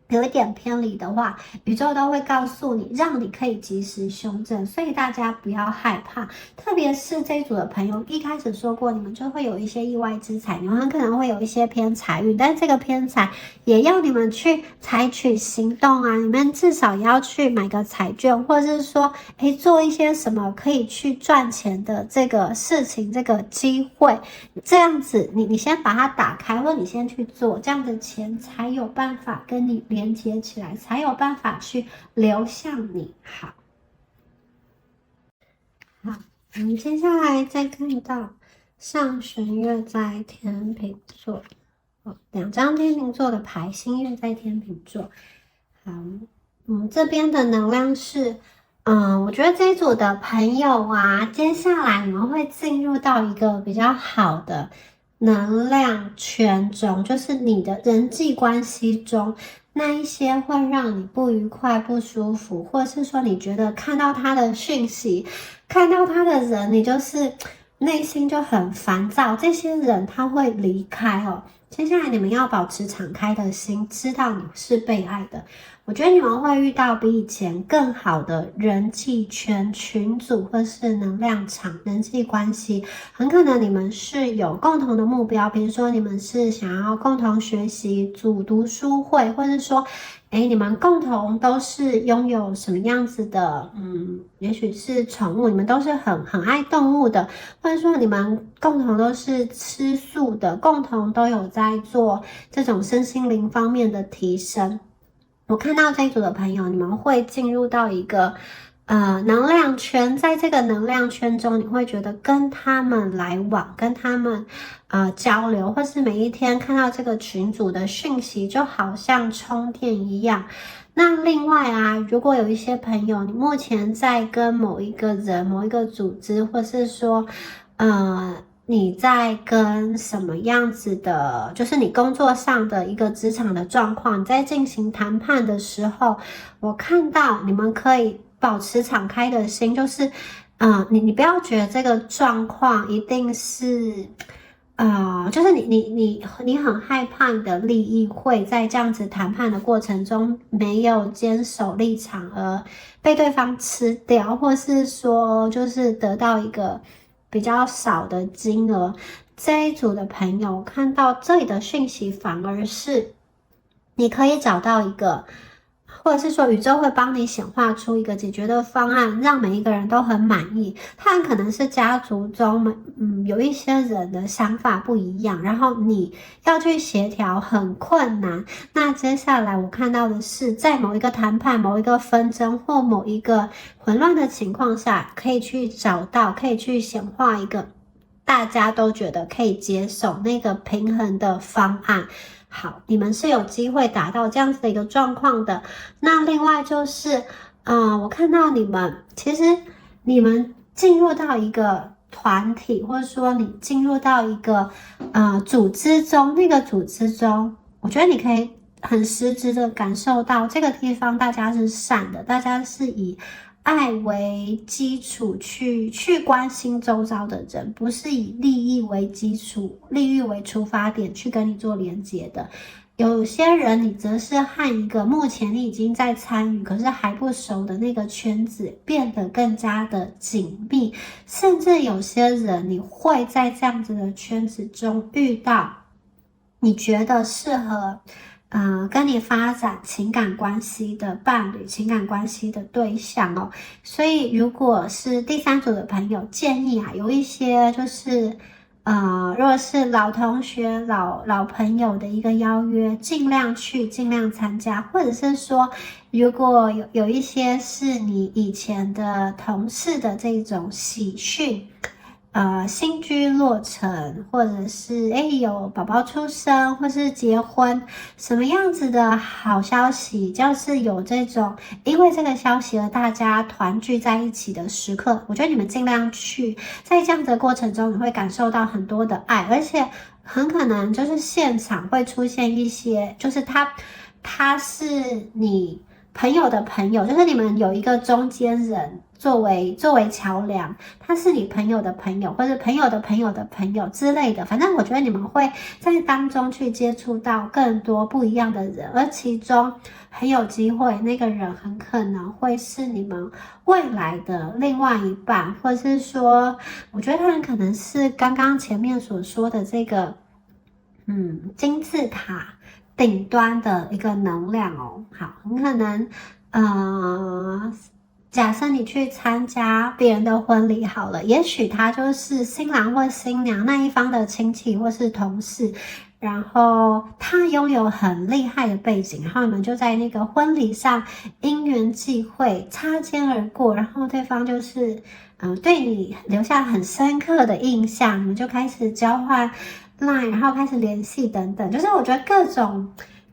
有一点偏离的话，宇宙都会告诉你，让你可以及时修正，所以大家不要害怕。特别是这一组的朋友，一开始说过，你们就会有一些意外之财，你们很可能会有一些偏财运，但是这个偏财也要你们去采取行动啊！你们至少也要去买个彩券，或者是说，做一些什么可以去赚钱的这个事情，这个机会，这样子你先把它打开，或者你先去做，这样的钱才有办法跟你连接起来，才有办法去流向你。好，我们接下来再看到上弦月在天秤座，2张天秤座的牌，新月在天秤座。好，这边的能量是，我觉得这一组的朋友啊，接下来你们会进入到一个比较好的能量圈中，就是你的人际关系中，那一些会让你不愉快、不舒服，或者是说你觉得看到他的讯息，看到他的人，你就是内心就很烦躁，这些人他会离开哦。接下来你们要保持敞开的心，知道你是被爱的。我觉得你们会遇到比以前更好的人际圈、群组或是能量场、人际关系，很可能你们是有共同的目标，比如说你们是想要共同学习、组读书会，或是说你们共同都是拥有什么样子的，也许是宠物，你们都是很爱动物的，或者说你们共同都是吃素的，共同都有在做这种身心灵方面的提升。我看到这一组的朋友，你们会进入到一个能量圈，在这个能量圈中，你会觉得跟他们来往，跟他们交流，或是每一天看到这个群组的讯息，就好像充电一样。那另外啊，如果有一些朋友，你目前在跟某一个人、某一个组织，或是说你在跟什么样子的，就是你工作上的一个职场的状况，你在进行谈判的时候，我看到你们可以保持敞开的心，就是你不要觉得这个状况一定是就是你很害怕你的利益会在这样子谈判的过程中没有坚守立场而被对方吃掉，或是说就是得到一个比较少的金额。这一组的朋友看到这里的讯息，反而是你可以找到一个，或者是说宇宙会帮你显化出一个解决的方案，让每一个人都很满意。它很可能是家族中有一些人的想法不一样，然后你要去协调很困难。那接下来我看到的是，在某一个谈判、某一个纷争或某一个混乱的情况下，可以去找到，可以去显化一个大家都觉得可以接受那个平衡的方案。好，你们是有机会达到这样子的一个状况的。那另外就是我看到你们其实你们进入到一个团体，或者说你进入到一个组织中，那个组织中，我觉得你可以很实质的感受到这个地方大家是善的，大家是以爱为基础去关心周遭的人，不是以利益为基础、利益为出发点去跟你做连接的。有些人你则是和一个目前你已经在参与，可是还不熟的那个圈子变得更加的紧密，甚至有些人你会在这样子的圈子中遇到你觉得适合跟你发展情感关系的伴侣、情感关系的对象哦。所以如果是第三组的朋友，建议有一些就是如果是老同学、老朋友的一个邀约，尽量去，尽量参加，或者是说，如果有一些是你以前的同事的这种喜讯，新居落成，或者是有宝宝出生，或是结婚，什么样子的好消息，就是有这种因为这个消息而大家团聚在一起的时刻，我觉得你们尽量去，在这样的过程中，你会感受到很多的爱，而且很可能就是现场会出现一些，就是他是你朋友的朋友，就是你们有一个中间人作为桥梁，他是你朋友的朋友，或者朋友的朋友的朋友之类的。反正我觉得你们会在当中去接触到更多不一样的人，而其中很有机会，那个人很可能会是你们未来的另外一半，或者是说，我觉得他很可能是刚刚前面所说的这个，金字塔顶端的一个能量哦。好，很可能，假设你去参加别人的婚礼好了，也许他就是新郎或新娘那一方的亲戚或是同事，然后他拥有很厉害的背景，然后你们就在那个婚礼上因缘际会擦肩而过，然后对方就是对你留下很深刻的印象，你们就开始交换 LINE， 然后开始联系等等，就是我觉得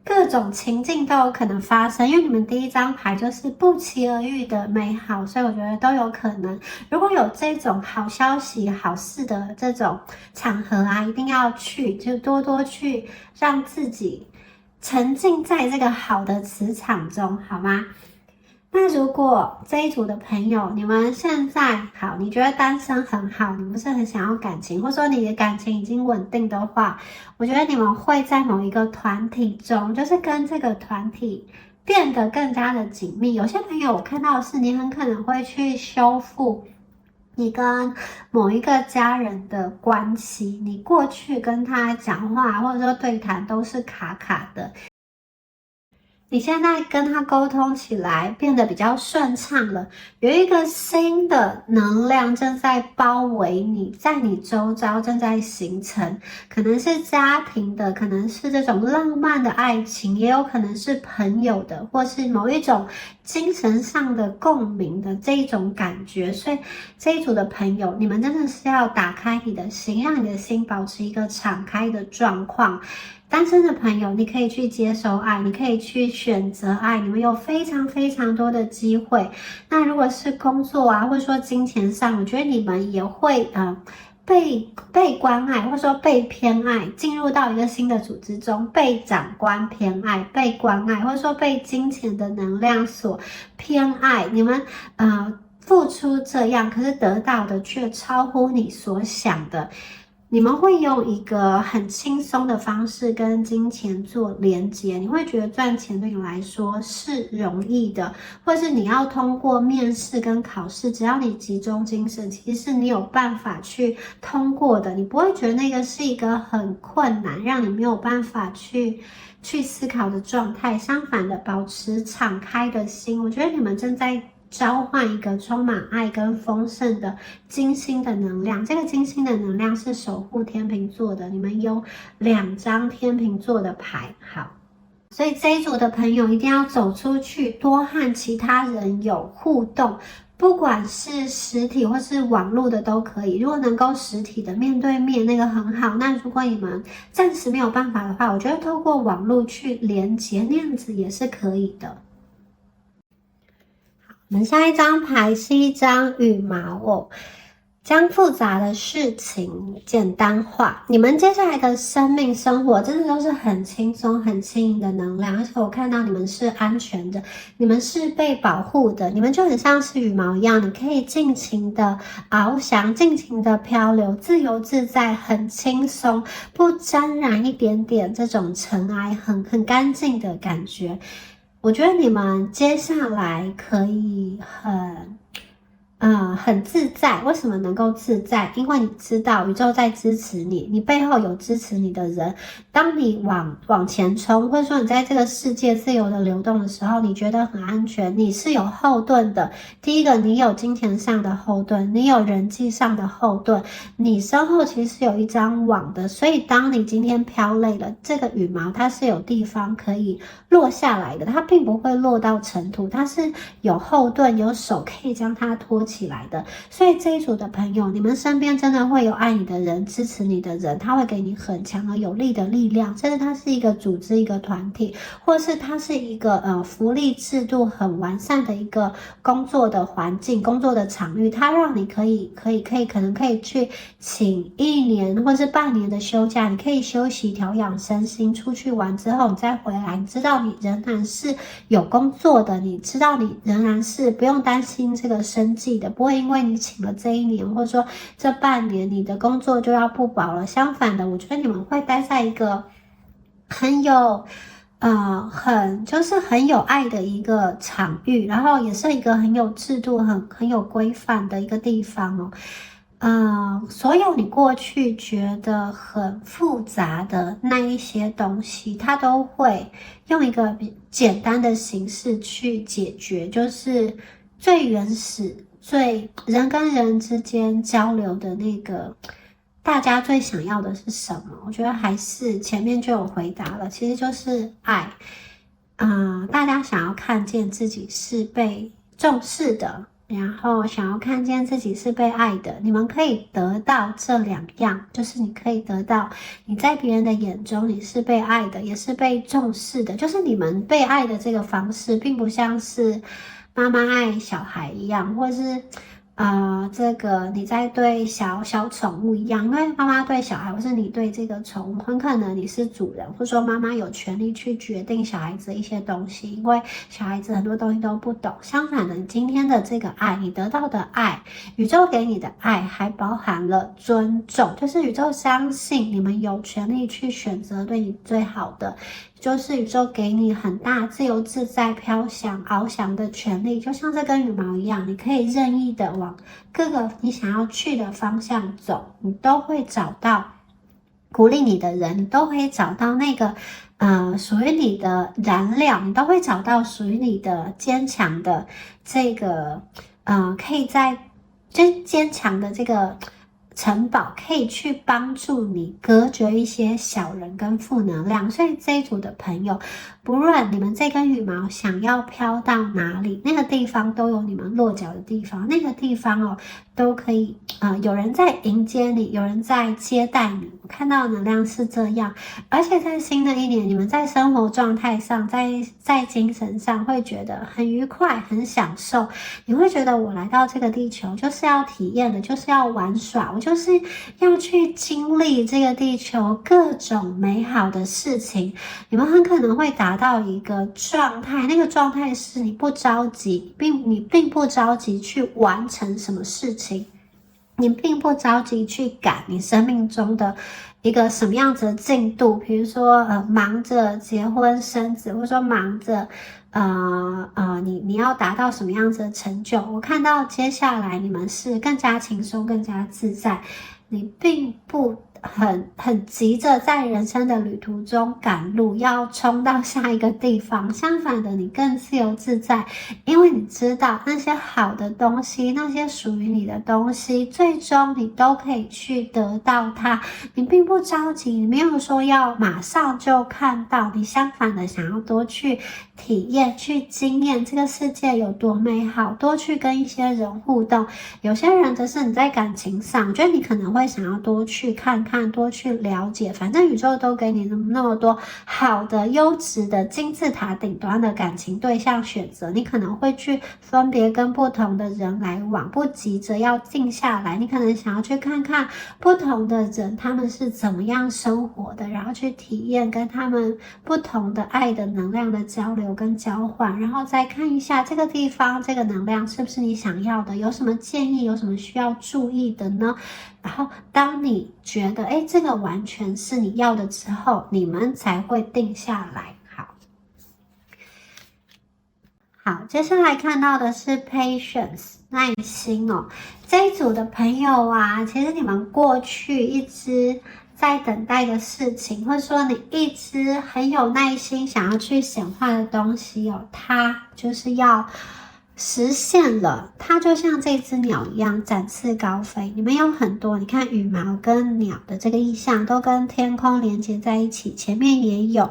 各种情境都有可能发生，因为你们第一张牌就是不期而遇的美好，所以我觉得都有可能。如果有这种好消息、好事的这种场合一定要去，就多多去让自己沉浸在这个好的磁场中，好吗？那如果这一组的朋友，你们现在好，你觉得单身很好，你不是很想要感情，或者说你的感情已经稳定的话，我觉得你们会在某一个团体中，就是跟这个团体变得更加的紧密。有些朋友我看到的是，你很可能会去修复你跟某一个家人的关系，你过去跟他讲话或者说对谈都是卡卡的。你现在跟他沟通起来变得比较顺畅了，有一个新的能量正在包围你，在你周遭正在形成，可能是家庭的，可能是这种浪漫的爱情，也有可能是朋友的，或是某一种精神上的共鸣的这一种感觉。所以这一组的朋友，你们真的是要打开你的心，让你的心保持一个敞开的状况。单身的朋友，你可以去接受爱，你可以去选择爱，你们有非常非常多的机会。那如果是工作或者说金钱上，我觉得你们也会被关爱，或者说被偏爱，进入到一个新的组织中，被长官偏爱，被关爱，或者说被金钱的能量所偏爱。你们付出这样，可是得到的却超乎你所想的。你们会用一个很轻松的方式跟金钱做连接，你会觉得赚钱对你来说是容易的，或是你要通过面试跟考试，只要你集中精神，其实是你有办法去通过的，你不会觉得那个是一个很困难，让你没有办法去思考的状态。相反的，保持敞开的心，我觉得你们正在召唤一个充满爱跟丰盛的金星的能量，这个金星的能量是守护天秤座的，你们有2张天秤座的牌，好，所以这一组的朋友一定要走出去，多和其他人有互动，不管是实体或是网络的都可以。如果能够实体的面对面，那个很好。那如果你们暂时没有办法的话，我觉得透过网络去连接，那样子也是可以的。我们下一张牌是一张羽毛哦。将复杂的事情简单化，你们接下来的生命生活真的都是很轻松、很轻盈的能量，而且我看到你们是安全的，你们是被保护的，你们就很像是羽毛一样，你可以尽情的翱翔，尽情的漂流，自由自在，很轻松，不沾染一点点这种尘埃，很干净的感觉。我觉得你们接下来可以很自在。为什么能够自在？因为你知道宇宙在支持你，你背后有支持你的人。当你往前冲，或者说你在这个世界自由的流动的时候，你觉得很安全，你是有后盾的。第一个，你有金钱上的后盾，你有人际上的后盾，你身后其实有一张网的。所以当你今天飘累了，这个羽毛它是有地方可以落下来的，它并不会落到尘土，它是有后盾，有手可以将它托起来的。所以这一组的朋友，你们身边真的会有爱你的人，支持你的人，他会给你很强而有力的力量，甚至它是一个组织，一个团体，或是它是一个福利制度很完善的一个工作的环境，工作的场域，它让你可能可以去请1年或是半年的休假，你可以休息调养身心，出去玩之后你再回来，你知道你仍然是有工作的，你知道你仍然是不用担心这个生计的，不会因为你请了这1年或者说这半年你的工作就要不保了。相反的，我觉得你们会待在一个很有很有爱的一个场域，然后也是一个很有制度很有规范的一个地方哦。所有你过去觉得很复杂的那一些东西，它都会用一个比简单的形式去解决，就是最原始、最人跟人之间交流的那个，大家最想要的是什么？我觉得还是前面就有回答了，其实就是爱。大家想要看见自己是被重视的，然后想要看见自己是被爱的，你们可以得到这2样，就是你可以得到你在别人的眼中你是被爱的，也是被重视的，就是你们被爱的这个方式并不像是妈妈爱小孩一样，或是这个你在对小宠物一样，因为妈妈对小孩或是你对这个宠物，很可能你是主人，或者说妈妈有权利去决定小孩子的一些东西，因为小孩子很多东西都不懂。相反的，你今天的这个爱，你得到的爱，宇宙给你的爱还包含了尊重，就是宇宙相信你们有权利去选择对你最好的，就是宇宙给你很大自由自在飘翔翱翔的权利，就像这根羽毛一样，你可以任意的往各个你想要去的方向走，你都会找到鼓励你的人，你都会找到那个属于你的燃料，你都会找到属于你的坚强的这个可以在坚强的这个城堡，可以去帮助你隔绝一些小人跟负能量。所以这一组的朋友，不论你们这根羽毛想要飘到哪里，那个地方都有你们落脚的地方，那个地方都可以有人在迎接你，有人在接待你。我看到的能量是这样，而且在新的一年，你们在生活状态上，在精神上会觉得很愉快，很享受。你会觉得我来到这个地球就是要体验的，就是要玩耍，我就是要去经历这个地球各种美好的事情。你们很可能会达到一个状态，那个状态是你不着急，你并不着急去完成什么事情，你并不着急去赶你生命中的一个什么样子的进度，比如说忙着结婚生子，或者说忙着你要达到什么样子的成就。我看到接下来你们是更加轻松，更加自在，你并不很急着在人生的旅途中赶路，要冲到下一个地方。相反的，你更自由自在，因为你知道那些好的东西，那些属于你的东西，最终你都可以去得到它。你并不着急，你没有说要马上就看到，你相反的想要多去体验，去经验这个世界有多美好，多去跟一些人互动。有些人则是你在感情上，我觉得你可能会想要多去看看，多去了解，反正宇宙都给你那么多好的、优质的金字塔顶端的感情对象选择，你可能会去分别跟不同的人来往，不急着要静下来，你可能想要去看看不同的人他们是怎么样生活的，然后去体验跟他们不同的爱的能量的交流跟交换，然后再看一下这个地方这个能量是不是你想要的，有什么建议，有什么需要注意的呢？然后当你觉得这个完全是你要的之后，你们才会定下来。好，接下来看到的是 patience 耐心哦。这一组的朋友啊，其实你们过去一直在等待的事情，或者说你一直很有耐心想要去显化的东西哦，它就是要实现了。它就像这只鸟一样展翅高飞。你们有很多，你看羽毛跟鸟的这个意象都跟天空连接在一起，前面也有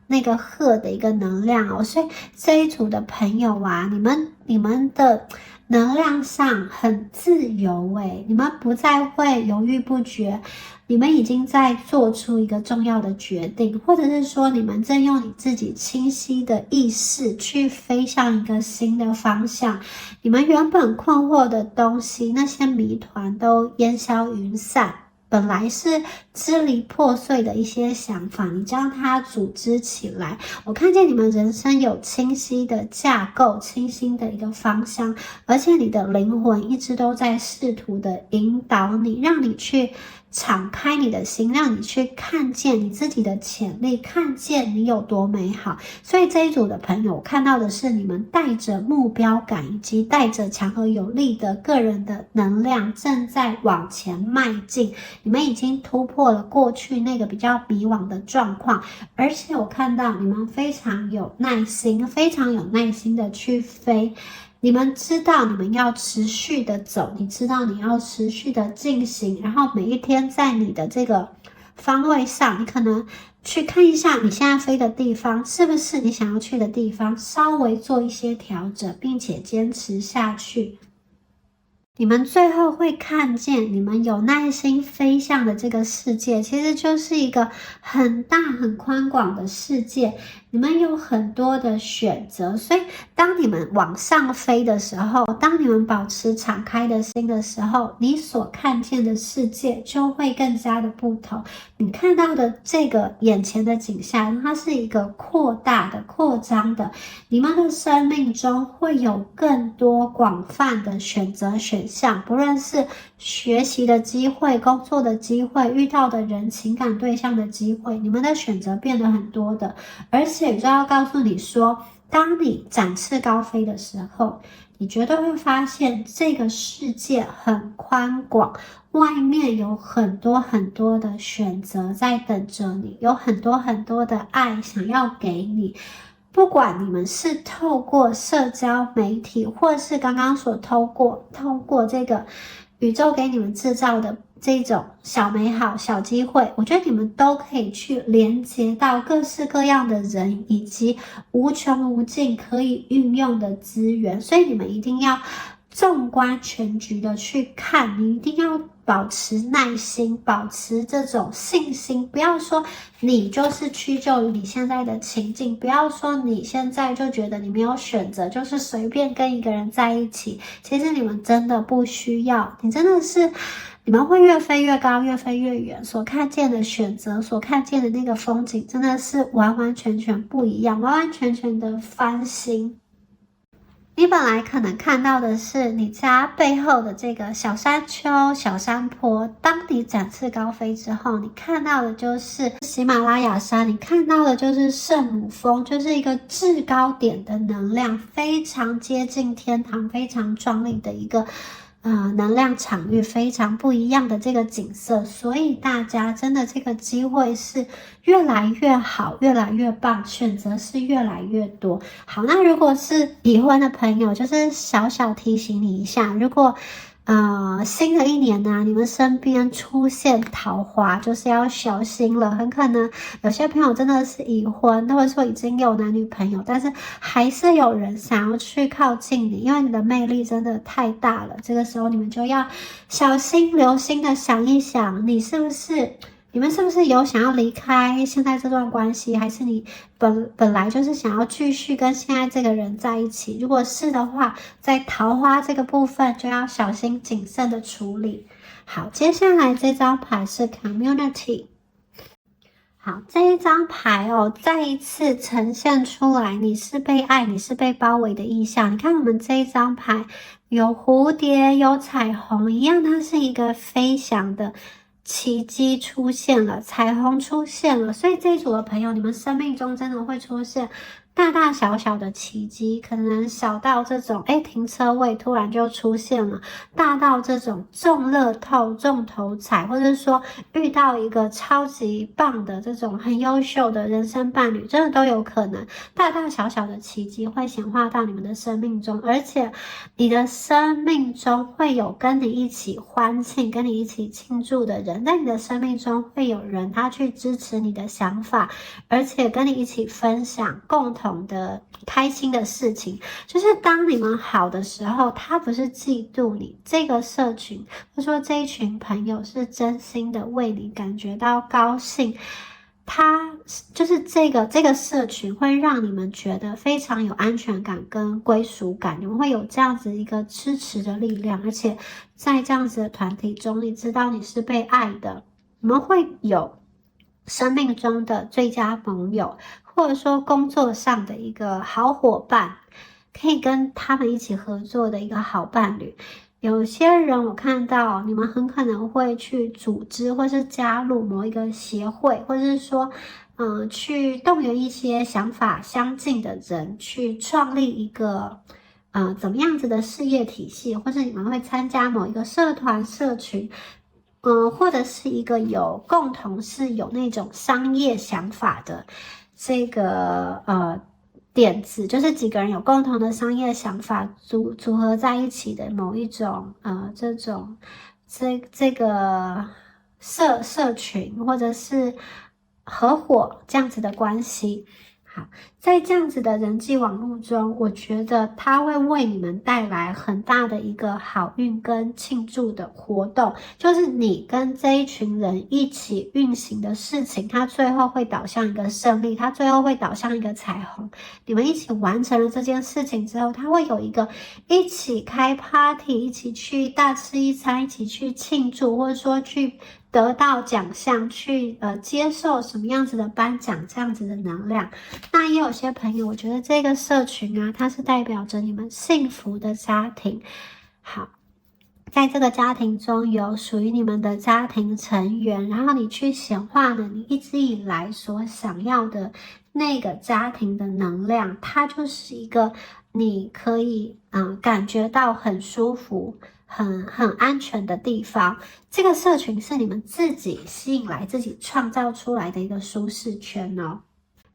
那个鹤的一个能量哦，所以这一组的朋友啊，你们的能量上很自由你们不再会犹豫不决，你们已经在做出一个重要的决定，或者是说你们正用你自己清晰的意识去飞向一个新的方向，你们原本困惑的东西，那些谜团都烟消云散。本来是支离破碎的一些想法，你将它组织起来，我看见你们人生有清晰的架构，清晰的一个方向，而且你的灵魂一直都在试图的引导你，让你去敞开你的心，让你去看见你自己的潜力，看见你有多美好。所以这一组的朋友，我看到的是你们带着目标感，以及带着强而有力的个人的能量，正在往前迈进。你们已经突破了过去那个比较迷惘的状况，而且我看到你们非常有耐心，非常有耐心的去飞。你们知道你们要持续的走，你知道你要持续的进行，然后每一天在你的这个方位上，你可能去看一下你现在飞的地方是不是你想要去的地方，稍微做一些调整，并且坚持下去。你们最后会看见，你们有耐心飞向的这个世界，其实就是一个很大很宽广的世界。你们有很多的选择，所以当你们往上飞的时候，当你们保持敞开的心的时候，你所看见的世界就会更加的不同。你看到的这个眼前的景象，它是一个扩大的、扩张的。你们的生命中会有更多广泛的选择选项，不论是学习的机会、工作的机会、遇到的人、情感对象的机会，你们的选择变得很多的。而且就要告诉你说，当你展翅高飞的时候，你绝对会发现这个世界很宽广，外面有很多很多的选择在等着你，有很多很多的爱想要给你。不管你们是透过社交媒体，或是刚刚所通过这个宇宙给你们制造的这种小美好、小机会，我觉得你们都可以去连接到各式各样的人，以及无穷无尽可以运用的资源。所以你们一定要纵观全局的去看，你一定要保持耐心，保持这种信心，不要说你就是屈就于你现在的情境，不要说你现在就觉得你没有选择，就是随便跟一个人在一起。其实你们真的不需要，你真的是你们会越飞越高，越飞越远，所看见的选择，所看见的那个风景真的是完完全全不一样，完完全全的翻新。你本来可能看到的是你家背后的这个小山丘、小山坡，当你展翅高飞之后，你看到的就是喜马拉雅山，你看到的就是圣母峰，就是一个制高点的能量，非常接近天堂，非常壮丽的一个能量场域，非常不一样的这个景色。所以大家真的这个机会是越来越好，越来越棒，选择是越来越多。好，那如果是已婚的朋友，就是小小提醒你一下，如果新的一年呢，你们身边出现桃花，就是要小心了。很可能有些朋友真的是已婚，或者说已经有男女朋友，但是还是有人想要去靠近你，因为你的魅力真的太大了。这个时候你们就要小心留心的想一想，你是不是你们是不是有想要离开现在这段关系，还是你本来就是想要继续跟现在这个人在一起？如果是的话，在桃花这个部分就要小心谨慎的处理。好，接下来这张牌是 Community。好，这一张牌哦，再一次呈现出来，你是被爱，你是被包围的意象。你看我们这一张牌，有蝴蝶，有彩虹，一样，它是一个飞翔的奇迹出现了，彩虹出现了。所以这一组的朋友，你们生命中真的会出现大大小小的奇迹，可能小到这种停车位突然就出现了，大到这种中乐透、中头彩，或者说遇到一个超级棒的这种很优秀的人生伴侣，真的都有可能。大大小小的奇迹会显化到你们的生命中，而且你的生命中会有跟你一起欢庆、跟你一起庆祝的人，在你的生命中会有人他去支持你的想法，而且跟你一起分享共同的开心的事情。就是当你们好的时候，他不是嫉妒你，这个社群或者说这一群朋友是真心的为你感觉到高兴，他就是这个社群会让你们觉得非常有安全感跟归属感，你们会有这样子一个支持的力量，而且在这样子的团体中，你知道你是被爱的，你们会有生命中的最佳朋友，或者说工作上的一个好伙伴，可以跟他们一起合作的一个好伴侣。有些人我看到你们很可能会去组织或是加入某一个协会，或者是说去动员一些想法相近的人去创立一个怎么样子的事业体系，或者你们会参加某一个社团社群，或者是一个共同是有那种商业想法的这个点子，就是几个人有共同的商业想法组合在一起的某一种这个社群或者是合伙这样子的关系。好，在这样子的人际网络中，我觉得它会为你们带来很大的一个好运跟庆祝的活动，就是你跟这一群人一起运行的事情，它最后会导向一个胜利，它最后会导向一个彩虹。你们一起完成了这件事情之后，它会有一个一起开 party， 一起去大吃一餐，一起去庆祝，或者说去得到奖项，去接受什么样子的颁奖，这样子的能量。那也有些朋友，我觉得这个社群啊，它是代表着你们幸福的家庭。好，在这个家庭中有属于你们的家庭成员，然后你去显化了你一直以来所想要的那个家庭的能量，它就是一个你可以感觉到很舒服很安全的地方。这个社群是你们自己吸引来自己创造出来的一个舒适圈哦。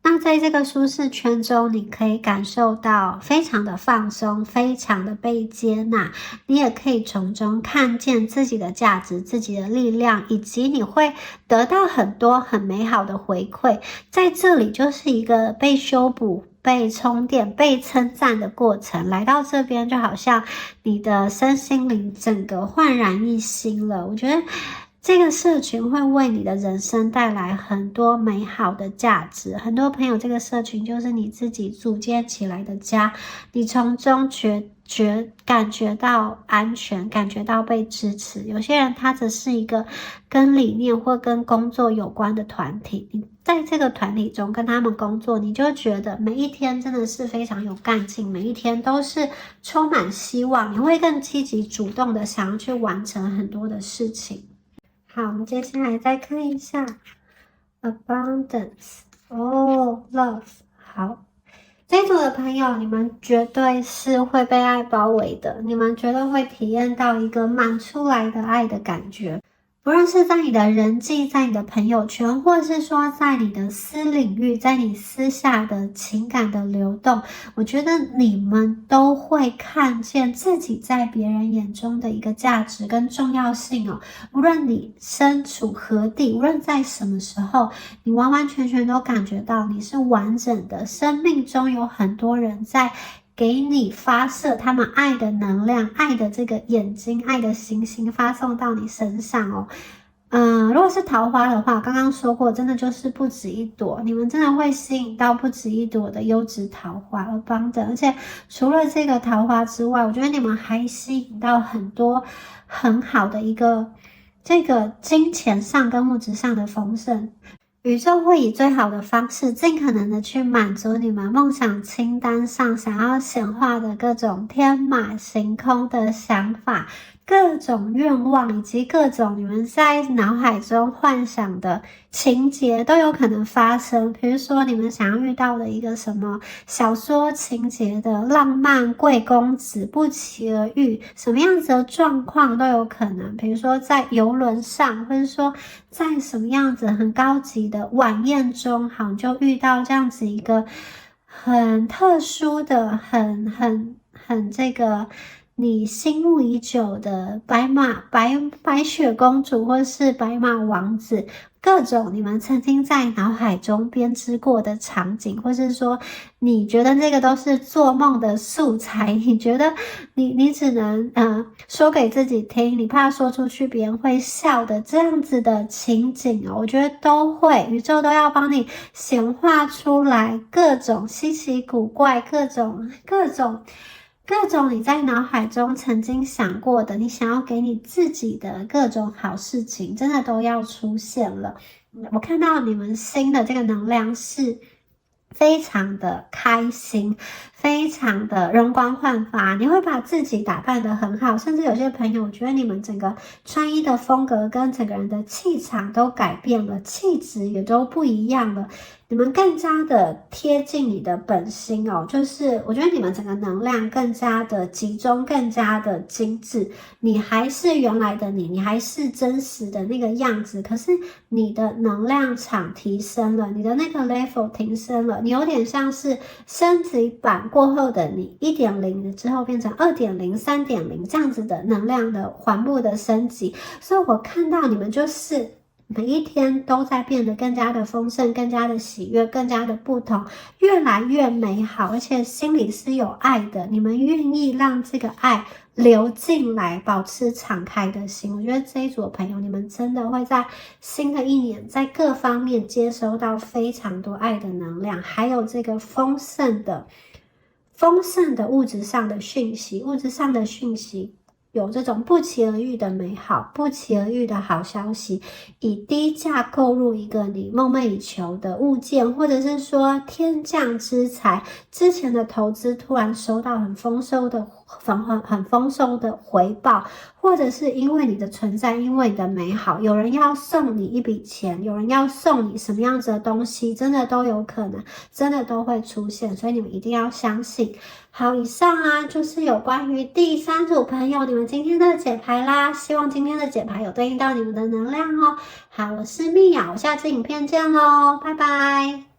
那在这个舒适圈中，你可以感受到非常的放松，非常的被接纳，你也可以从中看见自己的价值，自己的力量，以及你会得到很多很美好的回馈。在这里就是一个被修补、被充电、被称赞的过程。来到这边就好像你的身心灵整个焕然一新了。我觉得这个社群会为你的人生带来很多美好的价值。很多朋友，这个社群就是你自己组建起来的家，你从中感觉到安全，感觉到被支持。有些人他只是一个跟理念或跟工作有关的团体，你在这个团体中跟他们工作，你就觉得每一天真的是非常有干劲，每一天都是充满希望，你会更积极主动的想要去完成很多的事情。好，我们接下来再看一下 abundance love。 好，这一组的朋友，你们绝对是会被爱包围的，你们绝对会体验到一个满出来的爱的感觉。不论是在你的人际，在你的朋友圈，或者是说在你的私领域，在你私下的情感的流动，我觉得你们都会看见自己在别人眼中的一个价值跟重要性哦。无论你身处何地，无论在什么时候，你完完全全都感觉到你是完整的，生命中有很多人在给你发射他们爱的能量，爱的这个眼睛，爱的星星发送到你身上哦。如果是桃花的话，刚刚说过，真的就是不止一朵，你们真的会吸引到不止一朵的优质桃花而帮的。而且除了这个桃花之外，我觉得你们还吸引到很多很好的一个这个金钱上跟物质上的丰盛。宇宙会以最好的方式，尽可能的去满足你们梦想清单上想要显化的各种天马行空的想法。各种愿望以及各种你们在脑海中幻想的情节都有可能发生。比如说你们想要遇到的一个什么小说情节的浪漫贵公子不期而遇，什么样子的状况都有可能。比如说在邮轮上，或者说在什么样子很高级的晚宴中，好，就遇到这样子一个很特殊的很这个你心目已久的白雪公主或是白马王子，各种你们曾经在脑海中编织过的场景，或是说你觉得这个都是做梦的素材，你觉得你只能说给自己听，你怕说出去别人会笑的这样子的情景我觉得都会，宇宙都要帮你显化出来各种稀奇古怪，各种你在脑海中曾经想过的，你想要给你自己的各种好事情，真的都要出现了。我看到你们新的这个能量是非常的开心，非常的容光焕发，你会把自己打扮得很好，甚至有些朋友，我觉得你们整个穿衣的风格跟整个人的气场都改变了，气质也都不一样了，你们更加的贴近你的本心就是我觉得你们整个能量更加的集中，更加的精致，你还是原来的你还是真实的那个样子，可是你的能量场提升了，你的那个 level 提升了，你有点像是升级版过后的你 1.0 之后变成 2.0 3.0 这样子的能量的缓步的升级，所以我看到你们就是每一天都在变得更加的丰盛，更加的喜悦，更加的不同，越来越美好，而且心里是有爱的，你们愿意让这个爱流进来，保持敞开的心。我觉得这一组的朋友，你们真的会在新的一年在各方面接收到非常多爱的能量，还有这个丰盛的物质上的讯息，有这种不期而遇的美好，不期而遇的好消息，以低价购入一个你梦寐以求的物件，或者是说天降之财，之前的投资突然收到很丰收的回报，或者是因为你的存在，因为你的美好，有人要送你一笔钱，有人要送你什么样子的东西，真的都有可能，真的都会出现，所以你们一定要相信。好，以上就是有关于第3组朋友你们今天的解牌啦，希望今天的解牌有对应到你们的能量好，我是蜜雅，我下次影片见咯，拜拜。